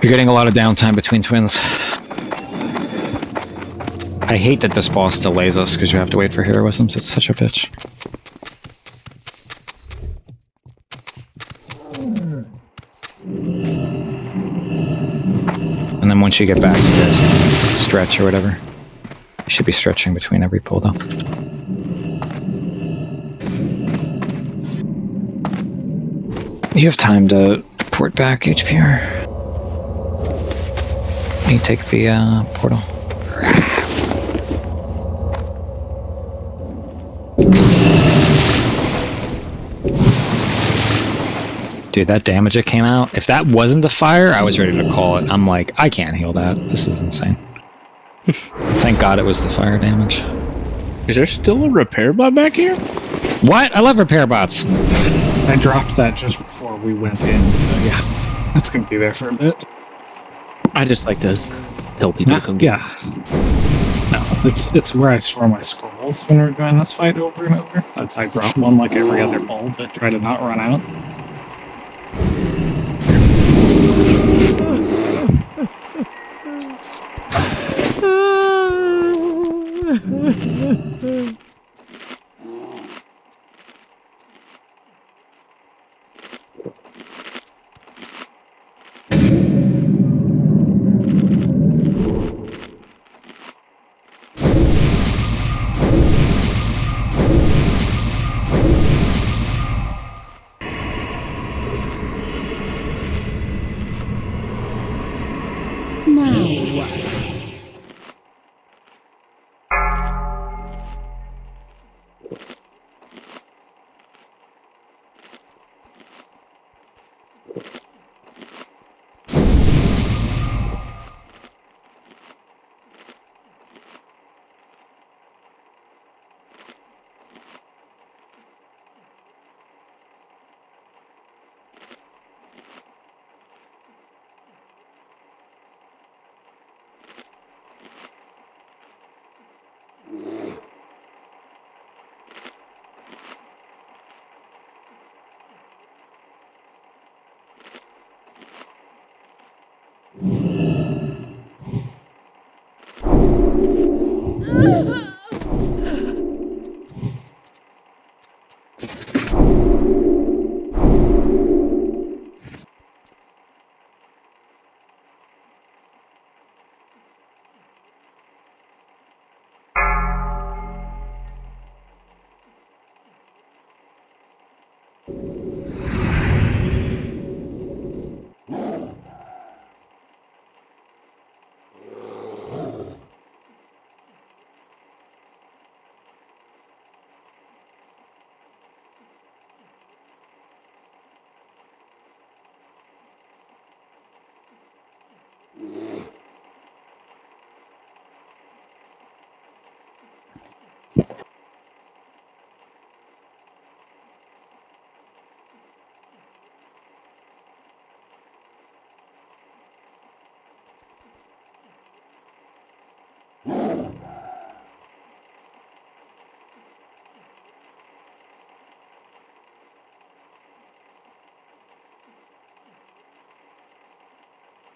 you're getting a lot of downtime between twins. I hate that this boss delays us because you have to wait for heroisms. It's such a bitch. And then once you get back, you guys stretch or whatever. You should be stretching between every pull though. You have time to port back, HPR. You take the portal. Dude, that damage that came out, if that wasn't the fire, I was ready to call it. I'm like, I can't heal that. This is insane. Thank God it was the fire damage. Is there still a repair bot back here? What? I love repair bots. I dropped that just before we went in, so yeah. It's gonna be there for a bit. I just like to tell people to come. Yeah. No, it's where I store my scrolls when we're doing this fight over and over. I drop one like every other bowl to try to not run out. Now what?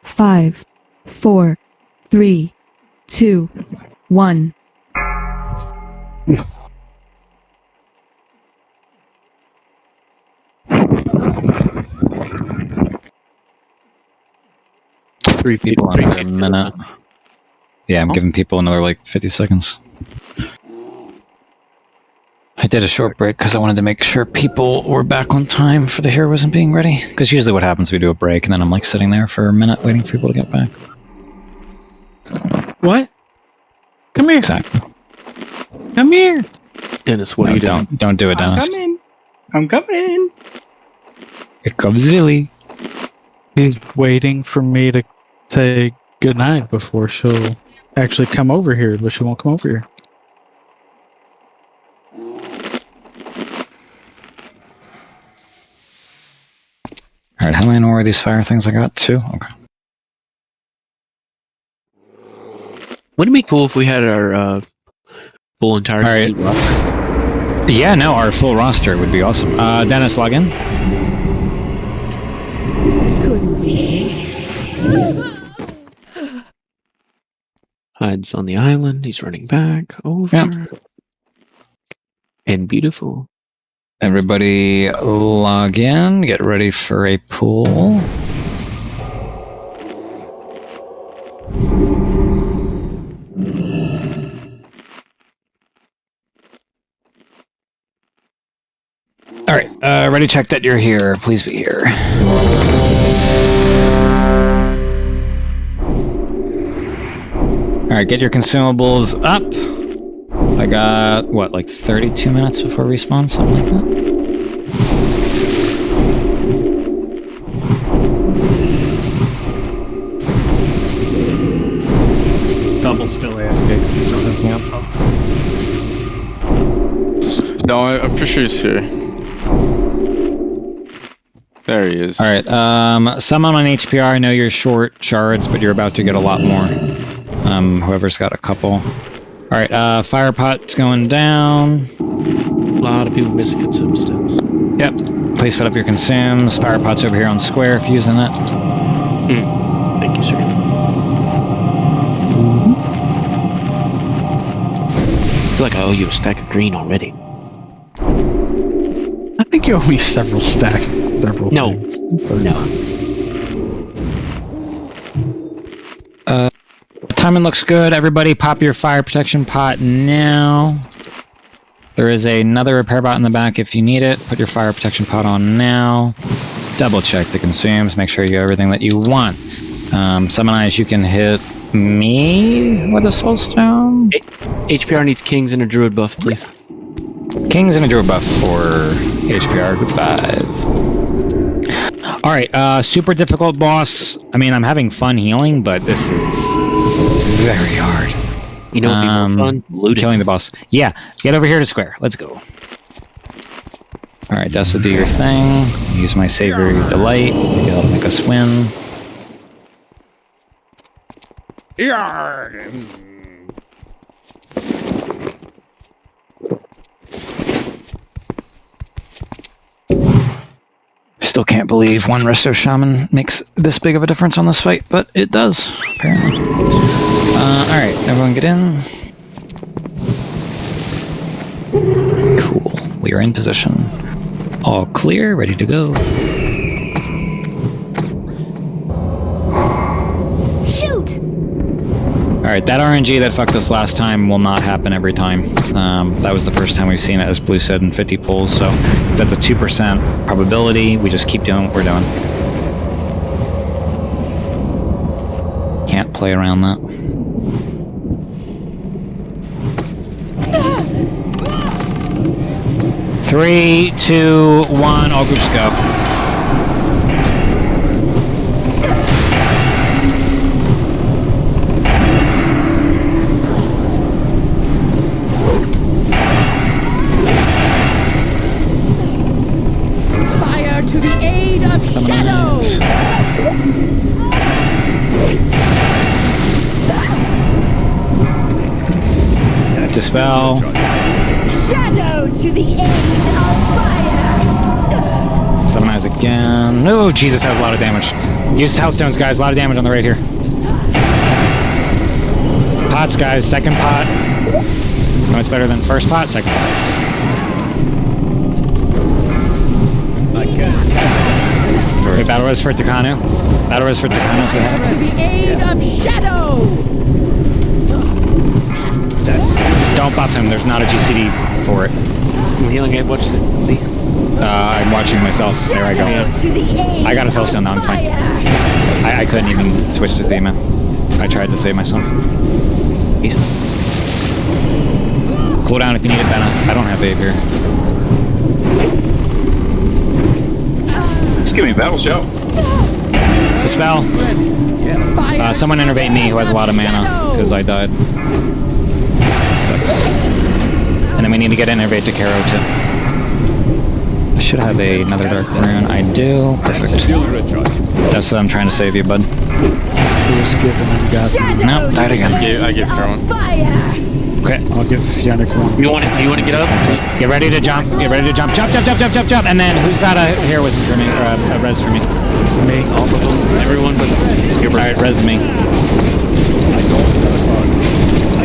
Five, 4, 3, 2, 1. Three people in a minute. Yeah, I'm giving people another like 50 seconds. I did a short break because I wanted to make sure people were back on time for the heroism being ready. Because usually what happens, we do a break and then I'm like sitting there for a minute waiting for people to get back. What? Come here. Exactly. Come here. Dennis, what are you doing? Don't do it, Dennis. I'm coming. Here comes Billy. He's waiting for me to say goodnight before she'll actually come over here, but she won't come over here. Alright, how many more of these fire things I got? 2? Okay. Wouldn't it be cool if we had our full entire roster? Yeah, no, our full roster would be awesome. Dennis, log in. Couldn't resist. Hides on the island. He's running back over. Yep. And beautiful. Everybody log in. Get ready for a pool. Alright, ready, check that you're here. Please be here. Alright, get your consumables up. I got, what, like 32 minutes before respawn? Something like that? for sure he's here. There he is. Alright, someone on HPR, I know you're short shards, but you're about to get a lot more. Whoever's got a couple. Alright, fire pot's going down. A lot of people missing consume stems. Yep. Please put up your consumes. Fire pot's over here on square if using it. Thank you, sir. I feel like I owe you a stack of green already. I think you owe me several stacks. No. No. Timing looks good. Everybody pop your fire protection pot now. There is another repair bot in the back if you need it. Put your fire protection pot on now. Double check the consumes. Make sure you have everything that you want. Summon Eyes, you can hit me with a soul stone. HPR needs kings and a druid buff, please. Kings and a druid buff for HPR. Good 5. Alright, super difficult boss. I mean, I'm having fun healing, but this is very hard. You know what would be more fun? Looting. Killing the boss. Yeah, get over here to square. Let's go. Alright, Dessa, do your thing. Use my Savory Delight. Maybe that'll make us win. Still can't believe one Resto Shaman makes this big of a difference on this fight, but it does, apparently. Alright, everyone get in. Cool. We are in position. All clear, ready to go. Shoot! Alright, that RNG that fucked us last time will not happen every time. That was the first time we've seen it, as Blue said, in 50 pulls, so that's a 2% probability. We just keep doing what we're doing. Can't play around that. Three, 2, 1, all groups go. Fire to the aid of shadows! Dispel. Shadow to the aid of fire! Summon Eyes again. Oh, Jesus, that was a lot of damage. Use Hellstones, guys. A lot of damage on the right here. Pots, guys. Second pot. No, it's better than first pot. Second pot. Okay, Battle Res for Takanu. Battle Res for Takanu if you have To the aid of shadow! Don't buff him. There's not a GCD for it. I'm healing it. Watch it. See? I'm watching myself. There I go. I got a Hellstone now. I'm fine. I couldn't even switch to Zema. I tried to save myself. Cool down if you need it, Benna. I don't have Vape here. Just give me a battle shout. Dispel. Someone innervate me who has a lot of mana, because I died. Sucks. And then we need to get innervate to Karo too. I should have another Dark Rune. I do. Perfect. That's what I'm trying to save you, bud. Nope, died again. I gave Karo one. Okay. I'll give Yannick one. Do you want to get up? Get ready to jump. Get ready to jump. Jump, jump, jump, jump, jump, jump. And then who's got a hair wisdom for me? Or a res for me? Me. All of them. Everyone but Alright, res me.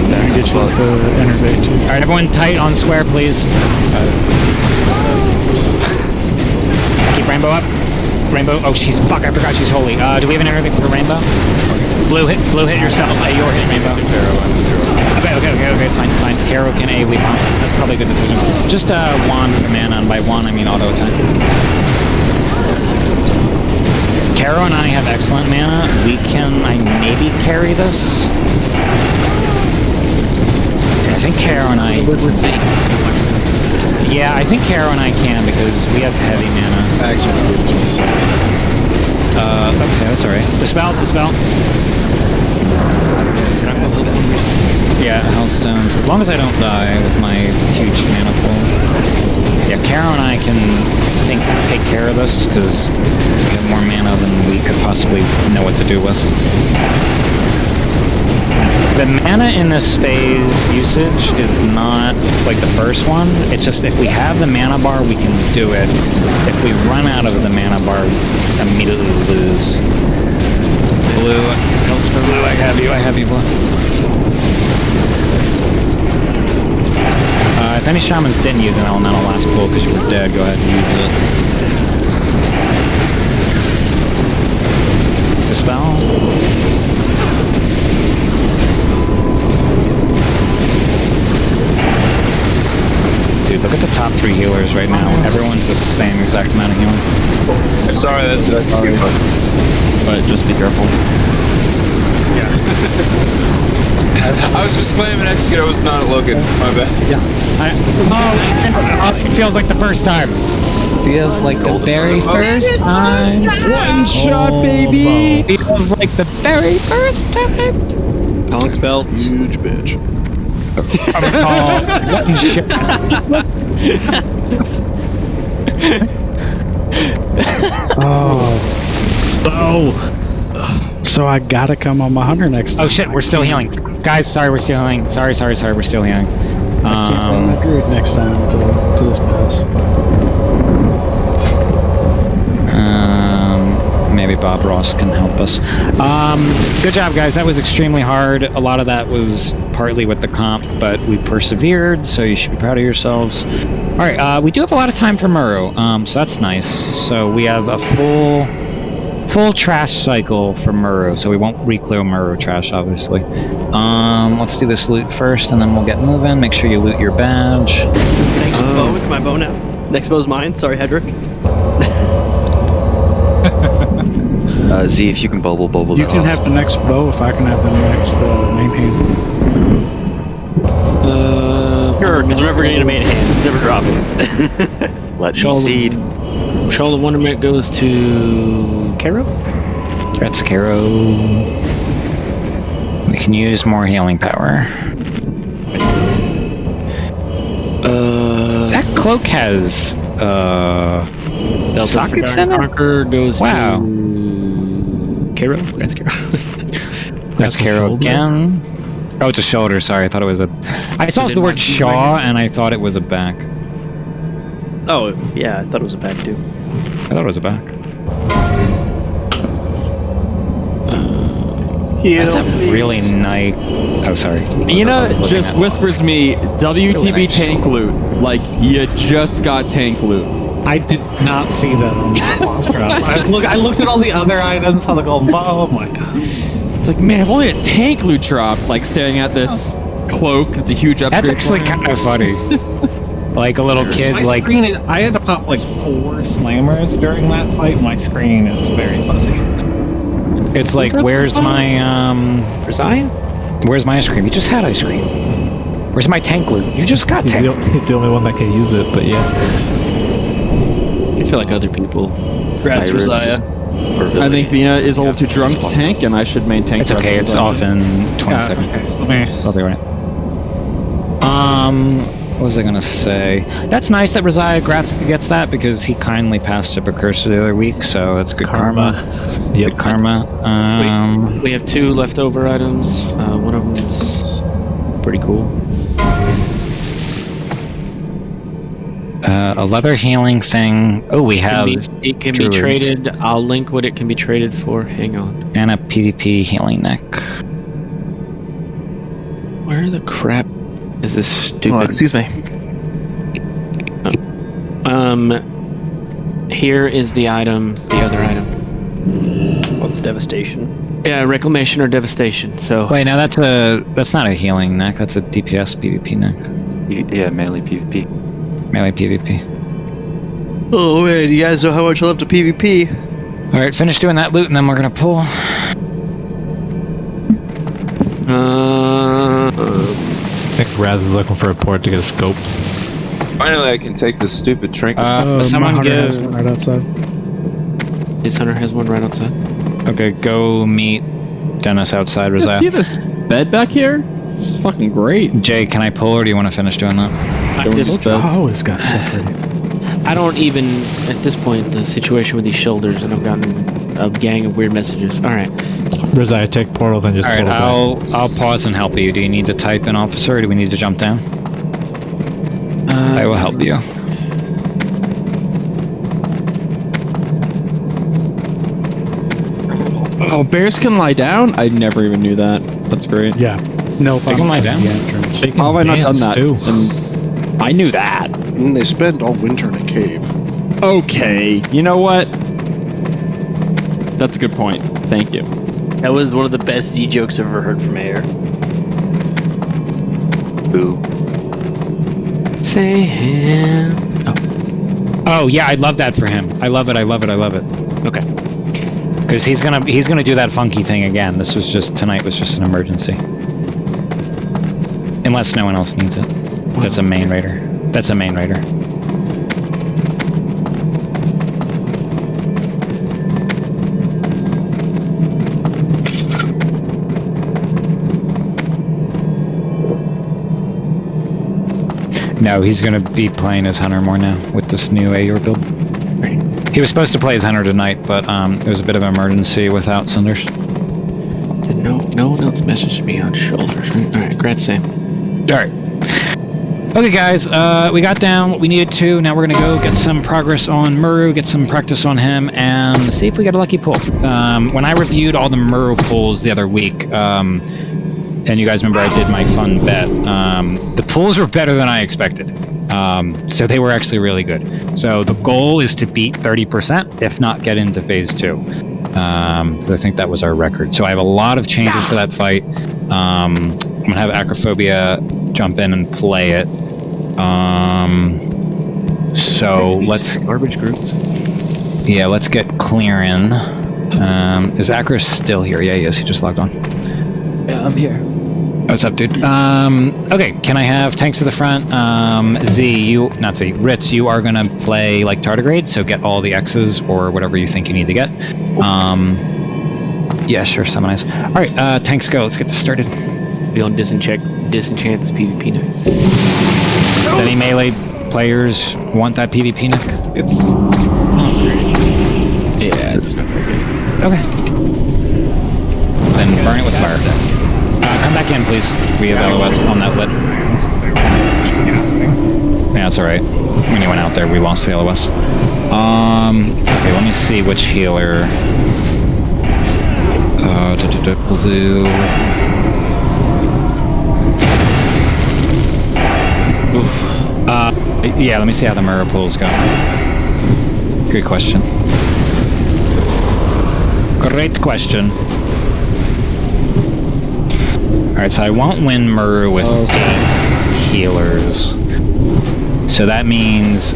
Then get you the innervate too. Alright, everyone tight on square, please. Keep Rainbow up. Rainbow. Oh, she's. Fuck, I forgot she's holy. Do we have an innervate for Rainbow? Blue hit yourself. Your hit, Rainbow. Okay, it's fine. Karo can AoE pump. That's probably a good decision. Just wand for mana, and by wand I mean auto attack. Karo and I have excellent mana. I maybe carry this. I think Karo and I... Yeah, I think Karo and I can because we have heavy mana. Okay, that's alright. Dispel. Yeah, Hellstones. As long as I don't die with my huge mana pool. Yeah, Caro and I can take care of this because we have more mana than we could possibly know what to do with. The mana in this phase usage is not like the first one. It's just if we have the mana bar, we can do it. If we run out of the mana bar, we immediately lose. Blue, I have you, Blue. If any shamans didn't use an elemental last pool because you were dead, go ahead and use it. Dispel. Dude, look at the top 3 healers right now. Everyone's the same exact amount of healing. Sorry, that's too much. But just be careful. Yeah. I was just slamming execute, I was not looking. My bad. Yeah. It feels like the first time. Feels like the very first time. One shot, baby! Feels like the very first time. Conk belt. Huge bitch. I'm gonna call one shot. Oh. So I gotta come on my hunter next time. Oh shit, we're still healing. Guys, sorry, we're still healing. Sorry, we're still healing. I can't run my druid next time to this pass. Maybe Bob Ross can help us. Good job, guys. That was extremely hard. A lot of that was partly with the comp, but we persevered, so you should be proud of yourselves. All right, we do have a lot of time for Murrow, so that's nice. So we have a full trash cycle for Murrow, so we won't re-clear Murrow trash, obviously. Let's do this loot first, and then we'll get moving. Make sure you loot your badge. Thanks, bow. It's my bow now. Next bow's mine. Sorry, Hedrick. Z, if you can bubble You that can off. have the next bow if I can have the next main hand. Sure, because we're never going to get a main hand. It's never dropping. Let me seed. Shawl of Wonderment goes to Caro? That's Caro. We can use more healing power. That cloak has sockets in it? Conquer goes to Caro? That's Caro. That's Caro again. Oh, it's a shoulder, sorry. I thought it was a... I saw the word shaw, and I thought it was a back. Oh, yeah, I thought it was a back, too. I thought it was a back. That's a really nice... Oh, sorry. Ina just whispers me, WTB tank loot. Like, you just got tank loot. I did not see that on the monster. I looked at all the other items, saw the gold ball. Oh my god. It's like, man, if only a tank loot drop, like staring at this cloak, it's a huge upgrade. That's actually kind of funny. Like a little kid, my like... Screen is, I had to pop like 4 slammers during that fight. My screen is very fuzzy. It's like, where's my, Resiah? Where's my ice cream? You just had ice cream. Where's my tank loot? You just got tank. He's the only one that can use it, but yeah. I feel like other people. Grats Resiah. I think Bina is a little too drunk to tank, and I should main tank. It's okay, it's off in 20 seconds. Okay. I'll be right. What was I gonna say? That's nice that Resiah gets that because he kindly passed a precursor the other week, so that's good karma. Yep. Good karma. We have 2 leftover items. One of them is pretty cool. A leather healing thing. Oh, we have. It can be traded. I'll link what it can be traded for. Hang on. And a PvP healing neck. Where the crap is this stupid? Oh, excuse me. Here is the item. The other item. What's Devastation? Yeah, Reclamation or Devastation. So. Wait, now that's not a healing neck. That's a DPS PvP neck. Yeah, melee PvP. Melee PvP. Oh man, you guys know how much I love to PvP. Alright, finish doing that loot and then we're gonna pull. I think Raz is looking for a port to get a scope. Finally, I can take this stupid trinket. Someone has one right outside. His hunter has one right outside. Okay, go meet Dennis outside, You Resiah. see this bed back here? This is fucking great. Jay, can I pull or do you want to finish doing that? I always got stuff ready. I don't even, at this point, the situation with these shoulders, and I've gotten a gang of weird messages. Alright. Rizai, take portal, then just Alright, portal back. I'll pause and help you. Do you need to type in officer, or do we need to jump down? I will help you. Oh, bears can lie down? I never even knew that. That's great. Yeah. No, They can lie down. How have I not done that? And I knew that. And they spend all winter in a cave. Okay, you know what? That's a good point. Thank you. That was one of the best Z jokes I've ever heard from Air. Boo. Say him. Oh yeah, I love that for him. I love it. Okay. Because he's gonna do that funky thing again. Tonight was just an emergency. Unless no one else needs it. That's a main raider. No, he's gonna be playing as Hunter more now with this new AUR build. He was supposed to play as Hunter tonight, but there was a bit of an emergency without Cinders. No one else messaged me on shoulders, right? Alright, great same. Alright. Okay guys, we got down what we needed to. Now we're gonna go get some progress on Muru, get some practice on him, and see if we get a lucky pull. When I reviewed all the Muru pulls the other week, and you guys remember I did my fun bet, the pulls were better than I expected. So they were actually really good. So the goal is to beat 30%, if not get into phase 2. I think that was our record. So I have a lot of changes for that fight. I'm gonna have Acrophobia jump in and play it. So let's garbage groups. Yeah, let's get clear in. Is Acro still here? Yeah, he is. He just logged on. Yeah, I'm here. What's up, dude? Okay, can I have tanks to the front? Ritz, you are gonna play like tardigrade, so get all the X's or whatever you think you need to get. Yeah, sure, summonize. Alright, tanks go, let's get this started. Be on disenchant this PvP neck. Does any melee players want that PvP neck? It's not very good. Yeah, it's not very good. Okay. Then burn it with fire. Come back in, please. We have LOS on that lit. Yeah, that's alright. When you went out there, we lost the LOS. Okay, let me see which healer. Blue. Yeah, let me see how the mirror pulls go. Good question. Great question. Alright, so I won't win Muru with 8 healers. So that means...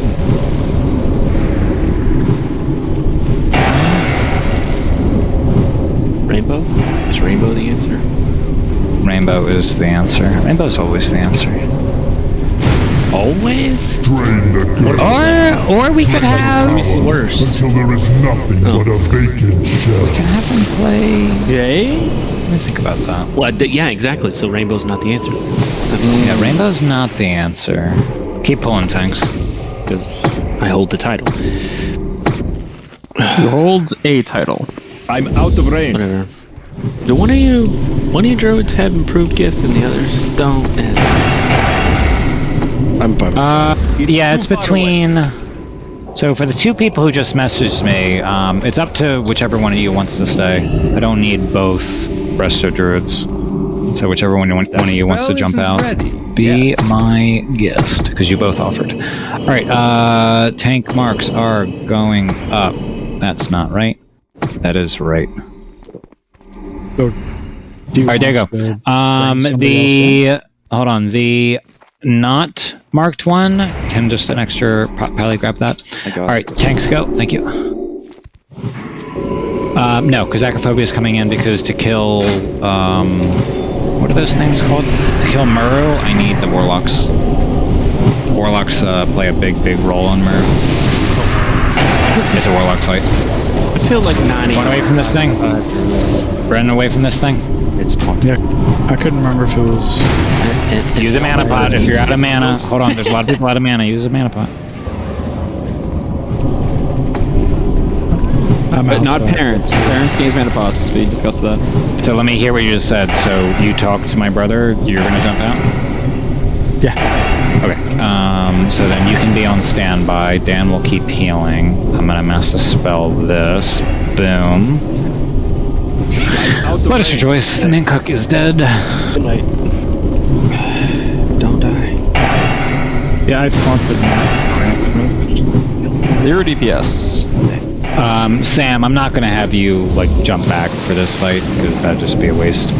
Rainbow? Is Rainbow the answer? Rainbow is the answer. Rainbow's always the answer. Always? Or we could have... worse. Until there is nothing but a vacant shell. We can have him play... Yay? Let me think about that. Well, yeah, exactly. So Rainbow's not the answer. Yeah, Rainbow's not the answer. Keep pulling tanks. Because I hold the title. You hold a title. I'm out of range. Whatever. Do one of you druids have improved gift and the others don't? I'm fine. Yeah, it's between... So for the 2 people who just messaged me, it's up to whichever one of you wants to stay. I don't need both Resto Druids. So whichever one of you wants to jump out, be my guest, because you both offered. Alright, tank marks are going up. That's not right. That is right. Alright, there you go. Hold on, the not marked one, can just an extra Pally grab that? Alright, tanks go, thank you. No, because Acrophobia is coming in because to kill, what are those things called? To kill Muru, I need the Warlocks. Warlocks play a big role on Muru. It's a Warlock fight. I feel like 90. Run away from this thing. Run away from this thing. It's 20. Yeah, I couldn't remember if it was... Use a mana pot if you're out of mana. Hold on, there's a lot of people out of mana. Use a mana pot. But not parents. Parents gains menopause. We discussed that. So let me hear what you just said. So you talked to my brother. You're gonna jump out. Yeah. Okay. So then you can be on standby. Dan will keep healing. I'm gonna master spell this. Boom. Let us rejoice. The Ninkuk is dead. Good night. Don't die. Yeah, I taunted him. 0 DPS. Sam, I'm not gonna have you like jump back for this fight because that'd just be a waste.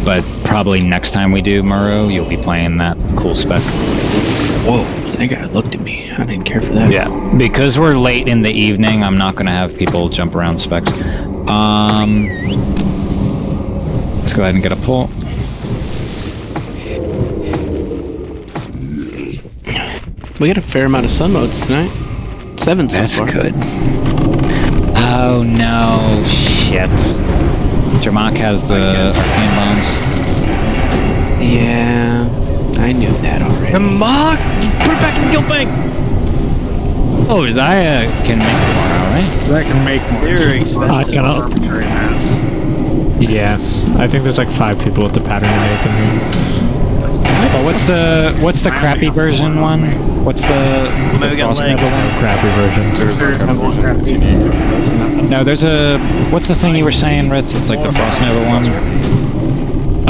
But probably next time we do Muro, you'll be playing that cool spec. Whoa, that guy looked at me. I didn't care for that. Yeah, because we're late in the evening, I'm not gonna have people jump around specs. Let's go ahead and get a pull. We got a fair amount of sun modes tonight. 7 so That's far. good. Oh no, shit. Jermak has the arcane bombs. Yeah, I knew that already. Jermak! Put it back in the guild bank! Oh, Zaya can make more, alright? That can make more. Very expensive. Arbitrary mass. Yeah, I think there's like 5 people with the pattern to make them here. Oh, what's the crappy version one? What's the Frost Nova one? Crappy version. No, there's a... What's the thing you were saying, Ritz? It's like the Frost Nova one?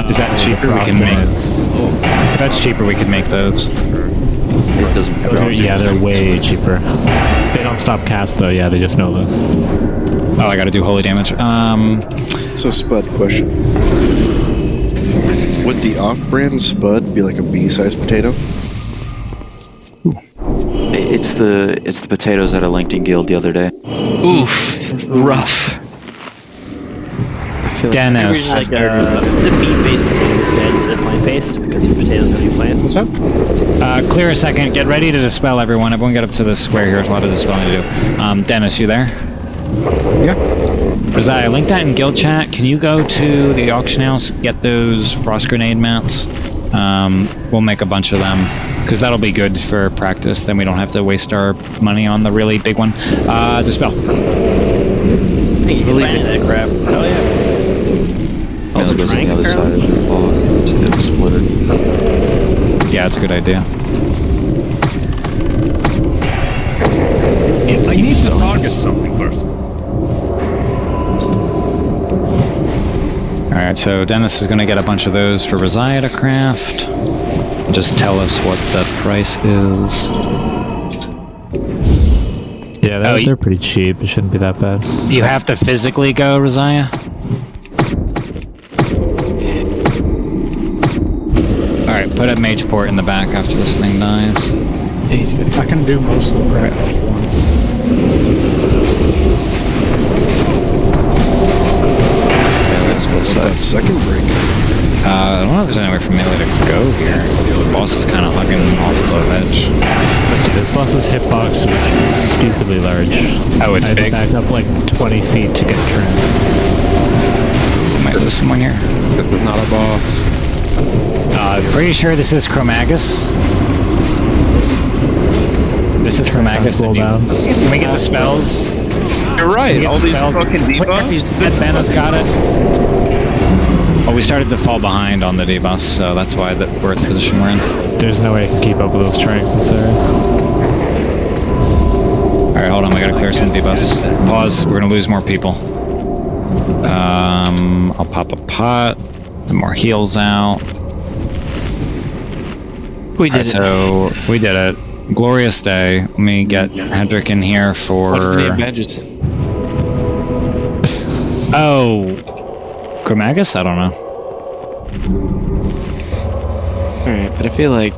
Is that cheaper? We can make... If that's cheaper, we can make those. It doesn't Yeah, they're way cheaper. They don't stop cast though, yeah, they just know that. Oh, I gotta do holy damage. So, Spud, question. Would the off-brand Spud be like a B-sized potato? It's the potatoes that I linked in guild the other day. Oof, rough. Dennis. It's a meat-based potato instead of plant-based because your potatoes are plant. What's up? Clear a second. Get ready to dispel, everyone. Everyone get up to the square here. There's a lot of dispelling to do. Dennis, you there? Yeah. Rosiah, link that in guild chat. Can you go to the auction house, get those frost grenade mats? We'll make a bunch of them, because that'll be good for practice. Then we don't have to waste our money on the really big one. Dispel. You can find that crap. Hell yeah. Also goes on the other side of the ball to split it. Yeah, that's a good idea. I need to target something first. Alright, so Dennis is going to get a bunch of those for Rosiah to craft. Just tell us what the price is. Yeah, they're pretty cheap. It shouldn't be that bad. You have to physically go, Rosiah? Alright, put a mage port in the back after this thing dies. I can do most of the crap with one. That second break. I don't know if there's anywhere for melee to go here. The boss is kind of hugging off the edge. This boss's hitbox is stupidly large. Oh, it's big? I back up like 20 feet to get trimmed. Might lose someone here. This is not a boss. Pretty sure this is Chromagus. This is Chromagus. Can we get the spells? You're right. All these fucking debuffs. Benna's got it. Well, we started to fall behind on the debuffs, so that's why we're in the position we're in. There's no way I can keep up with those strengths, I'm sorry. Alright, hold on, we gotta clear some debuffs. Pause, we're gonna lose more people. I'll pop a pot, the more heals out. We did it. So, we did it. Glorious day. Let me get Hendrik in here for... What are the badges? Oh... Chromagus? I don't know. Alright, but I feel like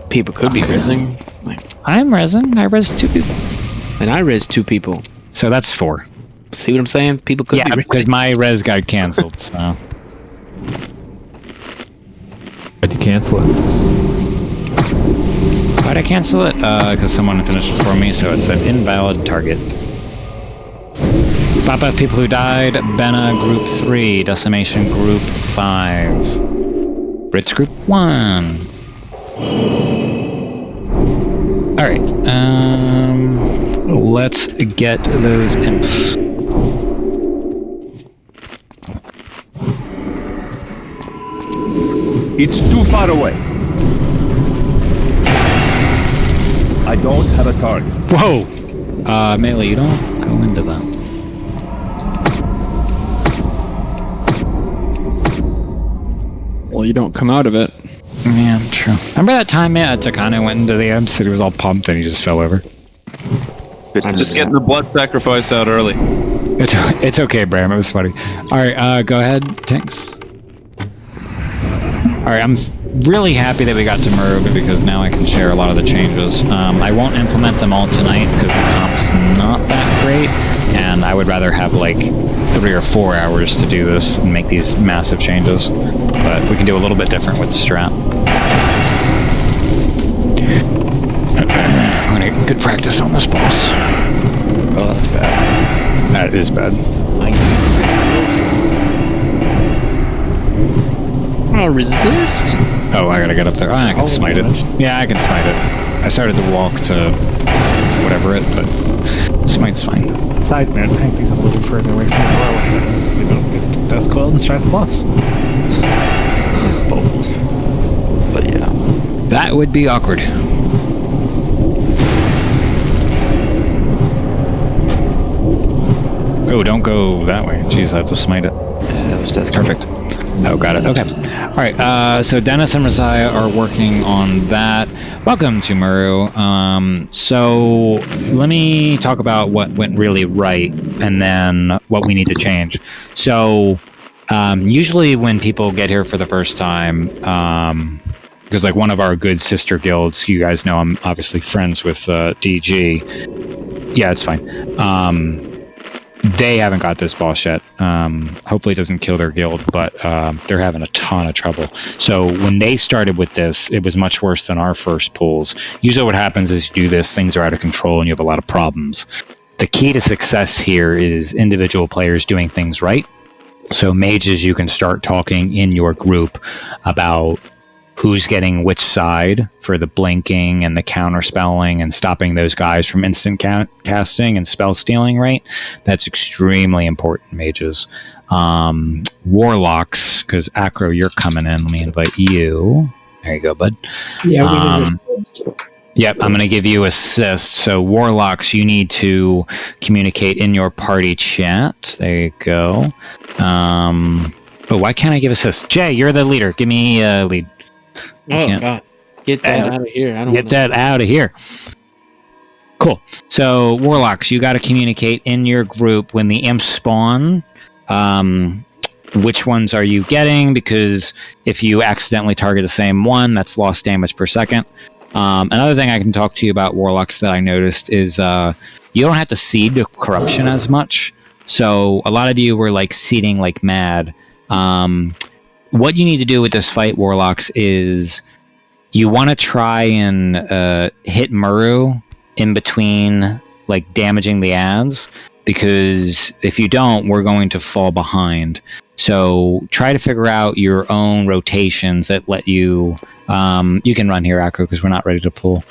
people could be rezzing. I'm rezzing. I res 2 people. And I res 2 people. So that's 4. See what I'm saying? People could be rezzing. Yeah, because my res got cancelled, so... Why'd you cancel it? Why'd I cancel it? Because someone finished it for me, so it's an invalid target. Pop up people who died. Benna Group 3. Decimation Group 5. Brits Group 1. Alright, let's get those imps. It's too far away. I don't have a target. Whoa! Melee, you don't go into that. Well, you don't come out of it. Yeah, true. Remember that time Takano went into the imps and he was all pumped and he just fell over? It's just getting the blood sacrifice out early. It's okay, Bram. It was funny. Alright, go ahead, Tinks. Alright, I'm really happy that we got to Muru because now I can share a lot of the changes. I won't implement them all tonight because the comp's not that great, and I would rather have like 3 or 4 hours to do this and make these massive changes. But we can do a little bit different with the strat. I'm gonna get good practice on this boss. Oh, that's bad. That is bad. I'll resist. Oh, I gotta get up there. Oh, I can smite it. Yeah, I can smite it. I started to walk to whatever it, but smite's fine. Side man, tank these a little further away from the doorway. You don't get death coiled and strike the boss. But yeah. That would be awkward. Oh, don't go that way. Jeez, I have to smite it. Yeah, that was death. Perfect. Oh, got it. Okay. Alright, so Dennis and Messiah are working on that. Welcome to Muru. So let me talk about what went really right and then what we need to change. So usually when people get here for the first time, because like one of our good sister guilds, you guys know I'm obviously friends with DG. Yeah, it's fine. They haven't got this boss yet. Hopefully it doesn't kill their guild, but they're having a ton of trouble. So when they started with this, it was much worse than our first pulls. Usually what happens is you do this, things are out of control, and you have a lot of problems. The key to success here is individual players doing things right. So mages, you can start talking in your group about who's getting which side for the blinking and the counter spelling and stopping those guys from instant casting and spell stealing, right? That's extremely important, mages. Warlocks, because Acro, you're coming in. Let me invite you. There you go, bud. Yeah, Yep, I'm going to give you assist. So Warlocks, you need to communicate in your party chat. There you go. Oh, why can't I give assist? Jay, you're the leader. Give me lead. Oh, God. Get that out of here. I don't Get that out of here. Cool. So, Warlocks, you got to communicate in your group when the imps spawn. Which ones are you getting? Because if you accidentally target the same one, that's lost damage per second. Another thing I can talk to you about Warlocks that I noticed is you don't have to seed to corruption as much. So, a lot of you were like seeding like mad. What you need to do with this fight, Warlocks, is you want to try and hit Muru in between, like, damaging the ads, because if you don't, we're going to fall behind. So try to figure out your own rotations that let you... you can run here, Akko, because we're not ready to pull.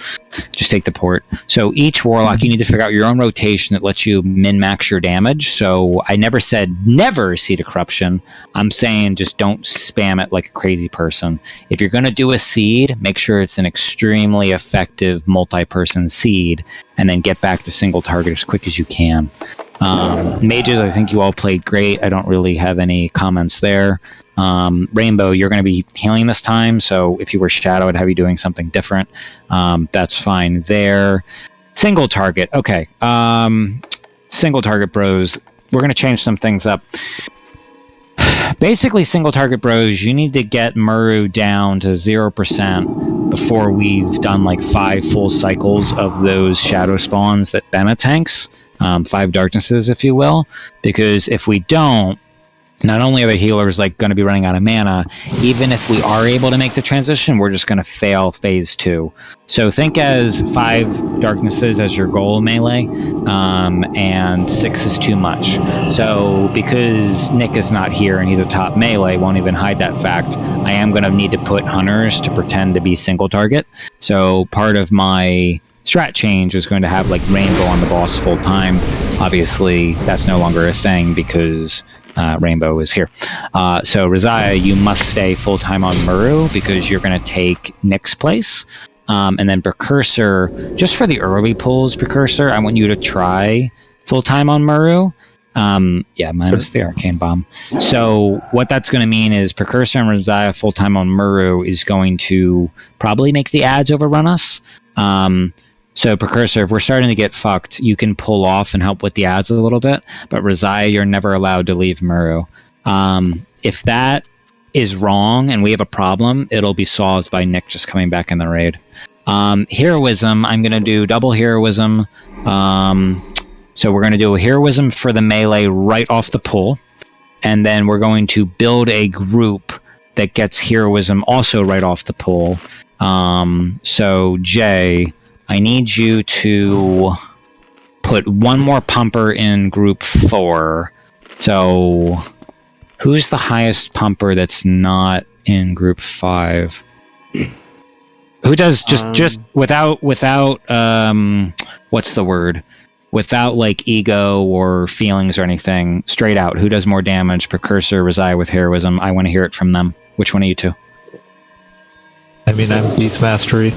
Just take the port. So each Warlock, you need to figure out your own rotation that lets you min-max your damage. So I never said never seed a corruption. I'm saying just don't spam it like a crazy person. If you're going to do a seed, make sure it's an extremely effective multi-person seed, and then get back to single target as quick as you can. Mages, I think you all played great. I don't really have any comments there. Rainbow, you're going to be healing this time, so if you were Shadow, I'd have you doing something different. That's fine there. Single target, okay. Single target bros, we're going to change some things up. Basically, single target bros, you need to get Muru down to 0% before we've done like 5 full cycles of those shadow spawns that Bena tanks. 5 darknesses, if you will, because if we don't, not only are the healers like going to be running out of mana, even if we are able to make the transition, we're just going to fail phase 2. So think as 5 darknesses as your goal melee, and 6 is too much. So because Nick is not here and he's a top melee, won't even hide that fact, I am going to need to put hunters to pretend to be single target. So part of my strat change was going to have like Rainbow on the boss full time. Obviously, that's no longer a thing because Rainbow is here. So Rizaya, you must stay full time on Muru because you're going to take Nick's place. And then Precursor, just for the early pulls, Precursor, I want you to try full time on Muru. Yeah, minus the Arcane Bomb. So what that's going to mean is Precursor and Rizaya full time on Muru is going to probably make the ads overrun us. So Precursor, if we're starting to get fucked, you can pull off and help with the ads a little bit, but Rizaya, you're never allowed to leave Muru. If that is wrong and we have a problem, it'll be solved by Nick just coming back in the raid. Heroism, I'm going to do double Heroism. So we're going to do a Heroism for the melee right off the pull, and then we're going to build a group that gets Heroism also right off the pull. So Jay, I need you to put one more pumper in group 4. So who's the highest pumper that's not in group 5? Who does just without what's the word? Without like ego or feelings or anything, straight out, who does more damage? Precursor, Rizaya with Heroism. I want to hear it from them. Which one of you two? I mean, I'm Beast Mastery.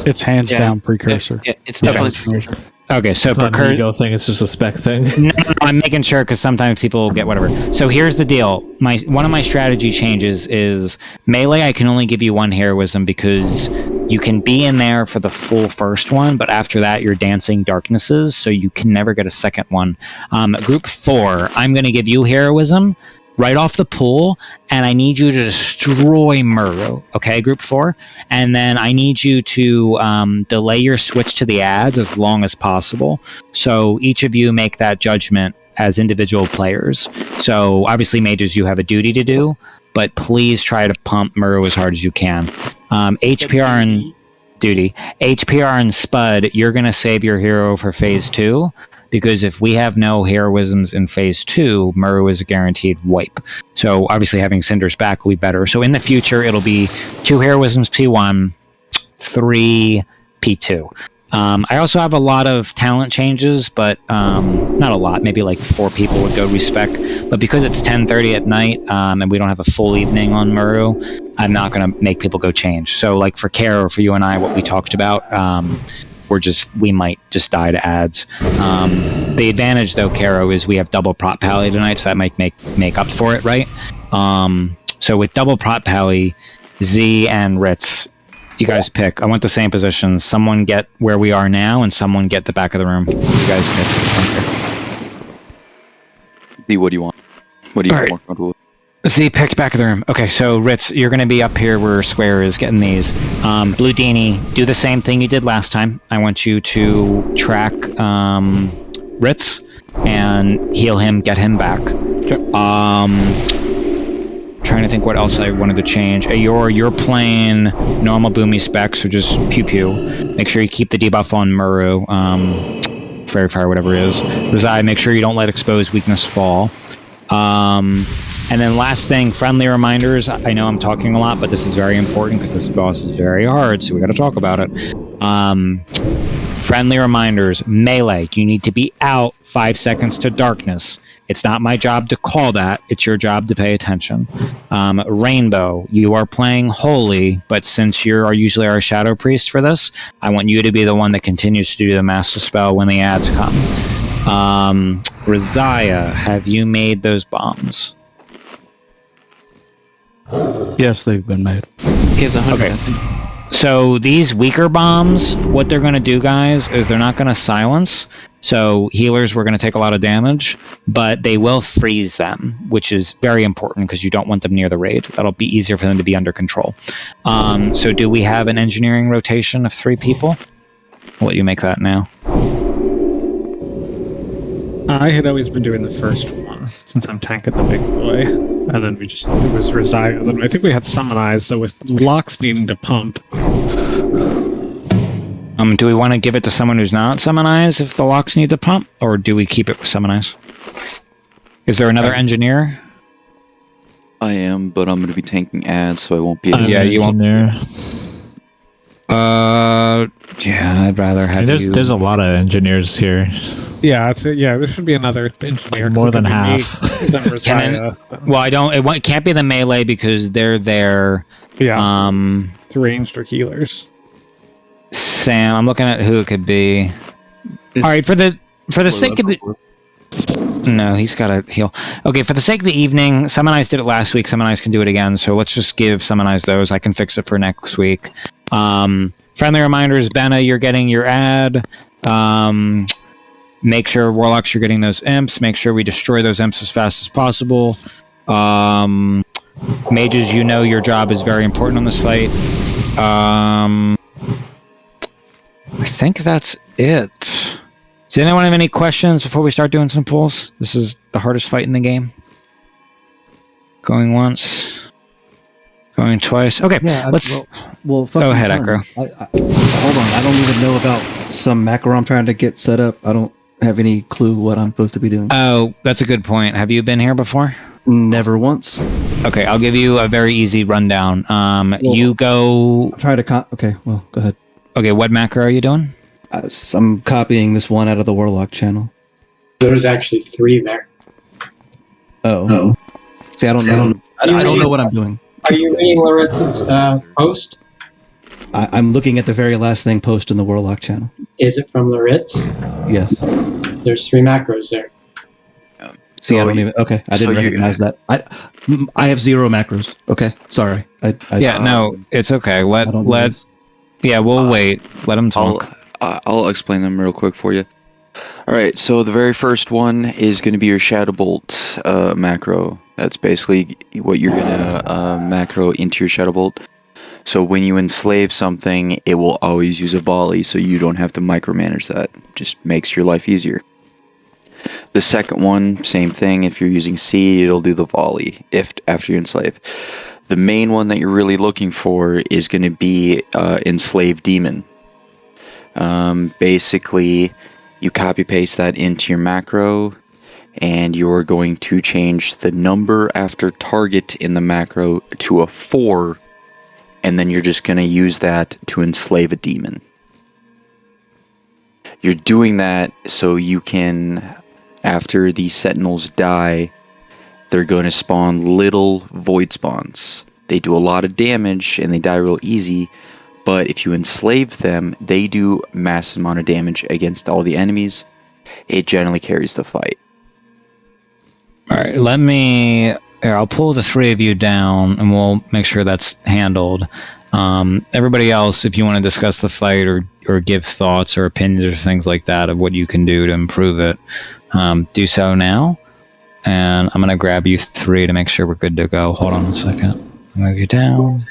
It's hands down Precursor. Yeah, it's definitely Precursor. Okay, so it's not an ego thing, it's just a spec thing. No, I'm making sure because sometimes people get whatever. So here's the deal. One of my strategy changes is melee. I can only give you one Heroism because you can be in there for the full first one, but after that you're dancing darknesses, so you can never get a second one. Group 4, I'm going to give you Heroism right off the pool, and I need you to destroy Muru, okay, group 4? And then I need you to delay your switch to the ads as long as possible. So each of you make that judgment as individual players. So obviously, mages, you have a duty to do, but please try to pump Muru as hard as you can. HPR and duty. HPR and Spud, you're going to save your hero for phase 2. Because if we have no Heroisms in phase 2, Muru is a guaranteed wipe. So obviously having Cinders back will be better. So in the future, it'll be 2 Heroisms P1, 3 P2. I also have a lot of talent changes, but not a lot. Maybe like 4 people would go respec. But because it's 10:30 at night and we don't have a full evening on Muru, I'm not going to make people go change. So like for Kara or for you and I, what we talked about, we might just die to ads. The advantage though, Caro, is we have double prop pally tonight, so that might make up for it, right? So with double prop pally, Z and Ritz, you guys pick. I want the same positions. Someone get where we are now, and someone get the back of the room. You guys pick. Z, what do you want? What do you want more comfortable with? Z picked back of the room. Okay, so Ritz, you're going to be up here where Square is getting these. Blue Dini, do the same thing you did last time. I want you to track Ritz and heal him, get him back. Trying to think what else I wanted to change. You're playing normal boomy specs, so just pew pew. Make sure you keep the debuff on Muru. Fairy Fire, whatever it is. Rizai, make sure you don't let exposed weakness fall. And then last thing, friendly reminders. I know I'm talking a lot, but this is very important because this boss is very hard, so we got to talk about it. Friendly reminders. Melee, you need to be out 5 seconds to darkness. It's not my job to call that. It's your job to pay attention. Rainbow, you are playing Holy, but since you are usually our Shadow Priest for this, I want you to be the one that continues to do the Master Spell when the ads come. Rizaya, have you made those bombs? Yes, they've been made. He has 100. Okay. So these weaker bombs, what they're going to do, guys, is they're not going to silence. So healers were going to take a lot of damage, but they will freeze them, which is very important because you don't want them near the raid. That'll be easier for them to be under control. So do we have an engineering rotation of 3 people? I'll let you make that now. I had always been doing the first one, since I'm tanking the big boy. And then it was Rizaya. Then I think we had Summonize, so with Locks needing to pump. Do we want to give it to someone who's not Summonize if the Locks need to pump? Or do we keep it with Summonize? Is there another engineer? I am, but I'm going to be tanking ads, so I won't be able to... Yeah, you won't... Yeah, I'd rather have you. There's a lot of engineers here. Yeah, there should be another engineer. 'cause More it could than be me, half. then Rosiah, Well, I don't. It can't be the melee because they're there. Yeah. Ranged or healers. Sam, I'm looking at who it could be. All right, for the sake of the. No, he's got to heal. Okay, for the sake of the evening, Summonize did it last week. Summonize can do it again, so let's just give Summonize those. I can fix it for next week. Friendly reminders, Benna, you're getting your ad. Make sure, Warlocks, you're getting those imps. Make sure we destroy those imps as fast as possible. Mages, you know your job is very important on this fight. I think that's it. Does anyone have any questions before we start doing some pulls? This is the hardest fight in the game. Going once. Going twice. Okay, yeah, let's... Well, go ahead, Acro. Hold on, I don't even know about some macro I'm trying to get set up. I don't have any clue what I'm supposed to be doing. Oh, that's a good point. Have you been here before? Never once. Okay, I'll give you a very easy rundown. You go... Try to okay, well, go ahead. Okay, what macro are you doing? I'm copying this one out of the Warlock channel. There's actually 3 there. Oh. See, I don't know. I don't know what I'm doing. Are you reading Loritz's post? I'm looking at the very last thing posted in the Warlock channel. Is it from Loritz? Yes. There's 3 macros there. See, I don't even. Okay, I didn't recognize that. I have 0 macros. Okay, sorry. Yeah, no, it's okay. Yeah, we'll wait. Let him talk. I'll explain them real quick for you. Alright, so the very first one is going to be your Shadow Bolt macro. That's basically what you're going to macro into your Shadow Bolt. So when you enslave something, it will always use a volley, so you don't have to micromanage that. Just makes your life easier. The second one, same thing. If you're using seed, it'll do the volley after you enslave. The main one that you're really looking for is going to be Enslave Demon. Basically, you copy paste that into your macro, and you're going to change the number after target in the macro to a 4, and then you're just going to use that to enslave a demon. You're doing that so you can, after the sentinels die, they're going to spawn little void spawns. They do a lot of damage and they die real easy, but if you enslave them, they do massive amount of damage against all the enemies. It generally carries the fight. Alright, I'll pull the 3 of you down and we'll make sure that's handled. Everybody else, if you want to discuss the fight or give thoughts or opinions or things like that of what you can do to improve it, do so now. And I'm going to grab you 3 to make sure we're good to go. Hold on a second. Move you down.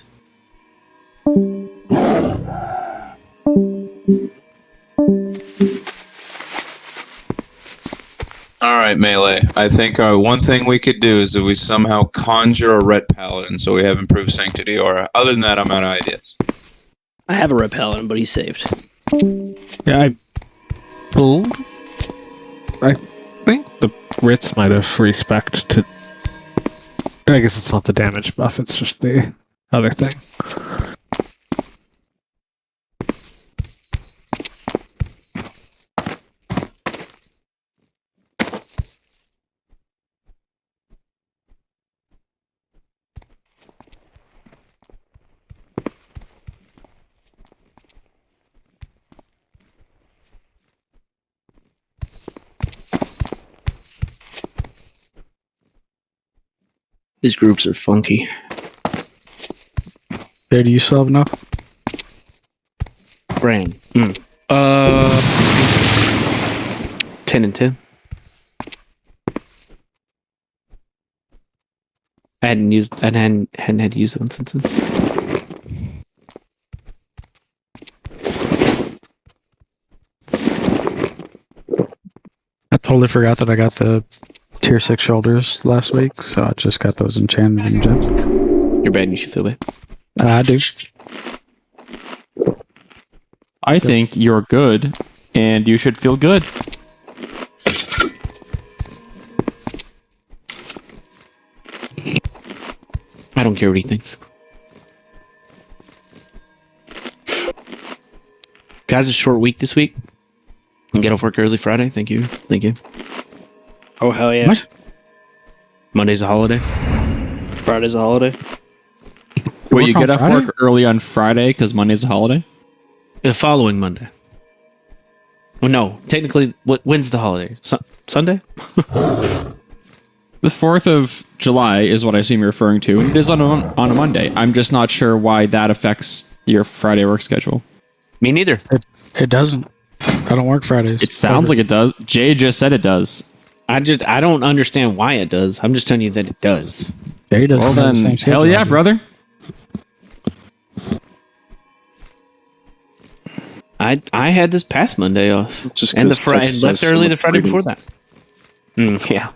Alright, Melee. I think one thing we could do is that we somehow conjure a red paladin so we have improved sanctity aura. Other than that, I'm out of ideas. I have a red paladin, but he's saved. Yeah, I think the Ritz might have respect to... I guess it's not the damage buff, it's just the other thing. These groups are funky. There, do you still have enough? Brain. 10 and 10. I hadn't had to use one since then. I totally forgot that I got the tier 6 shoulders last week, so I just got those enchanted in gems. You're bad, you should feel bad. I do. I think you're good, and you should feel good. I don't care what he thinks. guys, a short week this week. And get off work early Friday. Thank you. Oh, hell yeah. What? Monday's a holiday. Friday's a holiday. Wait, you work get on off Friday? work early on Friday because Monday's a holiday? The following Monday. Well, no. Technically, when's the holiday? Sunday? The 4th of July is what I assume you're referring to. It is on a Monday. I'm just not sure why that affects your Friday work schedule. Me neither. It doesn't. I don't work Fridays. It sounds like it does. Jay just said it does. I don't understand why it does. I'm just telling you that it does. Jay doesn't Well have the then, same schedule hell yeah, I do. brother. I had this past Monday off. Just and the 'cause Friday Texas left has so early the much Friday freedom. before that. Yeah.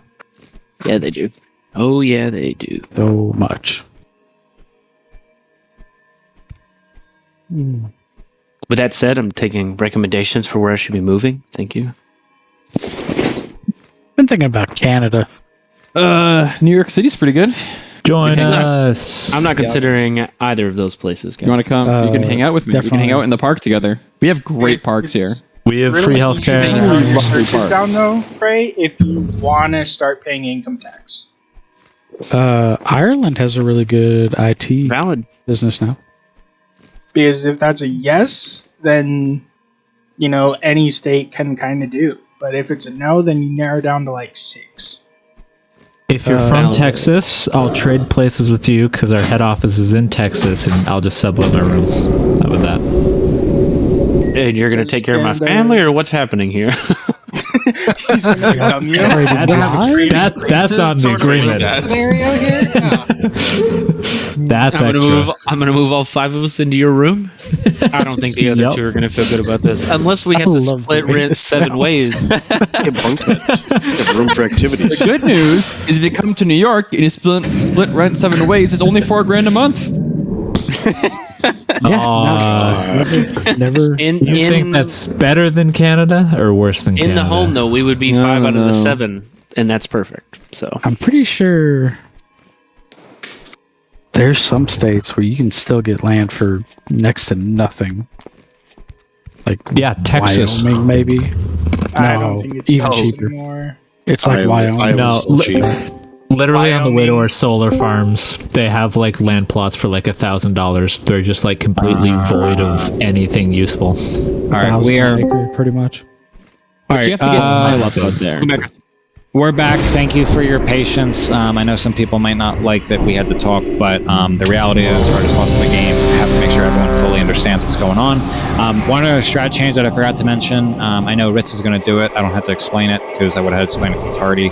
Yeah, they do. Oh yeah, they do. So much. With that said, I'm taking recommendations for where I should be moving. Thank you. Been thinking about Canada. New York City's pretty good. Join I'm us. not considering either of those places, guys. You want to come? You can hang out with me. We can hang definitely. out in the park together. We have great parks here. We have free healthcare. Your Lovely searches parks. down though, Ray, if you want to start paying income tax. Ireland has a really good IT Valid. business now. Because if that's a yes, then any state can kind of do. But if it's a no, then you narrow down to like 6. If you're from Texas, I'll trade places with you because our head office is in Texas, and I'll just sublet my room. How about that? Hey, you're gonna take care of my And, family, or what's happening here? He's gonna dumb you. That's not the agreement. Scenario here? That's extra. I'm gonna move all 5 of us into your room. I don't think the other Yep. 2 are gonna feel good about this, unless we have to love split the way rent this 7 ways. Get bunk beds. Have room for activities. The good news is if you come to New York and you split rent 7 ways, it's only $4,000 a month. Never. You think that's better than Canada or worse than in Canada? the home though? We would be 5 out of the 7, and that's perfect. So I'm pretty sure there's some states where you can still get land for next to nothing. Like Texas. Wyoming, maybe. I No, don't think it's even Texas cheaper. anymore. It's like Wyoming. No, literally on the way to Wyoming. our solar farms, they have like land plots for like $1,000. They're just like completely void of anything useful. All right, we are. Pretty much. All right, You have to get Kyle up out there. we're back. Thank you for your patience. I know some people might not like that we had to talk, but the reality is, hardest boss of the game, have to make sure everyone fully understands what's going on. One other strat change that I forgot to mention. I know Ritz is going to do it. I don't have to explain it because I would have explained it to Tardy.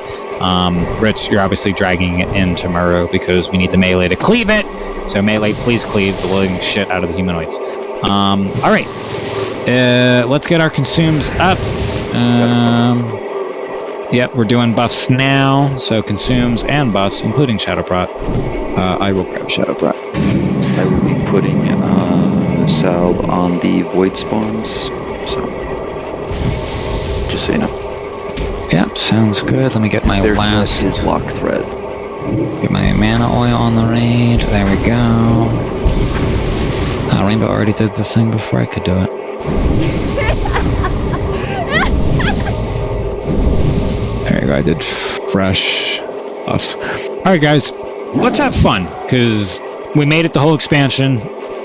Ritz, you're obviously dragging it in tomorrow because we need the melee to cleave it. So melee, please cleave the living shit out of the humanoids. All right. Let's get our consumes up. Yep, we're doing buffs now. So consumes and buffs, including Shadowprot. I will grab Shadowprot. I will be putting salve on the void spawns. So, just so you know. Yep, sounds good. Let me get my There's last. his lock thread. Get my mana oil on the raid. There we go. Rainbow already did the thing before I could do it. There you go. I did fresh buffs. All right, guys, let's have fun because we made it the whole expansion.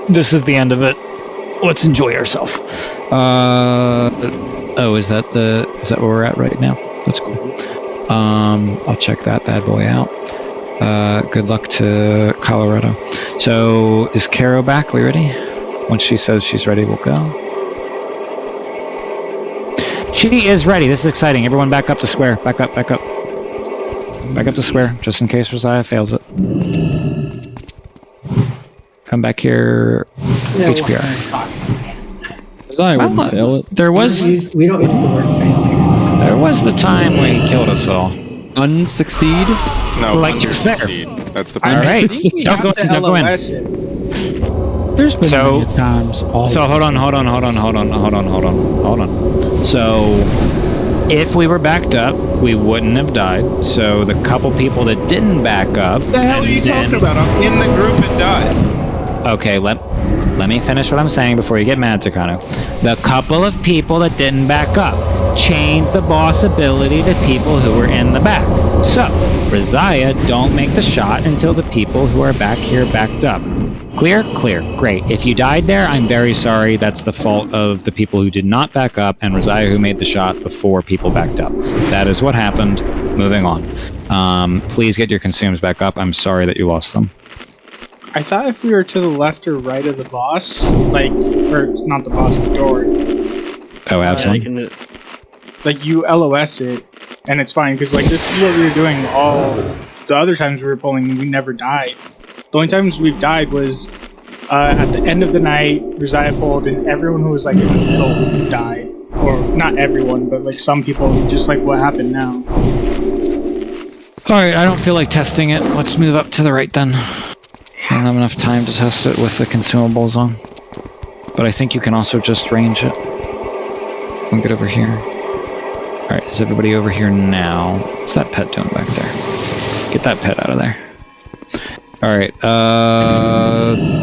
This is the end of it. Let's enjoy ourselves. Oh, is that where we're at right now? That's cool. I'll check that bad boy out. Good luck to Colorado. So is Caro back? We ready? Once she says she's ready, we'll go. She is ready. This is exciting. Everyone back up to square. Back up. Back up to square, just in case Rosiah fails it. Come back here. HPR. I wouldn't fail it. There was... We don't use the word failure. There was the time when he killed us all. Unsucceed? No, like just there. That's the All right. Don't go in. There's been So- many times. So hold on. So if we were backed up, we wouldn't have died. So the couple people that didn't back up. What the hell are you talking about? I'm in the group and died. Okay, Let me finish what I'm saying before you get mad, Takano. The couple of people that didn't back up changed the boss ability to people who were in the back. So, Rizaya, don't make the shot until the people who are back here backed up. Clear? Clear. Great. If you died there, I'm very sorry. That's the fault of the people who did not back up and Rizaya who made the shot before people backed up. That is what happened. Moving on. Please get your consumes back up. I'm sorry that you lost them. I thought if we were to the left or right of the boss, like, or not the boss, the door. Oh, absolutely. Like, you LOS it, and it's fine, because, like, this is what we were doing all the other times we were pulling, and we never died. The only times we've died was at the end of the night, Rizaya pulled, and everyone who was, like, in the middle died. Or, not everyone, but, like, some people, just like what happened now. Alright, I don't feel like testing it. Let's move up to the right, then. I don't have enough time to test it with the consumables on. But I think you can also just range it. We'll get over here. Alright, is everybody over here now? What's that pet doing back there? Get that pet out of there. Alright,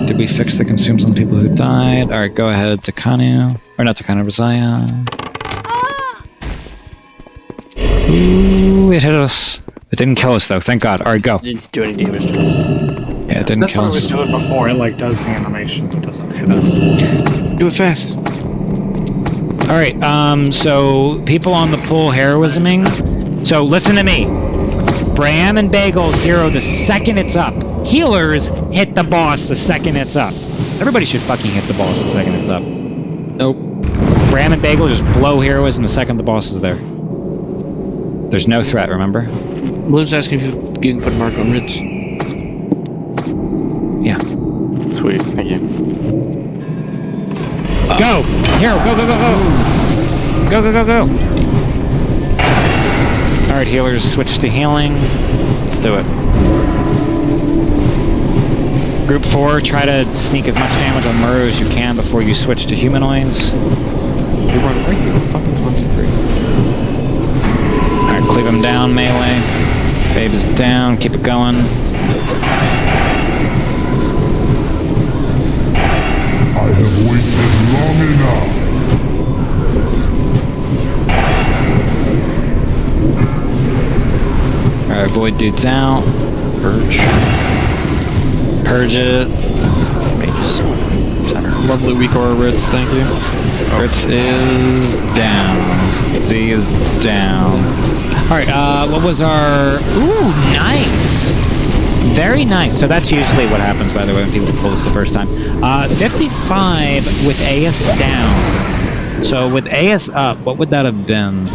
did we fix the consumes on the people who died? Alright, go ahead, Takano. Or not Takano, Rizaya. Ooh, it hit us. It didn't kill us though, thank God. Alright, go. Didn't do any damage to us. Yeah, it didn't kill us. That's what it was doing before. It like does the animation, it doesn't hit us. Do it fast. Alright, so people on the pool heroisming. So listen to me. Bram and Bagel hero the second it's up. Healers hit the boss the second it's up. Everybody should fucking hit the boss the second it's up. Nope. Bram and Bagel just blow heroism the second the boss is there. There's no threat, remember? Blue's asking if you can put a mark on Ritz. Yeah. Sweet, thank you. Go! Hero, go, go, go, go! Go, go, go, go! Alright, healers, switch to healing. Let's do it. Group 4, try to sneak as much damage on Muru as you can before you switch to humanoids. You run right here, fucking concentrate. Alright, cleave him down, melee. Babe is down, keep it going. I have waited long enough. Alright, void dude's out. Purge. Purge it. Mages. Center. Lovely weak aura Ritz, thank you. Ritz is down. Z is down. Alright, what was our... Ooh, nice! Very nice. So that's usually what happens, by the way, when people pull this the first time. 55 with AS down. So with AS up, what would that have been?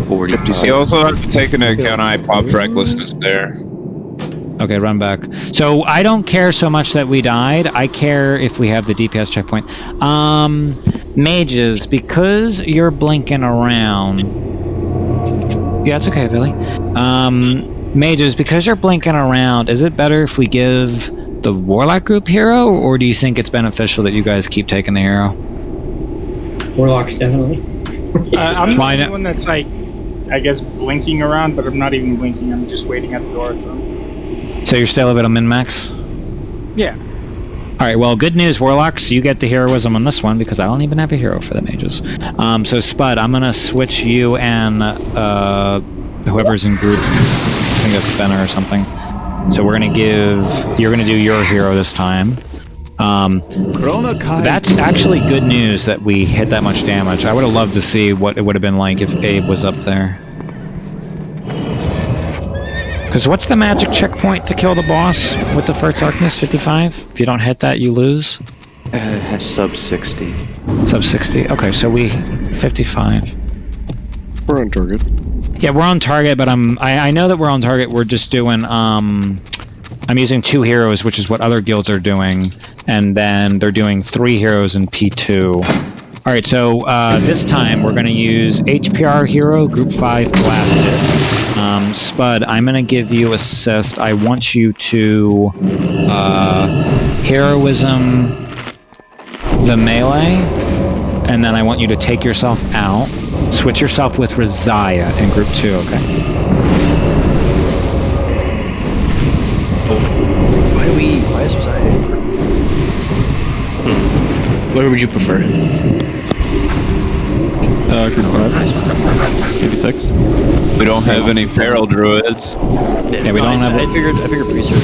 50. You also have to take into account iPop's recklessness there. Okay, run back. So I don't care so much that we died. I care if we have the DPS checkpoint. Mages, because you're blinking around... Yeah, it's okay, Billy. Mages, because you're blinking around, is it better if we give the Warlock group hero, or do you think it's beneficial that you guys keep taking the hero? Warlocks, definitely. I'm the only one that's like, I guess, blinking around, but I'm not even blinking. I'm just waiting at the door for them. So you're still a bit of min-max? Yeah. Alright, well, good news, Warlocks. You get the heroism on this one, because I don't even have a hero for the mages. So, Spud, I'm gonna switch you and whoever's in group. I think that's Benner or something. So we're gonna give... You're gonna do your hero this time. That's actually good news that we hit that much damage. I would have loved to see what it would have been like if Abe was up there. Because what's the magic checkpoint to kill the boss with the first darkness? 55? If you don't hit that, you lose? Sub 60. Sub 60? Okay, so we... 55. We're on target. Yeah, we're on target, but I know that we're on target. We're just doing... I'm using 2 heroes, which is what other guilds are doing. And then they're doing 3 heroes in P2. Alright, so this time we're going to use HPR hero, group 5 blasted. Spud, I'm going to give you assist. I want you to heroism the melee, and then I want you to take yourself out. Switch yourself with Rizaya in group 2, okay? Why is Rizaya in group? Where would you prefer? Group 5. Maybe 6. We don't have any feral druids. Yeah, we don't have. I figured Priester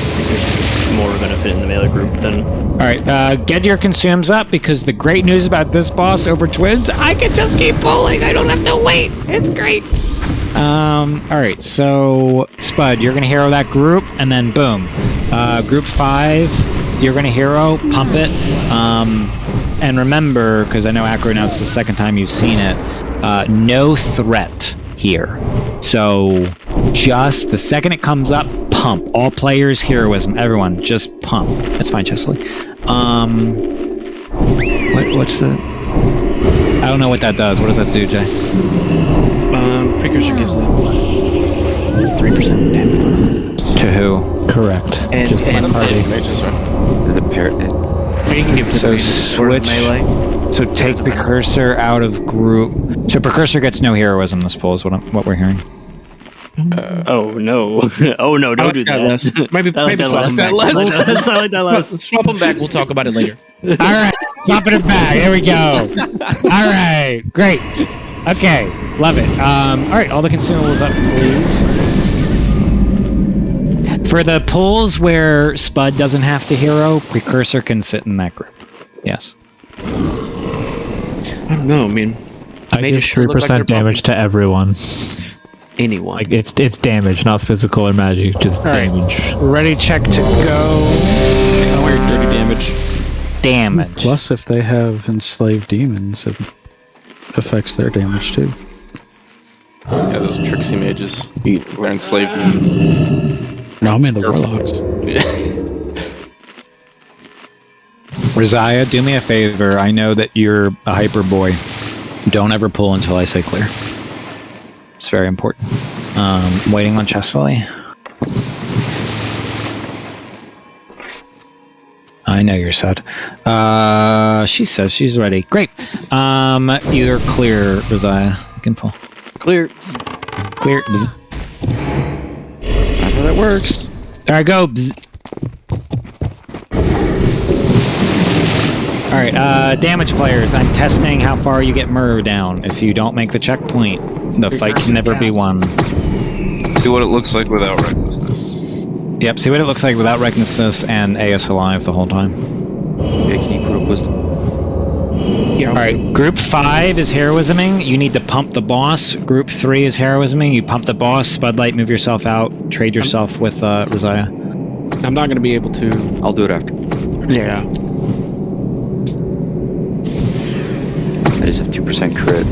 more benefit in the melee group than. Alright, get your consumes up, because the great news about this boss over Twins, I can just keep pulling, I don't have to wait. It's great. Alright, so Spud, you're gonna hero that group, and then boom. Group 5, you're gonna hero, pump it. And remember, because I know Acro now it's the second time you've seen it, no threat here. So just the second it comes up, pump. All players, heroism, everyone, just pump. That's fine, Chesley. What's the... I don't know what that does. What does that do, Jay? Precursor gives them 3% damage. To who? Correct. And party. The parrot. Or you can give it to So the switch. melee. So take Precursor out of group. So Precursor gets no heroism this pull is what we're hearing. Oh no! Oh no! Don't do that. Maybe I like that less. I like that less. Swap them back. We'll talk about it later. All right, swapping it back. Here we go. All right, great. Okay, love it. All right, all the consumables up, please. For the pulls where Spud doesn't have to hero, Precursor can sit in that group. Yes. I don't know. I mean, I give 3% damage to everyone. Anyone. Like it's damage, not physical or magic, just damage. Ready, check to go. Weird dirty damage. Damage. Plus, if they have enslaved demons, it affects their damage too. Yeah, those tricksy mages. We're enslaved demons. No, I mean the warlocks. Rizaya, do me a favor. I know that you're a hyper boy. Don't ever pull until I say clear. It's very important. Waiting on Chesley. I know you're sad. She says she's ready. Great. You're clear, Rizaya. You can pull. Clear. Clear. Bzz. Not how that works. There I go. Bzz. Alright, damage players. I'm testing how far you get Murr down. If you don't make the checkpoint, the fight can never be won. See what it looks like without recklessness. Yep, see what it looks like without recklessness and AS alive the whole time. Yeah, can you put up wisdom? Yeah. Alright, group 5 is heroisming. You need to pump the boss. Group 3 is heroisming. You pump the boss, Spudlight, move yourself out, trade yourself with Rizaya. I'm not going to be able to... I'll do it after. Yeah. I just have 2% crit.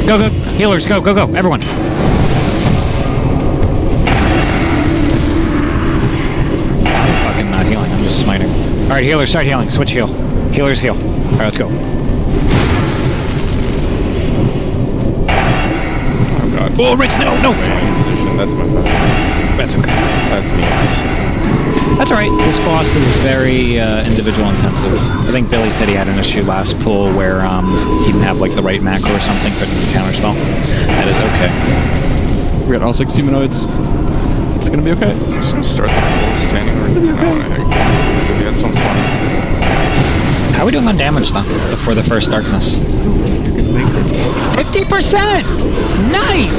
Go, go! Healers, go, go, go! Everyone! I'm fucking not healing, I'm just smiting. Alright, healers, start healing. Switch heal. Healers heal. Alright, let's go. Oh god. Oh, Ritz, no, no! That's my bad. That's okay. That's me. That's alright. This boss is very individual intensive. I think Billy said he had an issue last pull where he didn't have like the right macro or something, couldn't counterspell. That is okay. We got all 6 humanoids. It's gonna be okay. I'm just gonna start the full standing right now, I think. Because that sounds fun. How are we doing on damage then before the first darkness? 50%! Nice!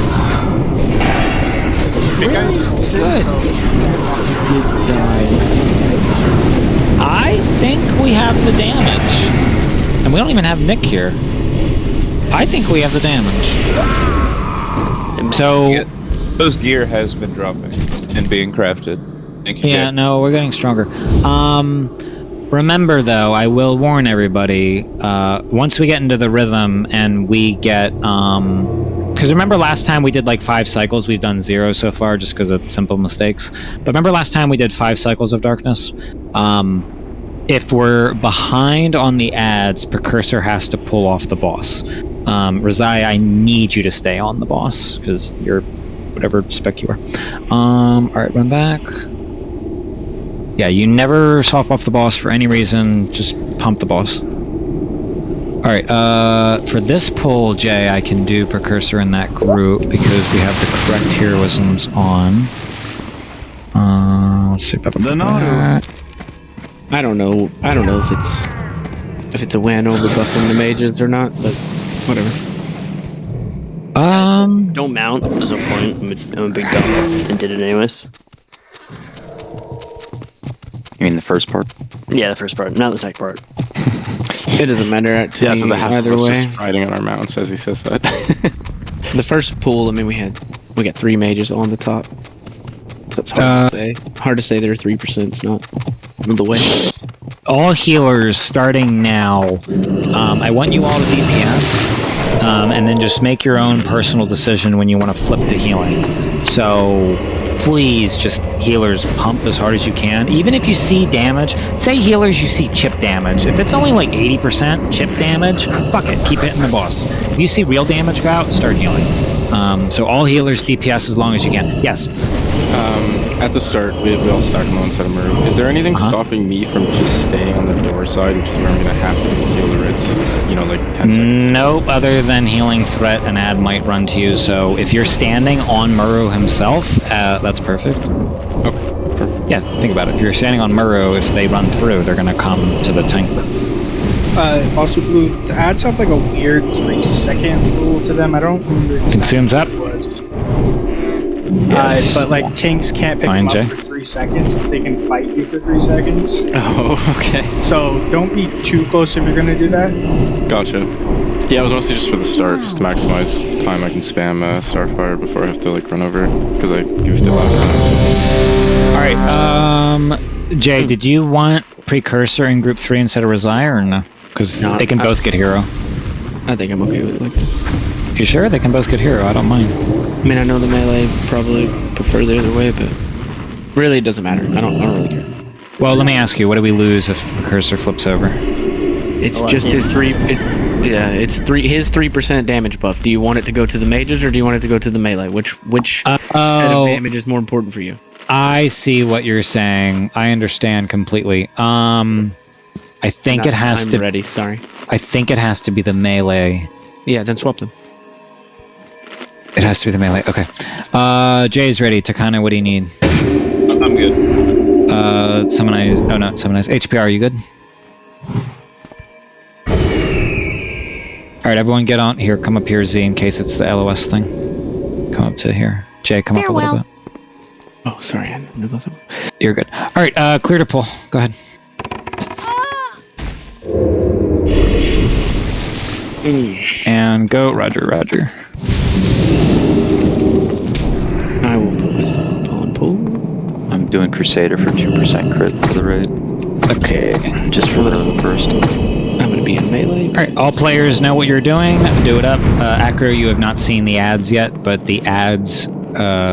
Really good. I think we have the damage. And we don't even have Nick here. I think we have the damage. So... Those gear has been dropping and being crafted. Thank you, yeah, Jack. no, we're getting stronger. Remember though, I will warn everybody, once we get into the rhythm and we get, because remember last time we did like 5 cycles, we've done 0 so far just because of simple mistakes. But remember last time we did 5 cycles of darkness? If we're behind on the ads, Precursor has to pull off the boss. Rizai, I need you to stay on the boss, because you're whatever spec you are. Alright, run back. Yeah, you never swap off the boss for any reason, just pump the boss. Alright, for this pull, Jay, I can do Precursor in that group because we have the correct heroisms on. Let's see. I don't know if it's... if it's a win over buffing the mages or not, but whatever. Don't mount. There's no point. I'm a big dumb and did it anyways. You mean the first part? Yeah, the first part, not the second part. It doesn't matter to Yeah, me so the half either of us way. just riding on our mounts as he says that. The first pool, I mean, we got 3 mages on the top. So it's hard to say. Hard to say they're 3%. It's not the way. All healers starting now. I want you all to DPS, and then just make your own personal decision when you want to flip to healing. So please, just healers, pump as hard as you can. Even if you see damage, say healers, you see chip damage. If it's only like 80% chip damage, fuck it, keep hitting the boss. If you see real damage go out, start healing. So all healers DPS as long as you can. Yes. At the start, we all start on one side of Maru. Is there anything stopping me from just staying on the door side, which is where I'm going to have to heal the Ritz, like 10 seconds? Nope, other than healing threat, an ad might run to you. So if you're standing on Muru himself, that's perfect. Okay. Yeah, think about it. If you're standing on Muru, if they run through, they're going to come to the tank. Also, Blue, the ads have like a weird 3-second rule to them. I don't remember. Consumes up. But like tanks can't pick them up for 3 seconds, but they can fight you for 3 seconds. Oh, okay. So don't be too close if you're gonna do that. Gotcha. Yeah, it was mostly just for the start, just to maximize time I can spam Starfire before I have to like run over, because I goofed it last time. So. Alright, Jay, did you want Precursor in Group 3 instead of Resire, or no? Because they can both get hero. I think I'm okay with it like this. You sure? They can both get hero, I don't mind. I mean, I know the melee probably prefer the other way, but really it doesn't matter. I don't really care. Well, let me ask you, what do we lose if Precursor flips over? It's just his 3. It's 3. His 3% damage buff. Do you want it to go to the mages or do you want it to go to the melee? Which set of damage is more important for you? I see what you're saying. I understand completely. I think it has to. Ready. Sorry. I think it has to be the melee. Yeah, then swap them. It has to be the melee. Okay. Jay's ready. Takana, what do you need? I'm good. Summonize. Oh, not summonize. HPR, are you good? Alright, everyone get on. Here, come up here, Z, in case it's the LOS thing. Come up to here. Jay, come up a little bit. Oh, sorry. I didn't realize that. You're good. Alright, clear to pull. Go ahead. And go, Roger. I will put wisdom on pull. I'm doing Crusader for 2% crit for the raid. Okay. Just for the first. I'm gonna be in melee. Alright, all players know what you're doing. Do it up. Acro, you have not seen the ads yet, but the ads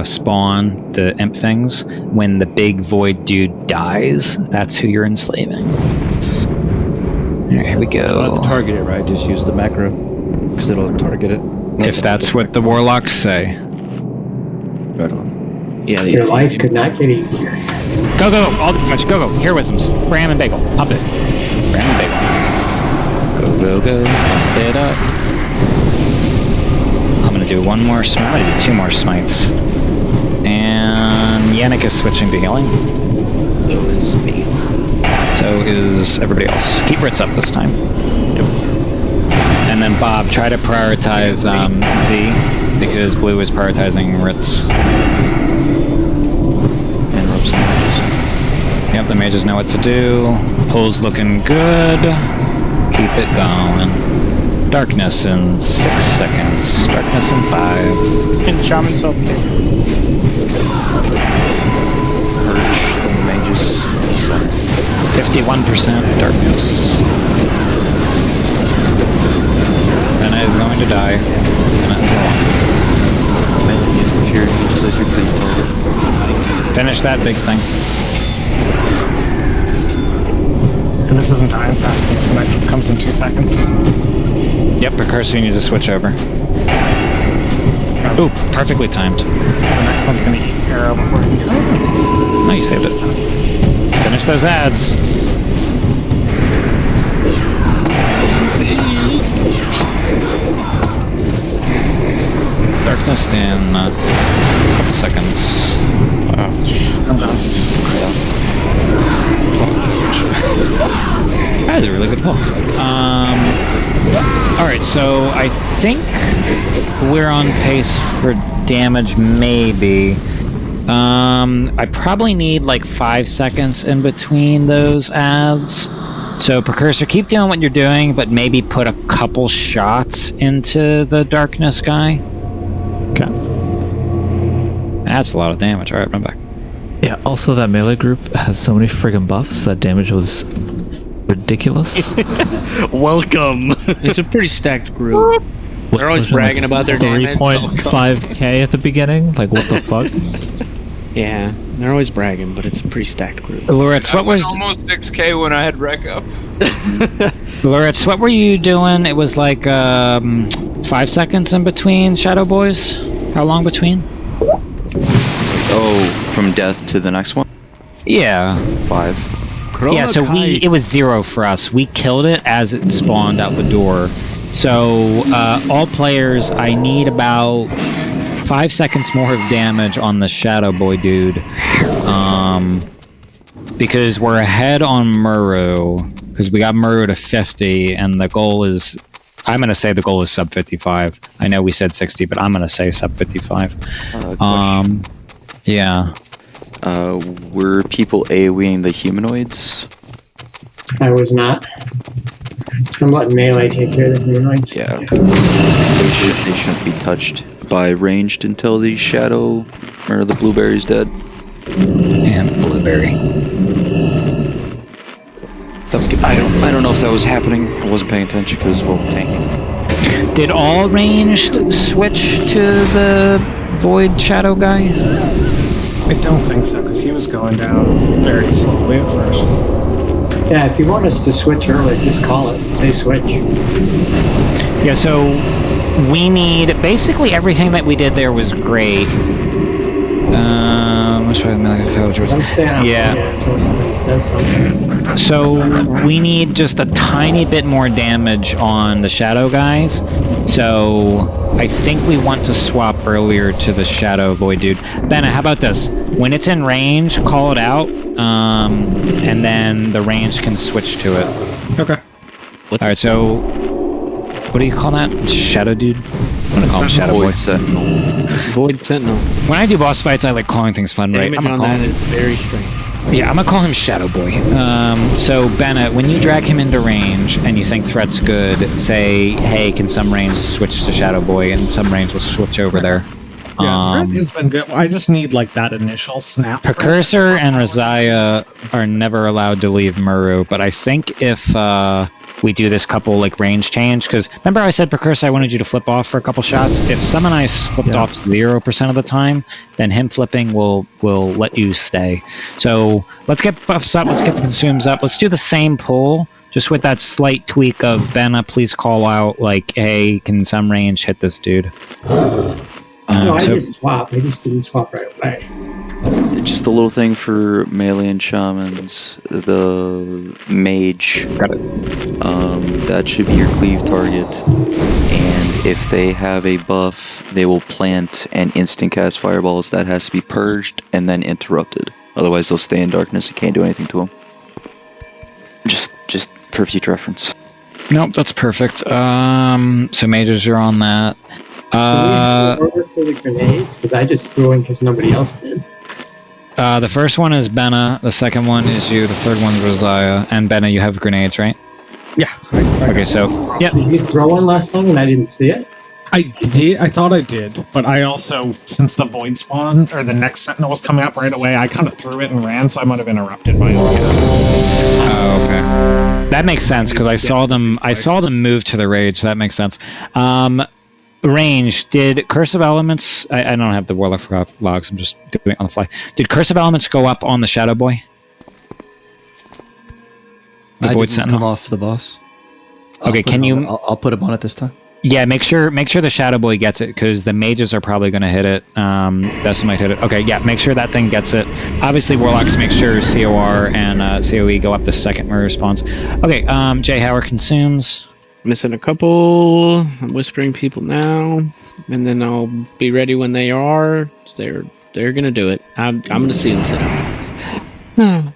spawn the imp things when the big void dude dies. That's who you're enslaving. Alright, here we go. I don't have to target it, right? Just use the macro, because it'll target it. If that's what the warlocks say. Right on. Yeah, Your life could not get easier. Go, all the damage, go. Here wisdoms. Bram and Bagel, pump it. Bram and Bagel. Go. Pump it up. I'm gonna do one more smite. I'm gonna do 2 more smites. And Yannick is switching to healing. So is me. So is everybody else. Keep Ritz up this time. Yep. And then Bob, try to prioritize Z, because Blue is prioritizing Ritz. And ropes and mages. Yep, the mages know what to do. Pull's looking good. Keep it going. Darkness in 6 seconds. Darkness in 5. And Shaman self-kick. Purge the mages. 51% darkness. Renna is going to die. Finish that big thing. And this isn't time fast since the next one comes in 2 seconds. Yep, Precursor, you need to switch over. Ooh, perfectly timed. The next one's gonna eat arrow before you get over. No, you saved it. Finish those ads. Darkness in a couple seconds. That is a really good pull. so I think we're on pace for damage, maybe. I probably need like 5 seconds in between those ads. So, Precursor, keep doing what you're doing, but maybe put a couple shots into the darkness guy. Okay. That's a lot of damage. Alright, run back. Yeah, also that melee group has so many friggin' buffs, that damage was ridiculous. Welcome! It's a pretty stacked group. They're always bragging about their damage. 3.5k at the beginning? Like, what the fuck? Yeah, they're always bragging, but it's a pretty stacked group. Loretz, what was... almost 6k when I had rec up. Loretz, what were you doing? It was like 5 seconds in between Shadow Boys? How long between? Oh, from death to the next one? Yeah. 5. Yeah, so it was 0 for us. We killed it as it spawned out the door. So, all players, I need about 5 seconds more of damage on the Shadow Boy dude. Because we're ahead on Muru. Because we got Muru to 50, and the goal is... I'm going to say the goal is sub 55. I know we said 60, but I'm going to say sub 55. Yeah. Were people AoEing the humanoids? I was not. I'm letting melee take care of the humanoids. Yeah. They shouldn't be touched by ranged until the shadow or the blueberry's dead. And blueberry. That was good. I don't know if that was happening. I wasn't paying attention because, well, tanking. Did all ranged switch to the void shadow guy? I don't think so, because he was going down very slowly at first. Yeah, if you want us to switch early, just call it. Say switch. Yeah, so we need... Basically everything that we did there was great. Let's try until somebody says something. So we need just a tiny bit more damage on the shadow guys. So I think we want to swap earlier to the shadow void dude. Benna, how about this? When it's in range, call it out, and then the range can switch to it. Okay. Alright, so what do you call that? Shadow dude? I'm gonna call him Shadow Boy. Void Sentinel. When I do boss fights, I like calling things fun, right? Damage I'm gonna on call that him... is very strange. Yeah, I'm gonna call him Shadow Boy. So Bennett, when you drag him into range and you think threat's good, say, hey, can some range switch to Shadow Boy, and some range will switch over there. Yeah, threat has been good. I just need like that initial snap. Precursor and Razaya are never allowed to leave Muru, but I think if we do this couple like range change, because remember I said Precursor I wanted you to flip off for a couple shots. If Summon Ice flipped off 0% of the time, then him flipping will let you stay. So let's get buffs up, let's get the consumes up, let's do the same pull, just with that slight tweak of Benna, please call out like, hey, can some range hit this dude? No, I did swap. I just didn't swap right away. Just a little thing for melee and shamans. The mage. Got it. That should be your cleave target. And if they have a buff, they will plant and instant cast fireballs. That has to be purged and then interrupted. Otherwise, they'll stay in darkness and can't do anything to them. Just for future reference. Nope, that's perfect. So mages are on that. Order for the grenades, because I just threw in because nobody else did. The first one is Benna, the second one is you, the third one's Rosiah, and Benna, you have grenades, right? Yeah. Okay, so yeah. Did you throw one last time and I didn't see it? I did. I thought I did, but I also, since the void spawn or the next sentinel was coming up right away, I kind of threw it and ran, so I might have interrupted my own cast. Oh, okay. That makes sense because I saw them. I saw them move to the raid, so that makes sense. Range. Did Curse of Elements... I don't have the Warlock logs, I'm just doing it on the fly. Did Curse of Elements go up on the Shadow Boy? The Void Sentinel. Come off the boss. Okay, can you... I'll put him on it this time. Yeah, make sure the Shadow Boy gets it, because the mages are probably going to hit it. Dustin might hit it. Okay, yeah, make sure that thing gets it. Obviously, Warlocks make sure COR and COE go up the second mirror response. Okay, Jay Howard consumes... Missing a couple. I'm whispering people now, and then I'll be ready when they are. They're gonna do it. I'm gonna see them sit up.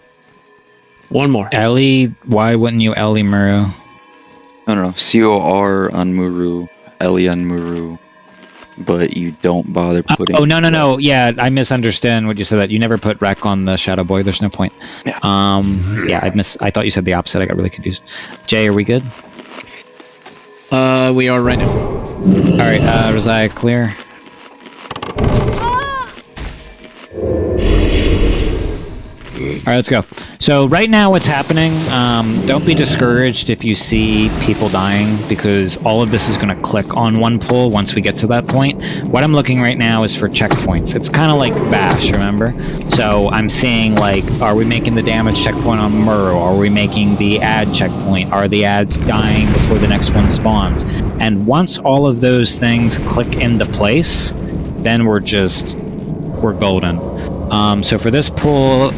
One more. Ellie, why wouldn't you Ellie Muru? no. COR on Muru, Ellie on Muru, but you don't bother putting. Oh no. Yeah, I misunderstand what you said. That you never put Wreck on the Shadow Boy. There's no point. Yeah. Yeah, I thought you said the opposite. I got really confused. Jay, are we good? We are right now. All right, Razai, clear. All right, let's go. So right now what's happening, don't be discouraged if you see people dying, because all of this is going to click on one pull once we get to that point. What I'm looking right now is for checkpoints. It's kind of like Bash, remember? So I'm seeing, like, are we making the damage checkpoint on Murrow? Are we making the ad checkpoint? Are the ads dying before the next one spawns? And once all of those things click into place, then we're golden. So for this pull,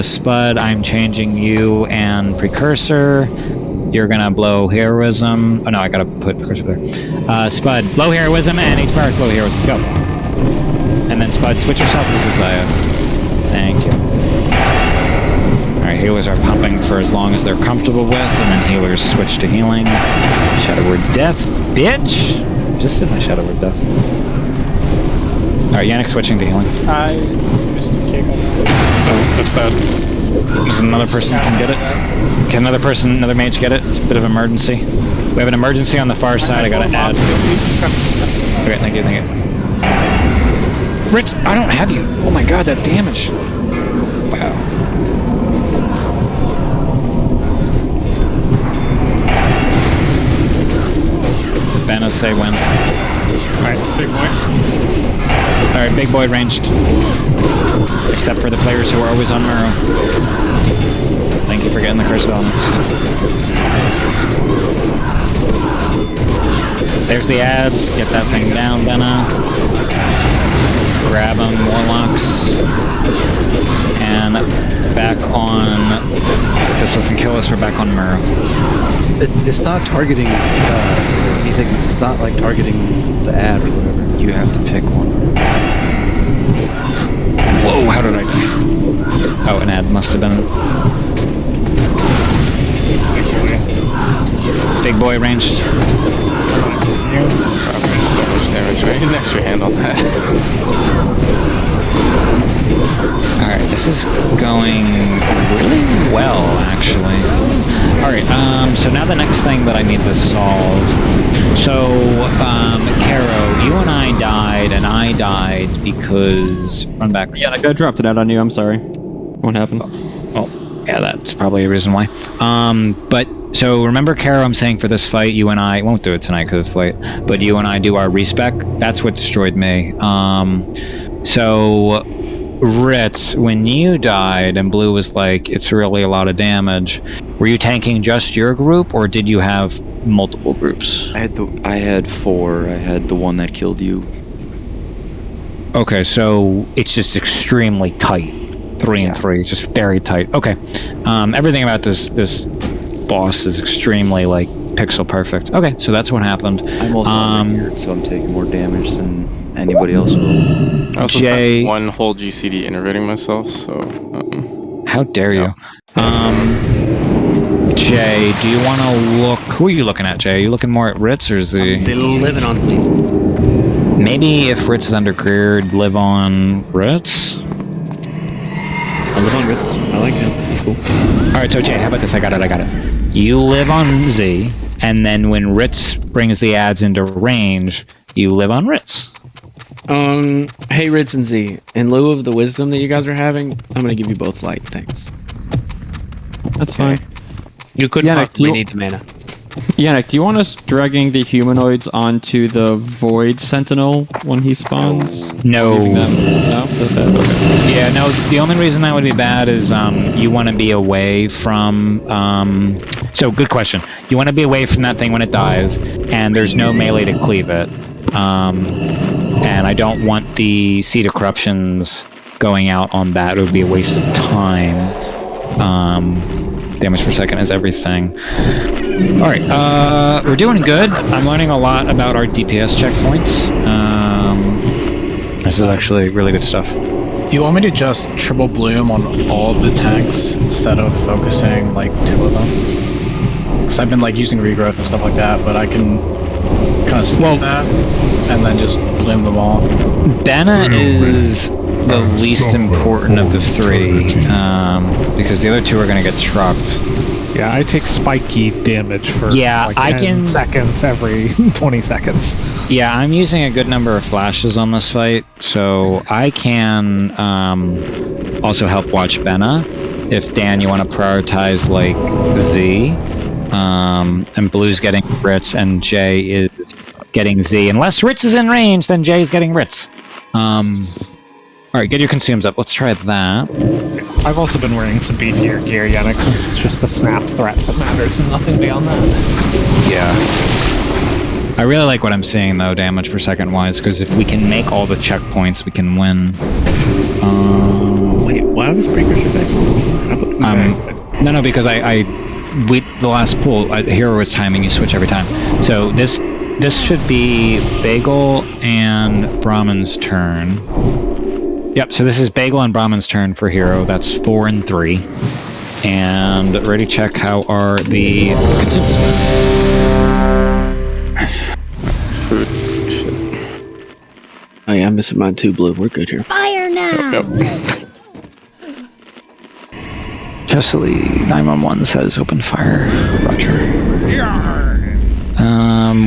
Spud, I'm changing you and Precursor. You're gonna blow Heroism. Oh no, I gotta put Precursor there. Spud, blow Heroism, and H-Power, blow Heroism. Go. And then Spud, switch yourself with Uzziah. Thank you. Alright, healers are pumping for as long as they're comfortable with, and then healers switch to healing. Shadow Word Death, bitch! Just did my Shadow Word Death. Alright, Yannick switching to healing. I missed the kick on that. Oh, that's bad. There's another person who can get it. Can another mage get it? It's a bit of emergency. We have an emergency on the far side. I gotta add. Okay, thank you. Ritz, I don't have you. Oh my god, that damage. Wow. Benna, say when. Alright, big boy. Alright, big boy ranged. Except for the players who are always on Murrow. Thank you for getting the curse of elements. There's the ads. Get that thing down, Benna. Grab them, Warlocks. And back on... If this doesn't kill us, we're back on Murrow. It's not targeting anything. It's not like targeting the ad or whatever. You have to pick one. Whoa, how did I die? Oh, an ad must have been... Big boy ranged. Probably so much damage. I need an extra hand on that. Alright, this is going really well, actually. Alright, so now the next thing that I need to solve. So, Caro, you and I died because... Run back. Yeah, that guy dropped it out on you, I'm sorry. What happened? Oh, yeah, that's probably a reason why. But, so remember, Caro, I'm saying for this fight, you and I... Won't do it tonight because it's late. But you and I do our respec. That's what destroyed me. So... Ritz, when you died and Blue was like, it's really a lot of damage, were you tanking just your group or did you have multiple groups? I had 4. I had the one that killed you. Okay, so it's just extremely tight. 3 and 3, it's just very tight. Okay. Everything about this boss is extremely like pixel perfect. Okay, so that's what happened. I'm also weird, so I'm taking more damage than anybody else will. I also spent one whole GCD innervating myself, so... How dare you? Jay, do you want to look... Who are you looking at, Jay? Are you looking more at Ritz, or is he... They're living on Z. Maybe if Ritz is undercleared, live on Ritz? I live on Ritz. I like him. He's cool. Alright, so Jay, how about this? I got it. You live on Z, and then when Ritz brings the ads into range, you live on Ritz. Hey Ritz and Z, in lieu of the wisdom that you guys are having, I'm gonna give you both light, thanks. That's fine. You could possibly need the mana. Yannick, do you want us dragging the humanoids onto the Void Sentinel when he spawns? No. No? That's bad. Okay. Yeah, no, the only reason that would be bad is you want to be away from... So, good question. You want to be away from that thing when it dies, and there's no melee to cleave it. And I don't want the Seed of Corruptions going out on that. It would be a waste of time. Damage per second is everything. Alright, we're doing good. I'm learning a lot about our DPS checkpoints. This is actually really good stuff. Do you want me to just triple bloom on all of the tanks instead of focusing like 2 of them? because I've been like using regrowth and stuff like that, but I can kind of slow that and then just bloom them all. Benna is the least important of the three, because the other two are going to get trucked. Yeah, I take spiky damage for Yeah, like 10 seconds every 20 seconds. Yeah, I'm using a good number of flashes on this fight, so I can also help watch Benna. If Dan, you want to prioritize like Z, and Blue's getting Ritz, and Jay is getting Z. Unless Ritz is in range, then Jay's getting Ritz. Alright, get your consumes up. Let's try that. I've also been wearing some beefier gear, Yannick, since it's just the snap threat that matters and nothing beyond that. Yeah. I really like what I'm seeing, though, damage per second wise, because if we can make all the checkpoints, we can win. Wait, why was Breaker's back? No, because the last pool, Hero was timing, you switch every time. So this should be Bagel and Brahman's turn. Yep, so this is Bagel and Brahman's turn for Hero. That's 4 and 3. And ready to check how are the consumes. Oh yeah, I'm missing mine too, Blue. We're good here. Fire now! Chesley, 911 says open fire. Roger.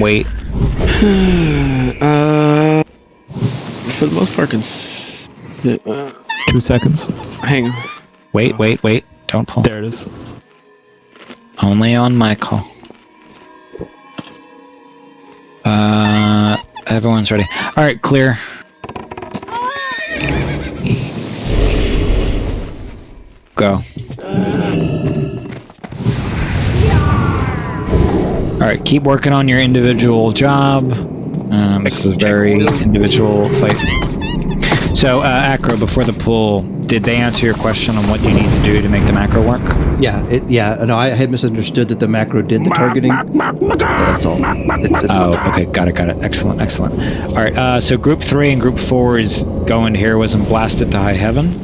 Wait. For the most part, 2 seconds. Hang on. Wait. Don't pull. There it is. Only on my call. Everyone's ready. Alright, clear. Go. Alright, keep working on your individual job. This is a very individual fight. So, Acro, before the pool, did they answer your question on what you need to do to make the macro work? Yeah, no, I had misunderstood that the macro did the targeting. That's all. Okay, got it. Excellent. Alright, so Group 3 and Group 4 is going to Heroism Blasted to High Heaven.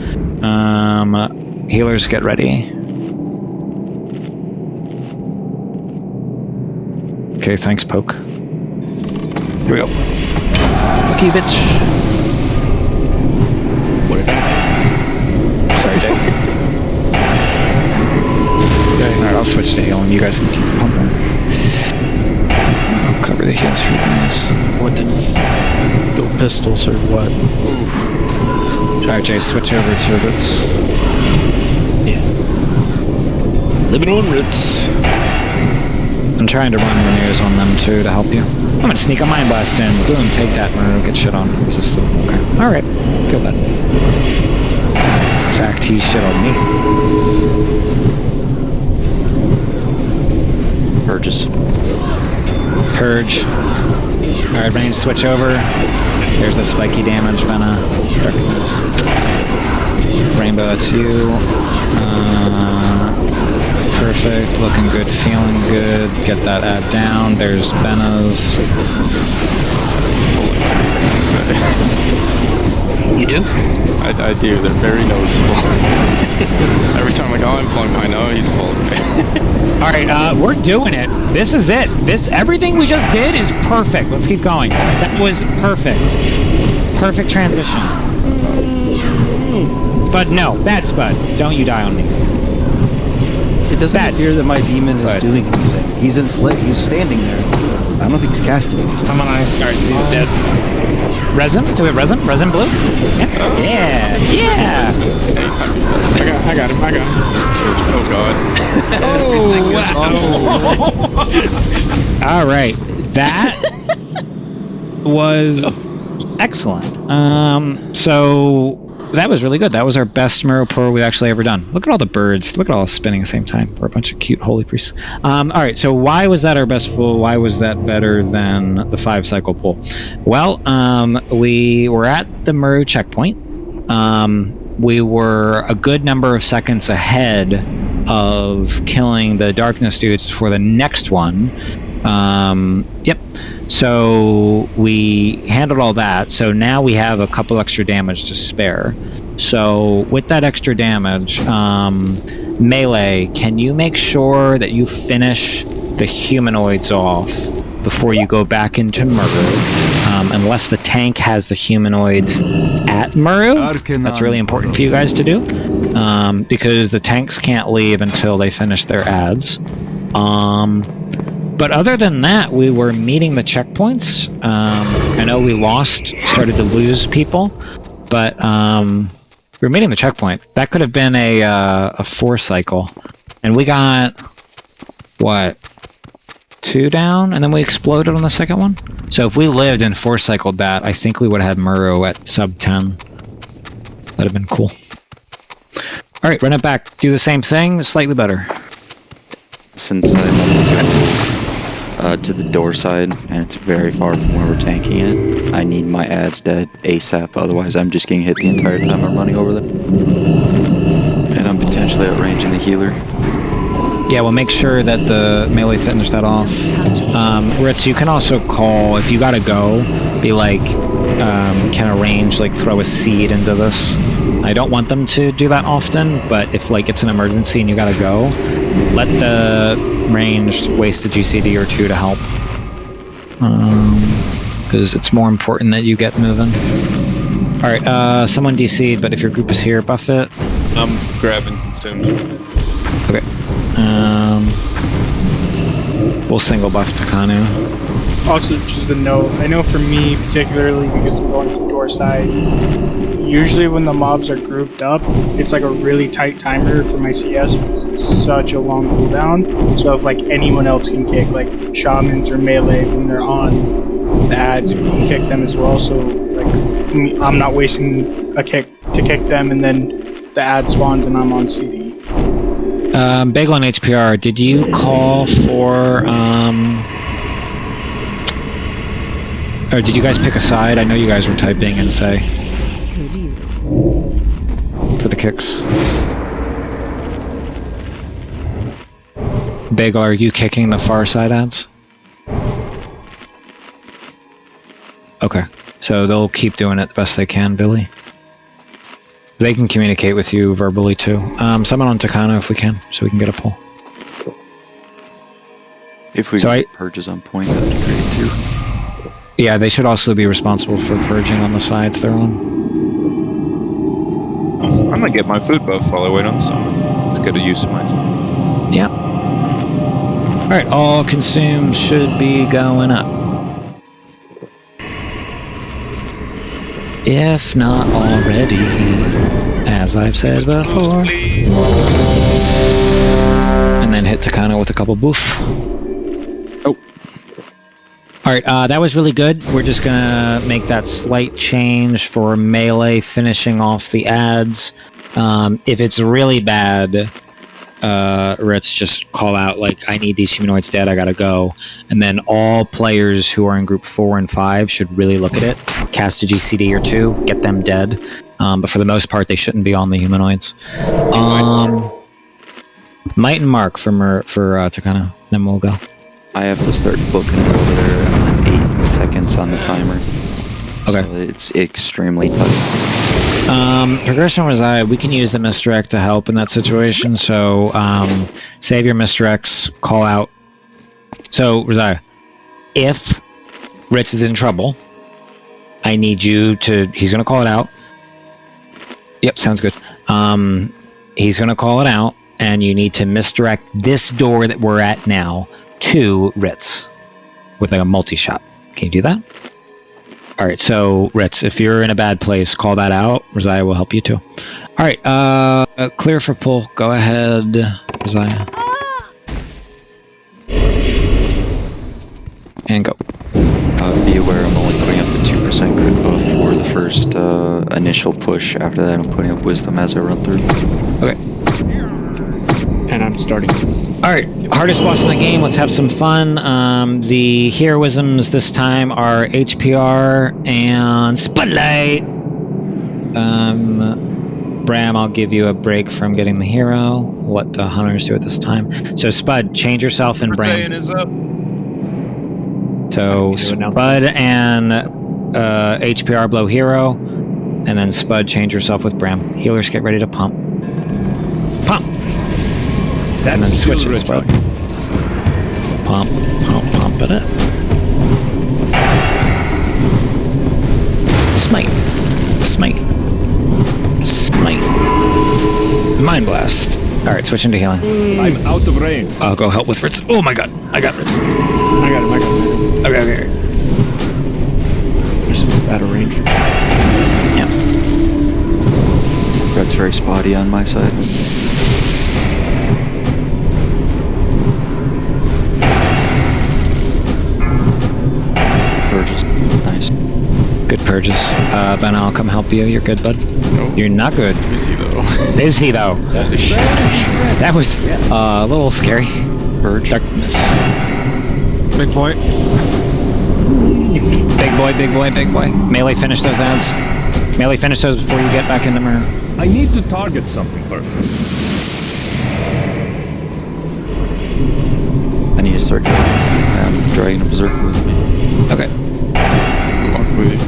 Healers, get ready. Okay, thanks, Poke. Here we go. Lucky bitch. Sorry, Jay. Okay, alright, I'll switch to healing. You guys can keep pumping. I'll cover the heals for you guys. What did dual pistols or what? Alright, Jay, switch over to Ritz. Yeah. Living on Ritz. I'm trying to run Renews on them too to help you. I'm gonna sneak a Mind Blast in. Boom, take that, Maru. Get shit on. Resistant. Okay. Alright. Feel that. In fact, he shit on me. Purges. Purge. Alright, ready to switch over. There's the spiky damage, Venna. Recognize. Rainbow, that's you. Perfect, looking good, feeling good. Get that ad down. There's Benna's. You do? I do. They're very noticeable. Every time I go, I'm pulling. I know he's pulling. Alright, we're doing it. This is it. Everything we just did is perfect. Let's keep going. That was perfect. Perfect transition. But no, bad Spud. Don't you die on me. It doesn't appear that my demon is doing anything. He's in slate. He's standing there. I don't think he's casting anything. Come on, Alright, he's dead. Resin? Do we have resin? Resin blue? Yeah. Yeah! I got him. Oh god. Alright. That was excellent. So that was really good. That was our best Miro Pro we've actually ever done. Look at all the birds. Look at all spinning at the same time. We're a bunch of cute holy priests. Alright, so why was that our best pool? Why was that better than the 5-cycle pool? Well, we were at the Miro checkpoint. We were a good number of seconds ahead of killing the darkness dudes for the next one. Yep. So we handled all that. So now we have a couple extra damage to spare. So with that extra damage, Melee, can you make sure that you finish the humanoids off before you go back into Muru, unless the tank has the humanoids at Muru. That's really important for you guys to do, because the tanks can't leave until they finish their ads. But other than that, we were meeting the checkpoints. I know we started to lose people, but we were meeting the checkpoint. That could have been a 4 cycle, and we got what? 2 down, and then we exploded on the second one. So if we lived and 4 cycled that, I think we would have had Muru at sub 10. That'd have been cool. Alright, run it back. Do the same thing, slightly better. Since I'm to the door side, and it's very far from where we're tanking it, I need my ads dead ASAP, otherwise I'm just getting hit the entire time I'm running over there. And I'm potentially outranging the healer. Yeah, we'll make sure that the melee finish that off. Ritz, you can also call, if you gotta go, be like, can arrange, like, throw a seed into this. I don't want them to do that often, but if, like, it's an emergency and you gotta go, let the ranged waste a GCD or 2 to help. Because it's more important that you get moving. Alright, someone DC'd, but if your group is here, buff it. I'm grabbing consumed. Okay. We'll single buff Takanu. Also, just a note, I know for me, particularly because I'm going to door side, usually when the mobs are grouped up, it's like a really tight timer for my CS because it's such a long cooldown. So if like anyone else can kick, like shamans or melee when they're on the ads, you can kick them as well. So like I'm not wasting a kick to kick them and then the ad spawns and I'm on CD. Bagel and HPR, did you call for, or did you guys pick a side? I know you guys were typing and say. For the kicks. Bagel, are you kicking the far side ads? Okay, so they'll keep doing it the best they can, Billy. They can communicate with you verbally too. Someone on Takano if we can, so we can get a pull. If we get purges on point, that'd be great too. Yeah, they should also be responsible for purging on the sides they're on. I'm gonna get my food buff while I wait on the summon. It's good to use my time. Yeah. Alright, all consumed should be going up. If not already, as I've said before. And then hit Takano with a couple boof. Oh. Alright, that was really good. We're just gonna make that slight change for melee finishing off the ads. If it's really bad, Ritz just call out, like, I need these humanoids dead, I gotta go. And then all players who are in group 4 and 5 should really look at it. Cast a GCD or 2, get them dead. But for the most part, they shouldn't be on the humanoids. Might and Mark for Takano, then we'll go. I have to start booking it over there in 8 seconds on the timer. Okay. So it's extremely tough. Progression was we can use the misdirect to help in that situation, so save your misdirects, call out. So, Razai, if Ritz is in trouble, I need you to, he's gonna call it out. Yep, sounds good. He's gonna call it out, and you need to misdirect this door that we're at now to Ritz with like a multi-shot. Can you do that? Alright, so Ritz, if you're in a bad place, call that out. Rosiah will help you too. Alright, clear for pull. Go ahead, Rosiah. And go. Be aware I'm only putting up to 2% crit buff for the first initial push. After that, I'm putting up wisdom as I run through. Okay. And I'm starting wisdom. Alright, hardest boss in the game, let's have some fun. The heroisms this time are HPR and Spotlight. Bram, I'll give you a break from getting the hero. Let the hunters do it this time. So Spud, change yourself in Bram. Is up. So Spud and HPR blow hero, and then Spud change yourself with Bram. Healers get ready to pump. Pump! And then switch it, Spud. Pump. pump, pump it up. Smite. Mind blast. Alright, switching to healing. I'm out of range. I'll go help with Fritz. Oh my god, I got this. I got him. Okay. This is out of range. Yeah. Red's very spotty on my side. Purges. Nice. Good purges. Ben, I'll come help you. You're good, bud. Nope. You're not good. Is he though? Is he though? That was a little scary. Purge. Darkness. Big boy. Big boy. Melee, finish those ads. Melee, finish those before you get back into mirror. I need to target something first. I need to start dragging a berserker with me. Okay. Walk with you.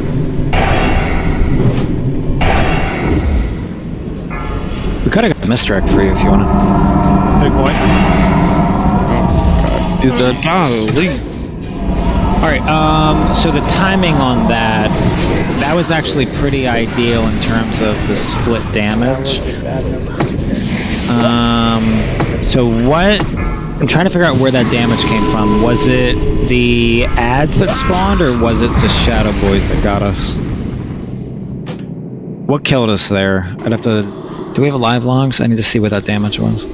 We could have got a misdirect for you if you want to. Big boy. Oh god. Golly. Alright, so the timing on that was actually pretty ideal in terms of the split damage. So what... I'm trying to figure out where that damage came from. Was it the ads that spawned, or was it the Shadow Boys that got us? What killed us there? I'd have to... Do we have live logs? I need to see what that damage was.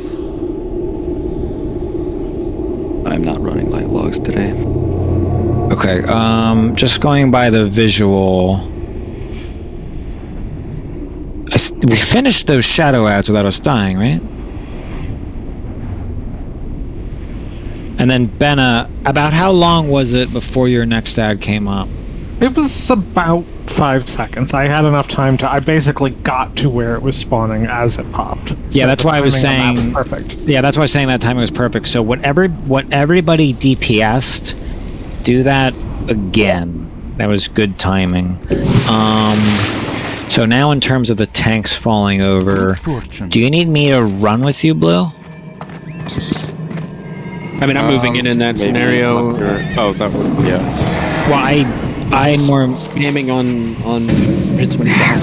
I'm not running light logs today. Okay, just going by the visual... we finished those shadow ads without us dying, right? And then, Benna, about how long was it before your next ad came up? It was about 5 seconds. I had enough time to... I basically got to where it was spawning as it popped. Yeah, So that's the why I was timing on that saying... was perfect. Yeah, that's why I was saying that timing was perfect. So what everybody DPS'd, do that again. That was good timing. So now in terms of the tanks falling over, do you need me to run with you, Blue? I mean, I'm moving in that scenario. Oh, that would, yeah. Well, I'm more spamming on Fritz when he's down.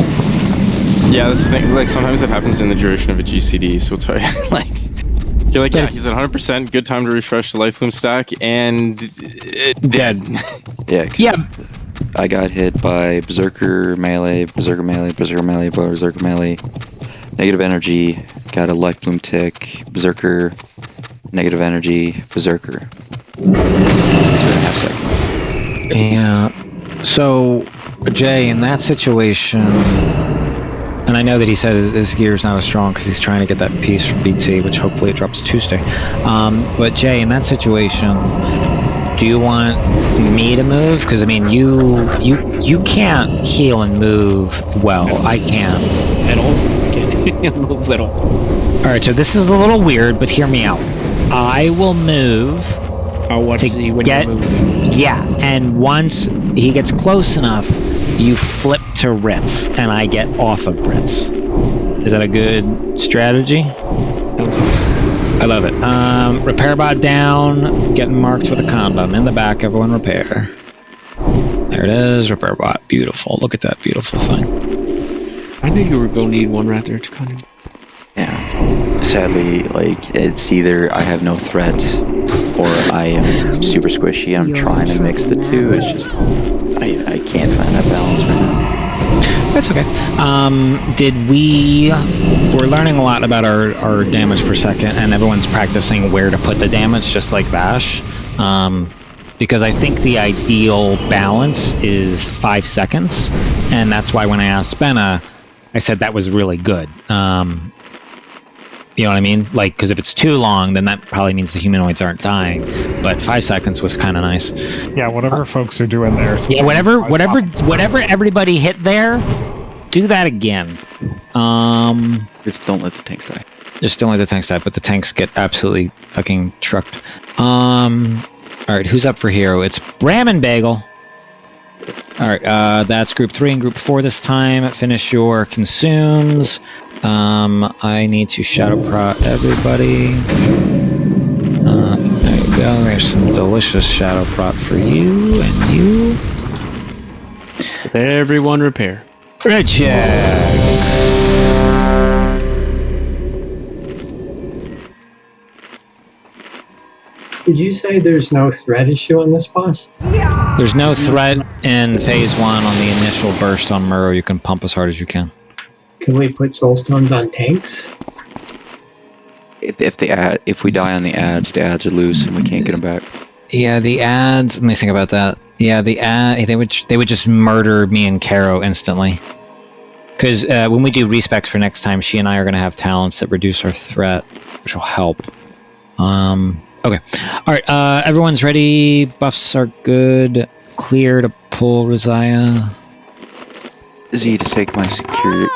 Yeah, that's the thing. Like, sometimes it happens in the duration of a GCD, so it's like... You're like, yeah, he's at 100%, good time to refresh the life loom stack, and... dead. Yeah. I got hit by Berserker melee, Berserker melee, Berserker melee, Berserker melee, negative energy, got a life bloom tick, Berserker, negative energy, Berserker. 2.5 seconds. Yeah. So, Jay, in that situation, and I know that he said his gear's not as strong because he's trying to get that piece from BT, which hopefully it drops Tuesday. But Jay, in that situation, do you want me to move? Because I mean, you can't heal and move well. I can. At all? I can't move at all. All right. So this is a little weird, but hear me out. I will move. I'll watch to Z when get, you move. Yeah, and once he gets close enough, you flip to Ritz, and I get off of Ritz. Is that a good strategy? I love it. Repair bot down, getting marked with a condom. In the back, everyone repair. There it is, repair bot. Beautiful. Look at that beautiful thing. I knew you were going to need one right there to cut him. Yeah. Sadly, like, it's either I have no threats or I am super squishy. I'm trying to mix the two. It's just, I can't find that balance right now. That's okay. We're learning a lot about our damage per second, and everyone's practicing where to put the damage, just like Vash. Because I think the ideal balance is 5 seconds, and that's why when I asked Benna, I said that was really good. You know what I mean? Like, because if it's too long, then that probably means the humanoids aren't dying. But 5 seconds was kind of nice. Yeah, whatever folks are doing there. Yeah, whatever everybody hit there, do that again. Just don't let the tanks die. Just don't let the tanks die, but the tanks get absolutely fucking trucked. Alright, who's up for hero? It's Bram and Bagel. Alright, that's group 3 and group 4 this time. Finish your consumes. I need to shadow prot everybody. go. There's some delicious shadow prot for you and you. Everyone repair. Red check. Did you say there's no threat issue on this boss? There's no threat in phase 1 on the initial burst on Murrow. You can pump as hard as you can. Can we put soulstones on tanks? If we die on the ads are loose and we can't get them back. Yeah, the ads. Let me think about that. Yeah, the ad. They would just murder me and Caro instantly. Because when we do respecs for next time, she and I are going to have talents that reduce our threat, which will help. Okay. Alright, everyone's ready. Buffs are good. Clear to pull Resiah. Z, to take my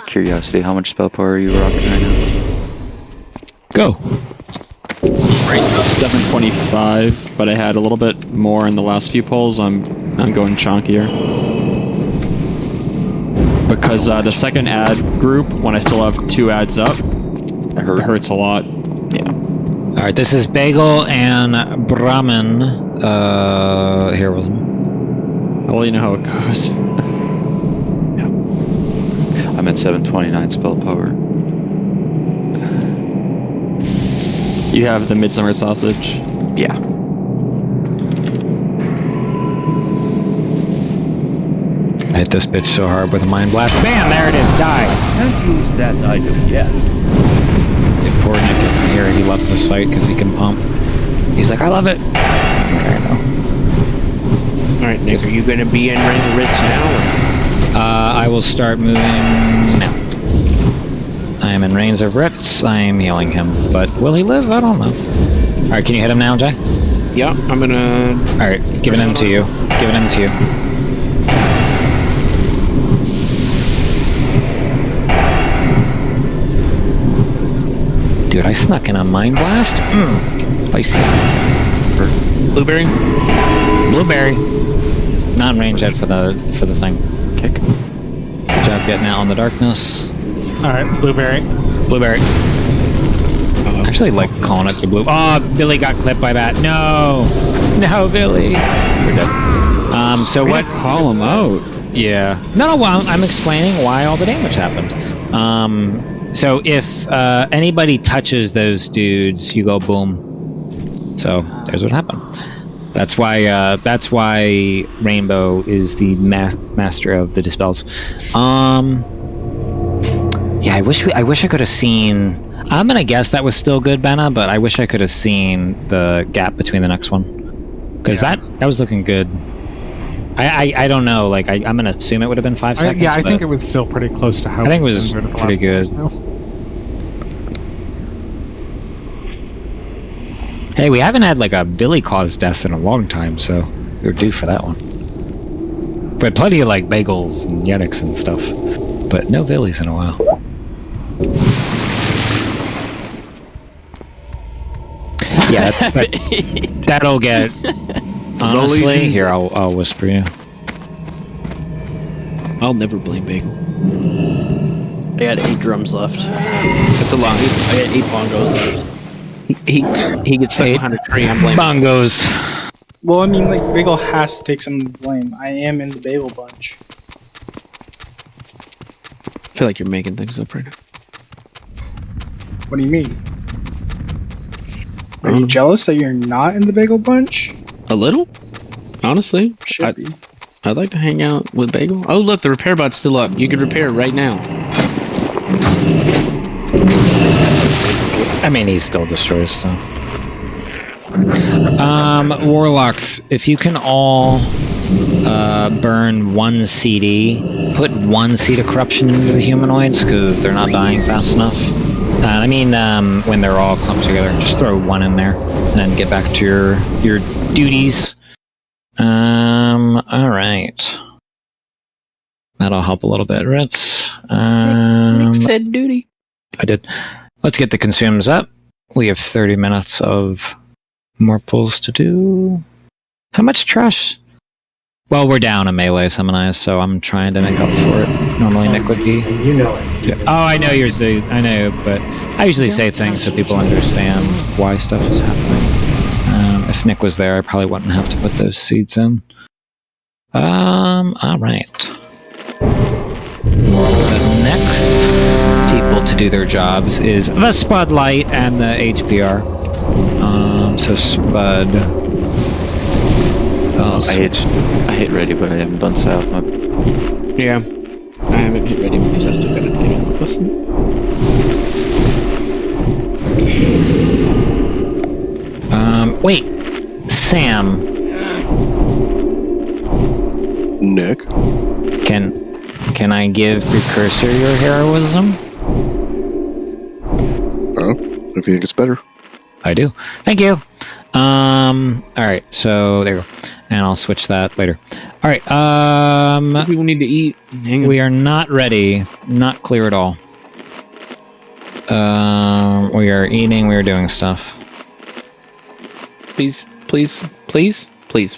curiosity, how much spell power are you rocking right now? Go. Right now 725, but I had a little bit more in the last few pulls. I'm going chunkier. Because the second ad group, when I still have 2 ads up, it hurts a lot. Yeah. Alright, this is Bagel and Brahmin. Here was him. I'll let you know how it goes. I'm at 729 spell power. You have the Midsummer Sausage? Yeah. I hit this bitch so hard with a Mind Blast. Bam! There it is! Die! Can't use that item yet. If poor Nick isn't here, he loves this fight because he can pump. He's like, I love it! Okay, no. Alright, Nick, are you going to be in range of Ritz now? I will start moving now. I am in range of Ritz. I am healing him. But will he live? I don't know. Alright, can you hit him now, Jay? Yeah, I'm going to... Alright, giving him to you. Giving him to you. Dude, I snuck in a Mind Blast? Spicy. Blueberry? Blueberry. Not in range yet for the thing. Kick. Good job getting out on the darkness. Alright, Blueberry. Blueberry. I actually like calling it the blue. Oh, Billy got clipped by that. No! No, Billy! We're dead. So what? Call him out. Yeah. No, well, I'm explaining why all the damage happened. So if anybody touches those dudes, you go boom. So there's what happened. That's why Rainbow is the master of the dispels. Yeah, I wish I could have seen. I'm gonna guess that was still good, Benna, but I wish I could have seen the gap between the next one, because that was looking good. I don't know. Like I'm gonna assume it would have been 5 seconds. Yeah, I think it was still pretty close to how. I think it was pretty good. Hey, we haven't had like a Billy caused death in a long time, so we're due for that one. But plenty of like bagels and Yenix and stuff, but no Billies in a while. Yeah, but that'll get. Honestly, here I'll whisper you. I'll never blame Bagel. I got 8 drums left. That's a lot. I got 8 bongos left. He gets stuck behind a tree. I'm blaming bongos. Well, I mean, like Bagel has to take some of the blame. I am in the Bagel bunch. I feel like you're making things up right now. What do you mean? Are you jealous that you're not in the Bagel bunch? A little, honestly. Should be. I'd like to hang out with Bagel. Oh, look, the repair bot's still up. You can repair it right now. I mean, he still destroys stuff. Warlocks, if you can all burn 1 CD, put 1 seed of corruption into the humanoids, because they're not dying fast enough. I mean, when they're all clumped together, just throw 1 in there, and then get back to your duties. Alright. That'll help a little bit, Ritz. Nick said duty. I did. Let's get the consumes up. We have 30 minutes of more pulls to do. How much trash? Well, we're down a melee summonize, so I'm trying to make up for it. Normally Nick would be. You know it. Yeah. Oh, I know I know, but I usually say things so people understand why stuff is happening. If Nick was there, I probably wouldn't have to put those seeds in. Alright. The next people to do their jobs is the Spud Light and the HPR. So Spud. I hit ready, but I haven't done south. Yeah. I haven't hit ready because I still gotta get on the bus. Wait. Sam. Nick? Can I give Precursor your heroism? Oh, if you think it's better. I do. Thank you. Alright, so there you go. And I'll switch that later. Alright, people need to eat. We are not ready. Not clear at all. We are eating, we are doing stuff. Please, please, please, please.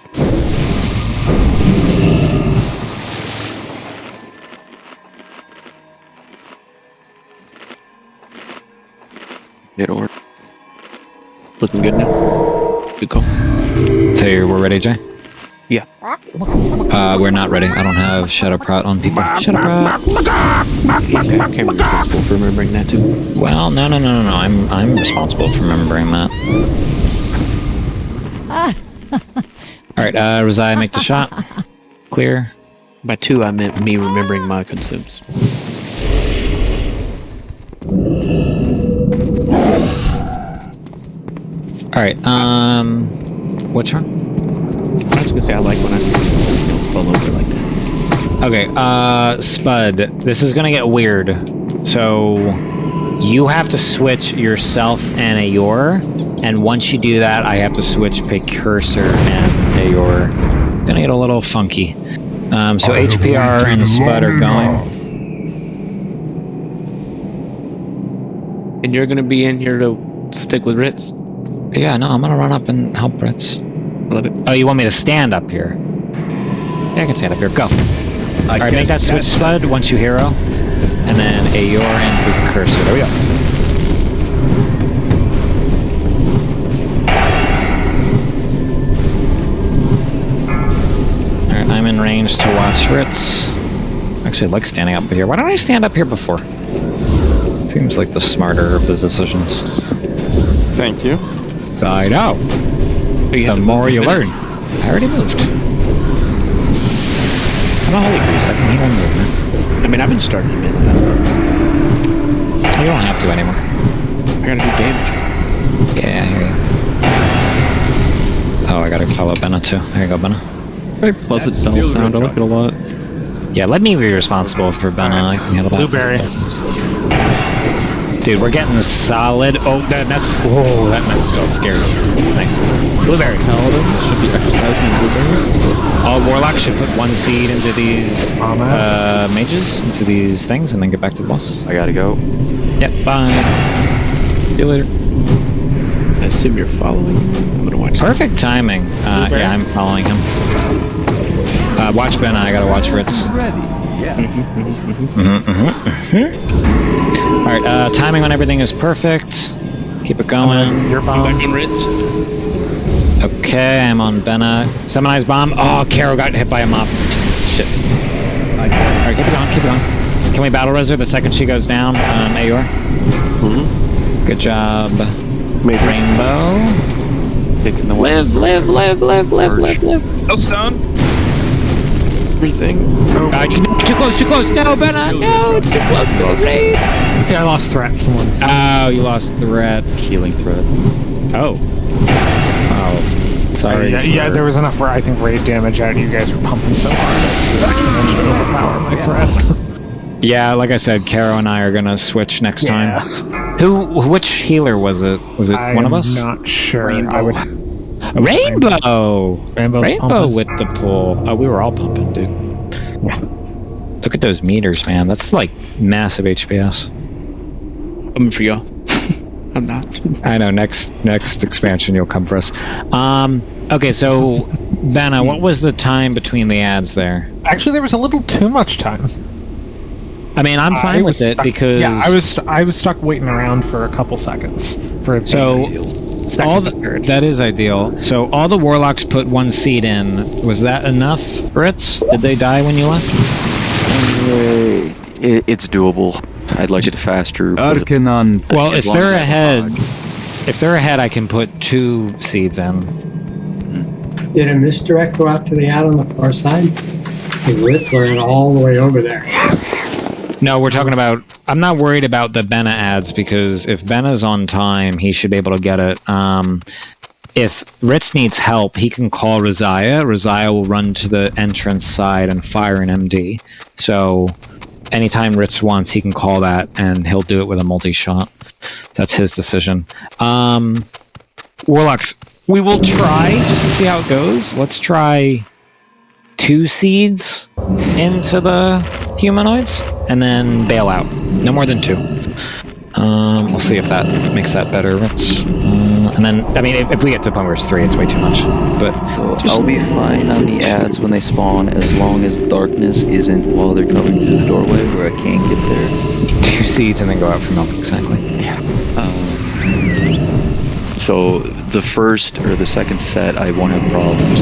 Good order. Looking good now. Good call. So we're ready, Jay? Yeah. We're not ready. I don't have Shadow Prot on people. Shadow Prot. Yeah, Cameron's responsible for remembering that too. Well, no. I'm responsible for remembering that. Alright, Razai, make the shot. Clear. By 2, I meant me remembering my consumes. Alright, what's wrong? I was gonna say I like when I see it fall over like that. Okay, Spud, this is gonna get weird. So, you have to switch yourself and Ayor, and once you do that, I have to switch Precursor and Ayor. Gonna get a little funky. So HPR and Spud are going. And you're gonna be in here to stick with Ritz? Yeah, no, I'm gonna run up and help Ritz. Love it. Oh, you want me to stand up here? Yeah, I can stand up here. Go. Alright, make that switch, Spud, once you hero. And then Ayor and Precursor. There we go. Alright, I'm in range to watch Ritz. Actually, I like standing up here. Why don't I stand up here before? Seems like the smarter of the decisions. Thank you. I know. The more you learn. I already moved. I'm a holy priest. I can heal movement. I mean, I've been starting to mid. You don't have to anymore. I gotta do damage. Yeah, I hear you. Oh, I gotta follow Benna too. There you go, Benna. Very pleasant bell sound. I like it a lot. Yeah, let me be responsible for Benna. I can handle that. Blueberry. Dude, we're getting solid. Oh, that mess. Oh, that mess feels scary. Nice. Blueberry. Paladins should be exercising blueberry. All warlocks should put 1 seed into these mages, into these things, and then get back to the boss. I gotta go. Yep, bye. See you later. I assume you're following. I'm gonna watch. Perfect timing. Yeah, I'm following him. Watch Ben, I gotta watch Ritz. Alright, timing when everything is perfect. Keep it going. Your bomb. Back on Ritz. Okay, I'm on Benna. Seminized bomb. Oh, Caro got hit by a mob. Shit. Alright, keep it going, keep it going. Can we battle res her the second she goes down? Ayor? Good job. Maybe. Rainbow. Picking the Live. No stone. Everything. Too close. No, Benna. No, it's too close to the raid. Yeah, I lost threat. Someone. Oh, you lost threat. healing thread. Oh. Oh. Sorry. Yeah, there was enough, I think, raid damage out. You guys were pumping so hard. I managed to overpower my threat. Yeah, like I said, Caro and I are gonna switch next time. Which healer was it? Was it one of us? I'm not sure. Rainbow. I would. Rainbow Rainbow pumping. With the pull. Oh, we were all pumping, dude. Yeah. Look at those meters, man. That's like massive HPS. Coming for y'all. I'm not. I know. Next expansion, you'll come for us. Okay, so Benna, what was the time between the ads there? Actually, there was a little too much time. I mean, I'm fine with it because I was stuck waiting around for a couple seconds for it. So that is ideal. So all the warlocks put 1 seed in. Was that enough, Ritz? Did they die when you left? It's doable. I'd like it faster. Arcanon. Well, if they're ahead, I can put 2 seeds in. Did a misdirect go out to the ad on the far side? Because Ritz ran all the way over there. No, we're talking about... I'm not worried about the Benna ads, because if Benna's on time, he should be able to get it. If Ritz needs help, he can call Raziah. Raziah will run to the entrance side and fire an MD. So anytime Ritz wants, he can call that, and he'll do it with a multi-shot. That's his decision. Warlocks, we will try, just to see how it goes. Let's try 2 seeds into the humanoids, and then bail out. No more than 2. We'll see if that makes that better. And then, I mean, if we get to the point where it's 3, it's way too much. But I'll be fine on the ads when they spawn, as long as darkness isn't while they're coming through the doorway where I can't get there. 2 seeds and then go out for milk, exactly. Yeah. So the first or the second set, I won't have problems.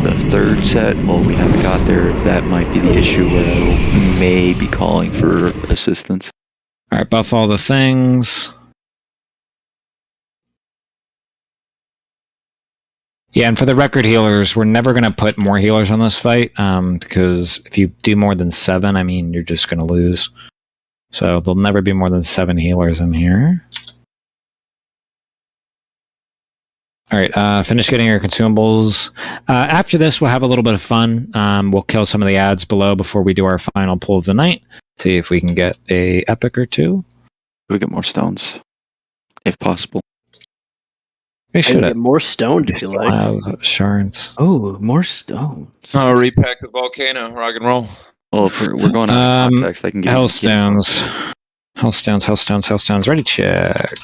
The third set, well, we haven't got there. That might be the issue where I may be calling for assistance. Alright, buff all the things. Yeah, and for the record healers, we're never going to put more healers on this fight, because if you do more than 7, I mean, you're just going to lose. So there'll never be more than 7 healers in here. Alright, finish getting your consumables. After this, we'll have a little bit of fun. We'll kill some of the ads below before we do our final pull of the night. See if we can get a epic or 2. We get more stones, if possible. We should get more stones if you like. Shards. Oh, more stones. Oh, repack the volcano. Rock and roll. Well, if we're going out of context, I can get Hellstones. Hellstones. Ready, check.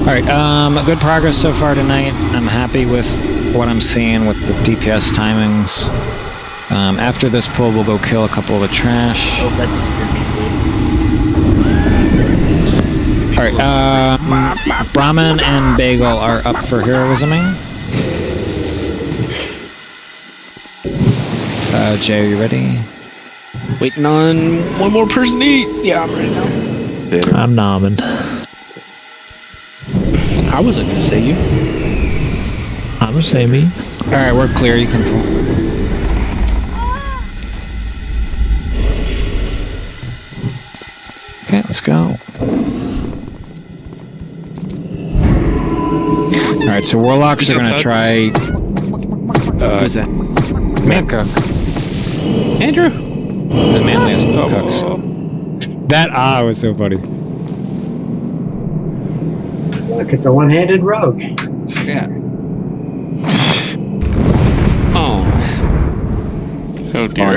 Alright, good progress so far tonight. I'm happy with what I'm seeing with the DPS timings. After this pull, we'll go kill a couple of the trash. Oh, that disappeared. Alright, Brahmin and Bagel are up for heroisming. Jay, are you ready? Waiting on one more person to eat. Yeah, I'm ready now. I'm nomming. I wasn't gonna say you. I'm gonna say me. Alright, we're clear. You can pull. Okay, let's go. Alright, so warlocks are gonna try... Who's that? Man cook. Andrew! The manliest of cooks. That was so funny. Look, it's a one-handed rogue. Yeah. Oh. Oh dear.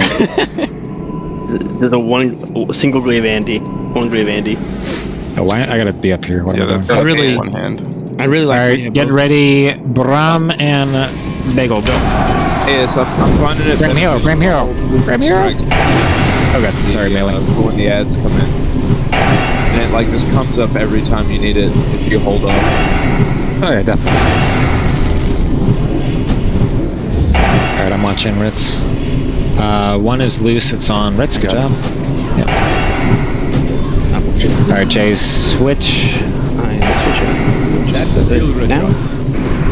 There's a single grave Andy. One grave Andy. Oh, why? I gotta be up here. What Yeah, am I that's doing? gotta be one hand. I really like. Alright, get ready. Brahm and Bagel, go. Yes, I'm finding it. Bram hero. Okay, sorry, Melee. When the ads come in. And it like just comes up every time you need it if you hold off. Oh yeah, definitely. Alright, I'm watching Ritz. 1 is loose, it's on Ritz, good job. Yep. Alright, Jay, switch. I am switching. That's still ready. Now.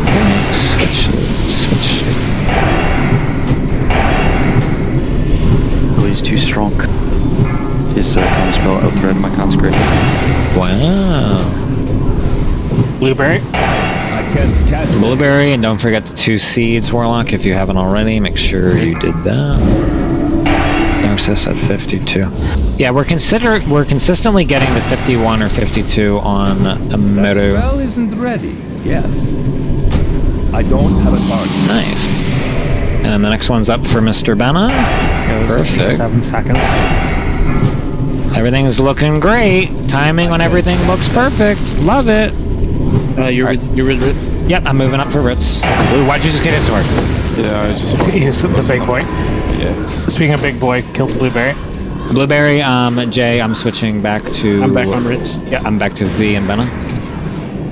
Okay, switch. Oh, he's too strong. His counterspell outhreaded my consecration. Wow. Blueberry? I can't cast Blueberry, and don't forget the 2 seeds, Warlock, if you haven't already. Make sure you did that. Narcissus at 52. Yeah, we're consistently getting to 51 or 52 on That Meru. spell isn't ready yet. I don't have a target. Nice. And the next one's up for Mr. Benna. Perfect. 7 seconds. Everything's looking great. Timing on everything looks perfect. Love it. You're with Ritz? Yep, I'm moving up for Ritz. Ooh, why'd you just get his sword? Yeah, I just. He's the big boy. Yeah. Speaking of big boy, killed Blueberry. Blueberry, Jay, I'm switching back to... I'm back on Rich. Yeah, I'm back to Z and Benna.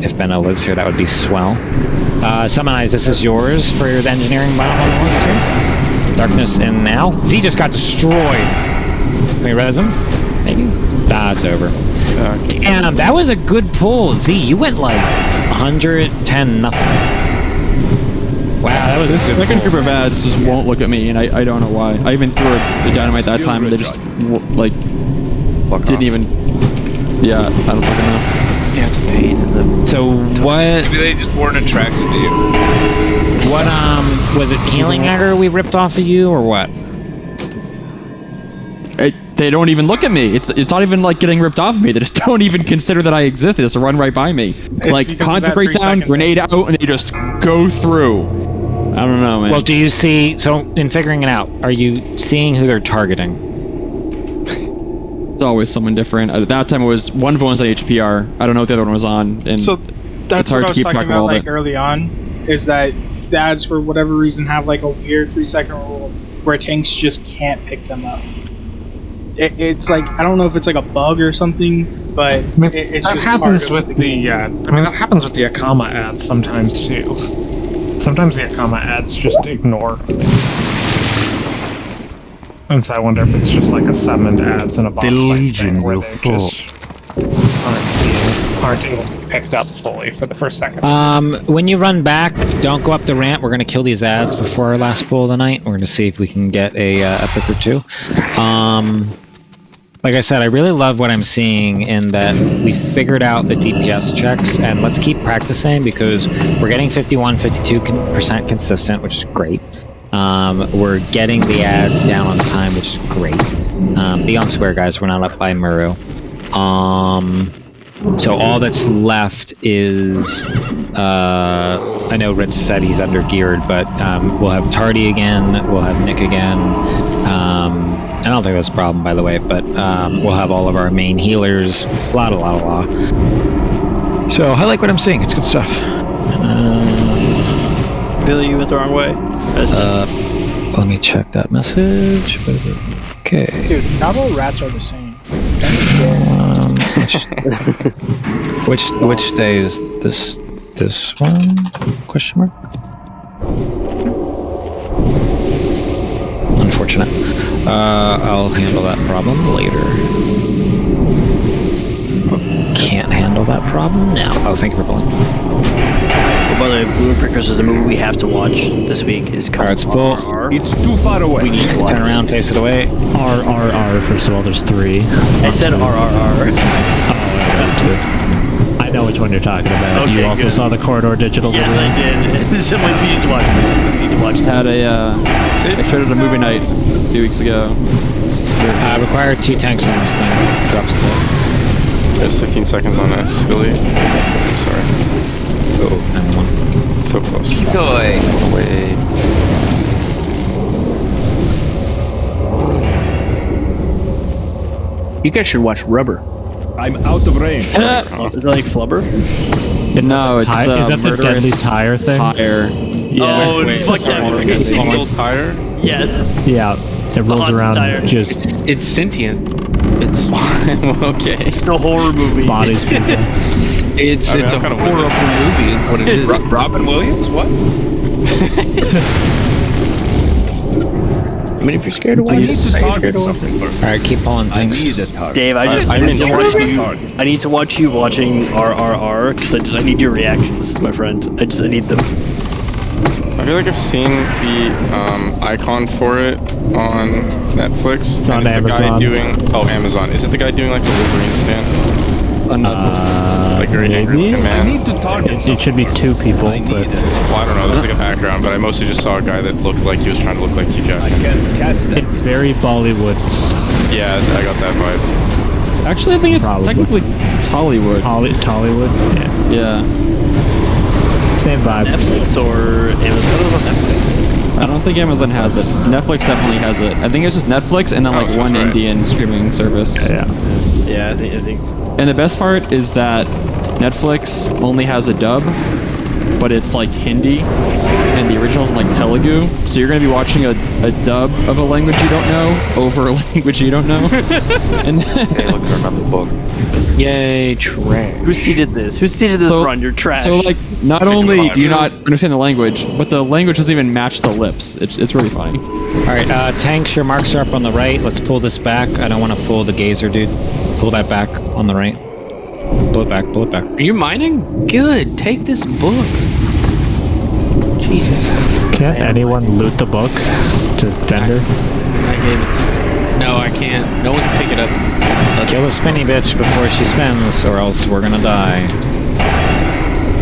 If Benna lives here, that would be swell. Summon Eyes, this is yours for the engineering bomb on the one, too. Darkness in now. Z just got destroyed. Can we res him? Maybe? That's over. Damn, that was a good pull. Z, you went like 110 nothing. Wow, that was a good second pull. group of ads just won't look at me, and I don't know why. I even threw the dynamite that time, and they just like didn't even. Yeah, I don't fucking know. Yeah, it's a pain in the... So what? Maybe they just weren't attracted to you. What was it? Healing Dagger we ripped off of you, or what? They don't even look at me. It's not even like getting ripped off of me. They just don't even consider that I exist. They just run right by me. Like concentrate down, grenade out, and they just go through. I don't know, man. Well, do you see? So in figuring it out, are you seeing who they're targeting? It's always someone different. At that time, it was one of them was on HPR. I don't know what the other one was on. And so that's it's hard what I to was keep talking track of about all of like it. early on, is that the ads for whatever reason have like a weird 3-second rule where tanks just can't pick them up. It's like, I don't know if it's like a bug or something, but it's that just happens part of with the. I mean, that happens with the Akama ads sometimes too. Sometimes the Akama ads just ignore me. And so I wonder if it's just like a summoned ads in a boss The fight Legion thing where will they fall. just aren't able to be picked up fully for the first second. When you run back, don't go up the ramp. We're gonna kill these ads before our last pull of the night. We're gonna see if we can get a epic or two. Like I said, I really love what I'm seeing in that we figured out the DPS checks, and let's keep practicing because we're getting 51, 52% consistent, which is great. We're getting the ads down on time, which is great. Be on square, guys. We're not up by Muru. So all that's left is, I know Ritz said he's under geared, but we'll have Tardy again, we'll have Nick again. I don't think that's a problem, by the way, but we'll have all of our main healers. La. So I like what I'm seeing. It's good stuff. Billy, you went the wrong way. Let me check that message. Okay. Dude, not all rats are the same. Which day is this? This one? Question mark. Unfortunate. I'll handle that problem later. Can't handle that problem now. Oh, thank you for pulling. Oh, by the way, Blue Precursors, the movie we have to watch this week is called Alright, it's full. RRR. It's too far away. We need to watch Turn around, face it away. RRR, first of all, there's 3. I said RRR. Oh, I know which one you're talking about. Okay, You also good. saw the Corridor Digital Yes, video? I did. So we need to watch this. We need to watch this. Had a I showed it a movie night 2 weeks ago. Require 2 tanks on this thing. Drops the... There's 15 seconds on this, Billy. I'm sorry. Oh, and 1. So close. Toy. Wait. You guys should watch Rubber. I'm out of range. Is that like Flubber? No, it's Is that the Murderous deadly tire thing? Tire. Yeah. Oh, fuck that movie. A single tire? Yes. Yeah, it rolls haunted around tire. just It's sentient. It's Okay. It's a horror movie. bodies people. it's I mean, it's I'm a kinda horrible movie. Is what it is. Robin Williams? What? I mean, if you're scared of I need wings, to target something first. Alright, keep pulling I things. need a target. Dave, I need to watch you. I need to watch you watching RRR because I need your reactions, my friend. I need them. I feel like I've seen the icon for it on Netflix. It's on the guy Amazon. doing Amazon. Is it the guy doing like the Wolverine stance? Like very angry maybe? looking I man. need to target It should be 2 people, but Well, I don't know. There's like a background, but I mostly just saw a guy that looked like he was trying to look like Hugh I Jackman. can cast that. it's very Bollywood. Yeah, I got that vibe. Actually, I think it's Probably. technically Tollywood. Tollywood? Yeah. Yeah. Same vibe. Netflix or Amazon? It was on Netflix. I don't think Amazon has it. Netflix definitely has it. I think it's just Netflix and then like sounds one right. Indian streaming service. Yeah. Yeah, I think. And the best part is that Netflix only has a dub, but it's like Hindi, and and the original's in like Telugu, so you're gonna be watching a dub of a language you don't know over a language you don't know. And hey, look, I remember the book. Yay, trash. Who seeded this? Who seeded this run? You're trash. So like, not only do you not understand the language, but the language doesn't even match the lips. It's really funny. All right, tanks, your marks are up on the right. Let's pull this back. I don't want to pull the gazer, dude. Pull that back on the right. Pull it back, pull it back. Are you mining? Good, take this book. Jesus. Can't anyone loot the book to Fender? I gave it to you. No, I can't. No one can pick it up. Kill the spinny bitch before she spins, or else we're gonna die.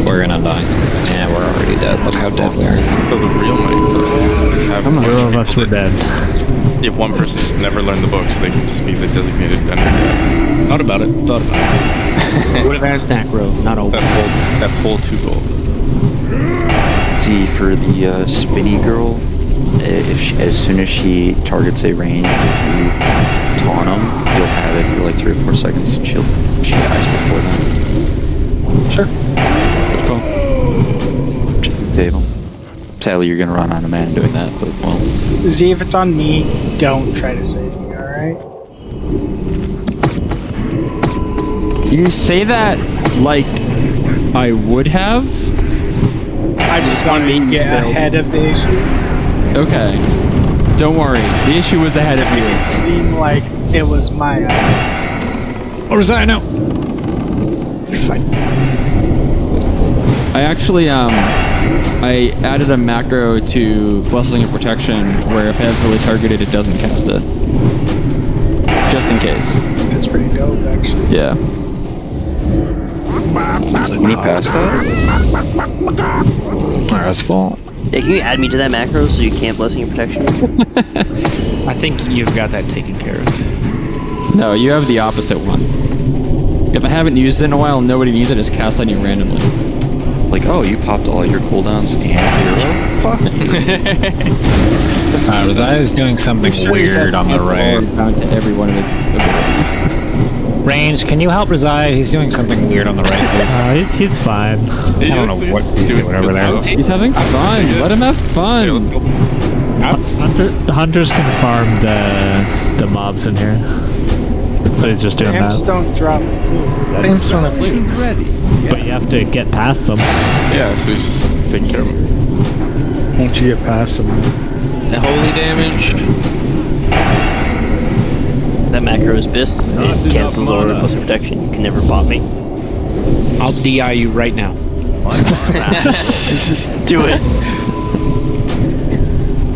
We're gonna die. Yeah, we're already dead. Look how dead we are. So the real might is have Two of us were dead. if one person just never learned the book, so they can just be the designated vendor. Thought about it. Thought about it. Would have asked Nacro, not over. That full 2 gold. See, for the spinny girl, as soon as she targets a range, if you taunt them, you'll have it for like 3 or 4 seconds, and she dies before then. Sure. Good call. Just the table. Sadly, you're gonna run out of mana doing that, but well. Z, if it's on me, don't try to save me, alright? You say that like I would have. I just want to get ahead of the issue. Okay. Don't worry. The issue was ahead of you. It seemed like it was my idea. Or was that? No. You're fine. I actually I added a macro to Blessing of Protection where if heavily targeted it doesn't cast it. Just in case. That's pretty dope, actually. Yeah. Can you pass that? Alright, that's cool. Yeah, can you add me to that macro so you can't Blessing of Protection? I think you've got that taken care of. No, you have the opposite one. If I haven't used it in a while and nobody needs it, just cast on you randomly. Like, oh, you popped all your cooldowns and hero? Fuck. Rosai's doing something weird on the right. Down to every one of his abilities. Range, can you help Rosai? He's doing something weird on the right. He's fine. I don't know what he's doing over there. He's having fun. Let him have fun. Hunters can farm the mobs in here. So he's just doing Camps that. don't drop. Camps don't Seems ready. But you have to get past them. Yeah, so he's just taking care of him. Once you get past them. The holy damage. That macro is BIS. It cancels all the Blessing of Protection. You can never bot me. I'll DI you right now. Do it.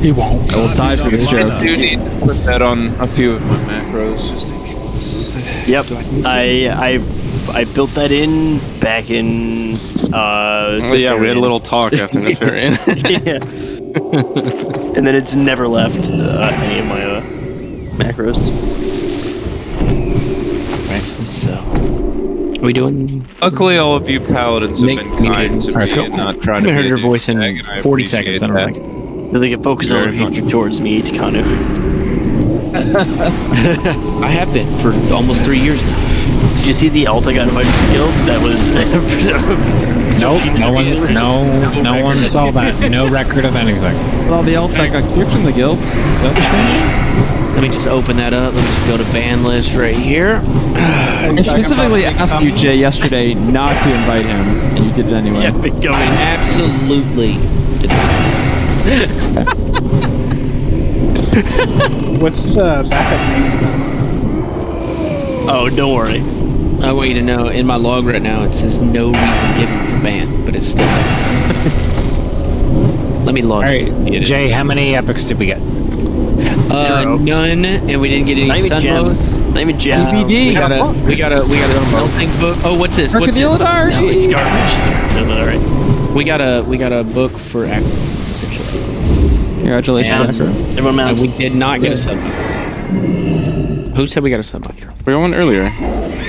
He won't. I will die for this joke. I do need to put that on a few of my macros just in case. Yep. I built that in back in Oh yeah, we had a little talk after Nefarian. Yeah. And then it's never left any of my macros. Right, so are we doing? Luckily, all of you paladins have been kind to me and not trying I to haven't be heard your a voice in douchebag, and I 40 appreciate seconds. I don't that. think. So they can focus on Very much. hatred towards me to kind of. I have been for almost 3 years now. Did you see the ult I got invited to the guild? That was. Nope, no one saw that. No record of anything. Saw the ult that got kicked from the guild. Let me just open that up. Let me just go to ban list right here. I specifically asked you, Jay, yesterday not to invite him, and you did it anyway. Yeah, big going. Absolutely. What's the backup name? Oh, don't worry. I want you to know, in my log right now, it says no reason given for ban, but it's still there. Let me log. Alright, Jay, how many epics did we get? None, and we didn't get any Not even sun gems. modes. Not even gems. We got a smelting book. Oh, what's this? What's Crocodile it? Dark. No, it's garbage, sir. No, alright. We got a book for essentially. Congratulations, And- Acro. Everyone mounts. We did not get a sub micro. Who said we got a sub micro? We got one earlier.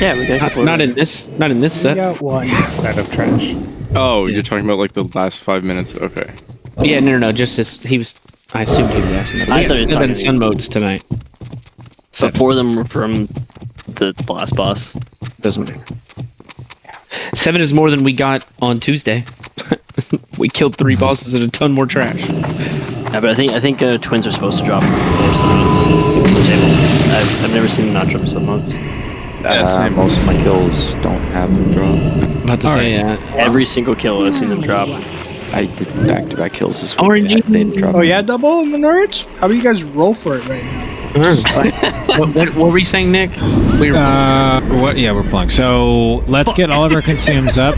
Yeah, we got Not in this We set. got one set of trash. Oh, you're talking about like the last 5 minutes? Okay. Yeah, no, just this. He was. I assumed he was asking. I We thought got he was 7 talking to sun me. modes tonight. So 4 of them were from the last boss. Doesn't matter. 7 is more than we got on Tuesday. We killed 3 bosses and a ton more trash. Yeah, but I think twins are supposed to drop more submodes. I've never seen them not drop submodes. Most of my kills don't have them drop. About to say, every single kill I've seen them drop. I did back-to-back kills this week. RNG. They didn't drop. Oh yeah, double in the Norwich? How do you guys roll for it right now? what were you saying, Nick? We're playing. So let's get all of our consumes up.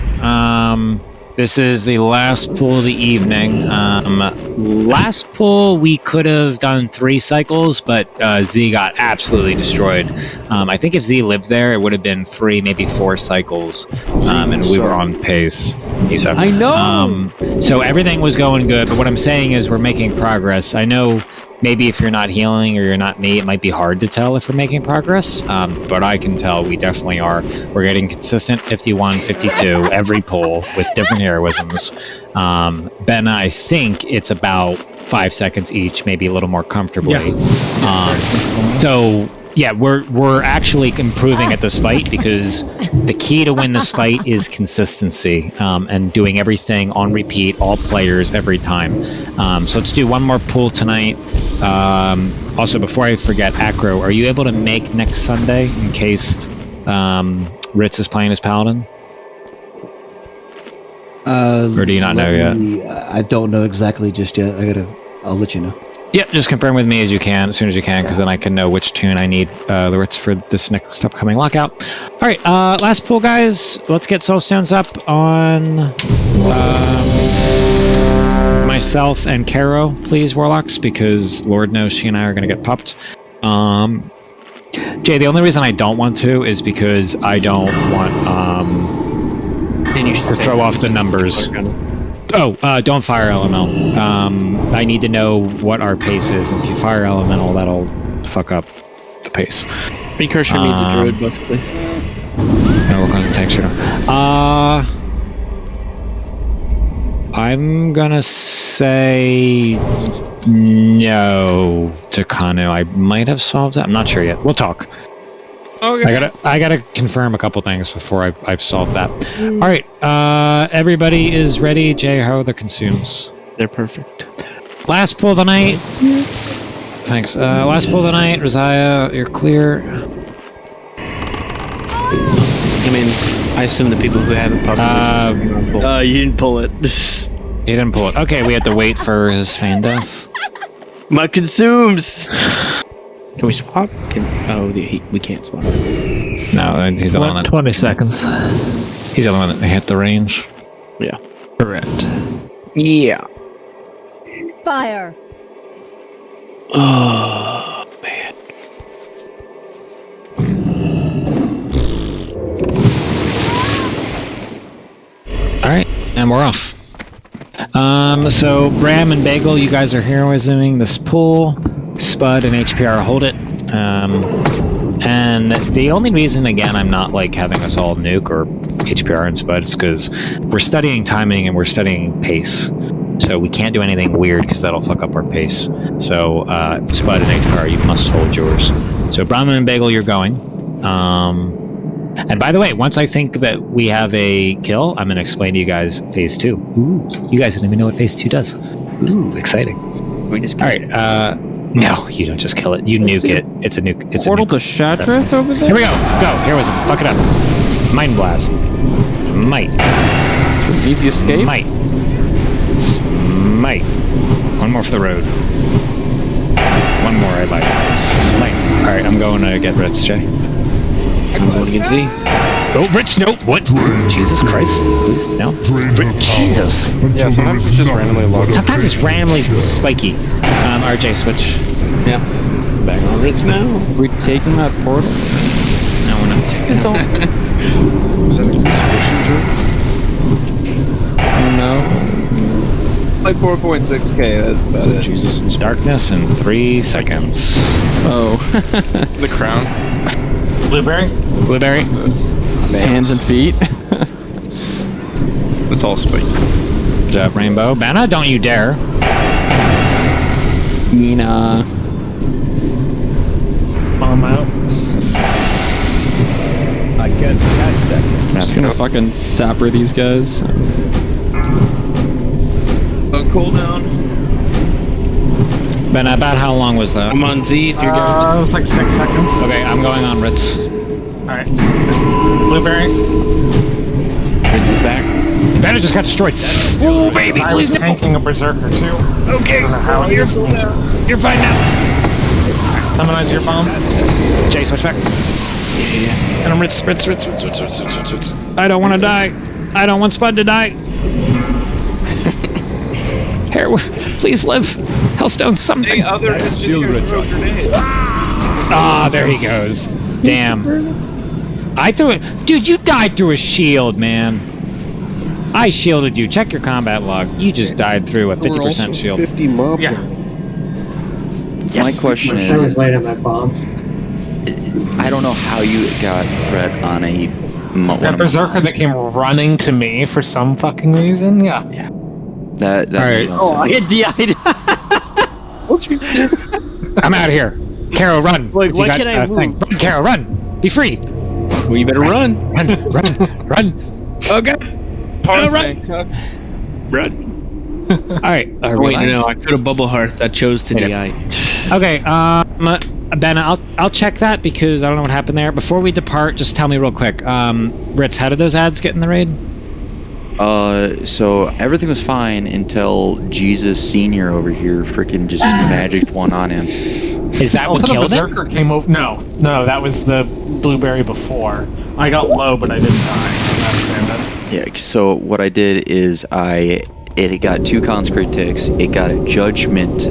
This is the last pull of the evening. Last pull we could have done 3 cycles, but Z got absolutely destroyed. I think if Z lived there, it would have been 3, maybe 4 cycles, and we were on pace. I know. So everything was going good, but what I'm saying is we're making progress. I know maybe if you're not healing or you're not me, it might be hard to tell if we're making progress, but I can tell we definitely are. We're getting consistent 51, 52 every pull with different heroisms. Ben, I think it's about 5 seconds each, maybe a little more comfortably. So yeah, we're actually improving at this fight because the key to win this fight is consistency and doing everything on repeat, all players every time. So let's do one more pull tonight. Also, before I forget, Acro, are you able to make next Sunday in case Ritz is playing as Paladin? Or do you not know yet? I don't know exactly just yet. I'll let you know. Yeah, just confirm with me as soon as you can, because then I can know which tune I need the Ritz for this next upcoming lockout. All right, last pull, guys. Let's get Soulstones up on myself and Caro, please, Warlocks, because Lord knows she and I are going to get popped. Jay, the only reason I don't want to is because I don't want to throw off the numbers. Oh, don't fire elemental. I need to know what our pace is. If you fire elemental, that'll fuck up the pace. Precursor needs a druid buff, please. No, we're going to tank shooter. I'm gonna say no to Kanu. I might have solved that. I'm not sure yet. We'll talk. Okay. I gotta confirm a couple things before I've solved that. All right. Everybody is ready. Jay, how are the consumes? They're perfect. Last pull of the night. Thanks. Last pull of the night. Rosiah, you're clear. I mean, I assume the people who haven't published. You didn't pull it. You didn't pull it. Okay, we had to wait for his fan death. My consumes. Can we swap? We can't swap. No, he's the one that 20 seconds. He's the one that hit the range. Yeah. Correct. Yeah. Fire. Oh man. All right, and we're off. So Bram and Bagel, you guys are heroisming this pool. Spud and HPR hold it. And the only reason, again, I'm not like having us all nuke or HPR and Spud is because we're studying timing and we're studying pace. So we can't do anything weird because that'll fuck up our pace. So Spud and HPR, you must hold yours. So Brahman and Bagel, you're going. And by the way, once I think that we have a kill, I'm going to explain to you guys phase 2. Ooh, you guys don't even know what phase 2 does. Ooh, exciting. We just all right. No, you don't just kill it. You nuke it. It's a nuke. It's Portal a nuke. to Shadrath over there? Here we go. Go. Heroism. Fuck it up. Mind blast. Might. Easy escape? Might. Might. One more for the road. One more, I like. Might. Alright, I'm going to get Ritz, Jay. I'm going to get Z. Oh, Rich, no. What? Jesus Christ. Please, no. Jesus. Yeah, sometimes it's just randomly logged. Sometimes it's randomly spiky. RJ, switch. Yeah. Back on Ritz now. We taking that portal? No, we're not taking it. Is that a crucifixion joke? No. Like 4.6k, that's about it. Jesus Darkness in 3 seconds. Oh. The crown. Blueberry? Blueberry? Hands and feet. It's all spiky. Good job, Rainbow. Banna, don't you dare. Nina. Bomb out. I get past that. I'm just gonna fucking sapper these guys. cooldown. Ben, about how long was that? I'm on Z if you're It was like 6 seconds. Okay, I'm going on Ritz. Alright. Blueberry. Ritz is back. Banner just got destroyed. Oh, baby, I was please no. tanking a berserker too. Okay, you're fine now. Summonize your bomb. Jay, switch back. Yeah. And I'm Ritz. I don't want to die. I don't want Spud to die. Hair, please live. Hellstone, something. Hey, other engineer, throw a grenade. Ah, there he goes. Damn. I threw it. Dude, you died through a shield, man. I shielded you. Check your combat log. You just died through a 50% shield. 50 mobs Yeah. on it. So my question I was is, late on my bomb. I don't know how you got threat on a That berserker that came running to me for some fucking reason. Yeah. that Alright. Oh, I get DI'd. I'm out of here. Carol, run. Like, If you why got can't I a move? thing. Run, Carol, run. Be free. Well, you better run. Run. Okay. Hearth run. Hancock. Run. Alright. Wait, no, I could have bubble hearth. I chose to DI. Okay, Ben, I'll check that because I don't know what happened there. Before we depart, just tell me real quick. Ritz, how did those ads get in the raid? So everything was fine until Jesus Senior over here freaking just magicked one on him. Is that what Also, the killed him? berserker came over. No, that was the blueberry before. I got low, but I didn't die. So that's standard. Yeah, so what I did is it got 2 consecrate ticks, it got a judgment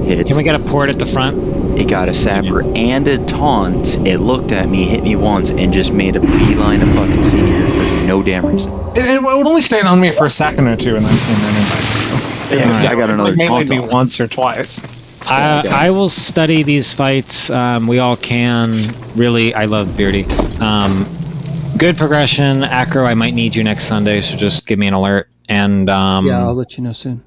hit. Can we get a port at the front? It got a sapper and a taunt. It looked at me, hit me once, and just made a beeline of fucking Senior for no damn reason. It would only stay on me for a second or two, and then invite. Yeah, I got another like taunt maybe off. once or twice. I will study these fights. We all can. Really, I love Beardy. Good progression. Acro, I might need you next Sunday, so just give me an alert. And Yeah, I'll let you know soon.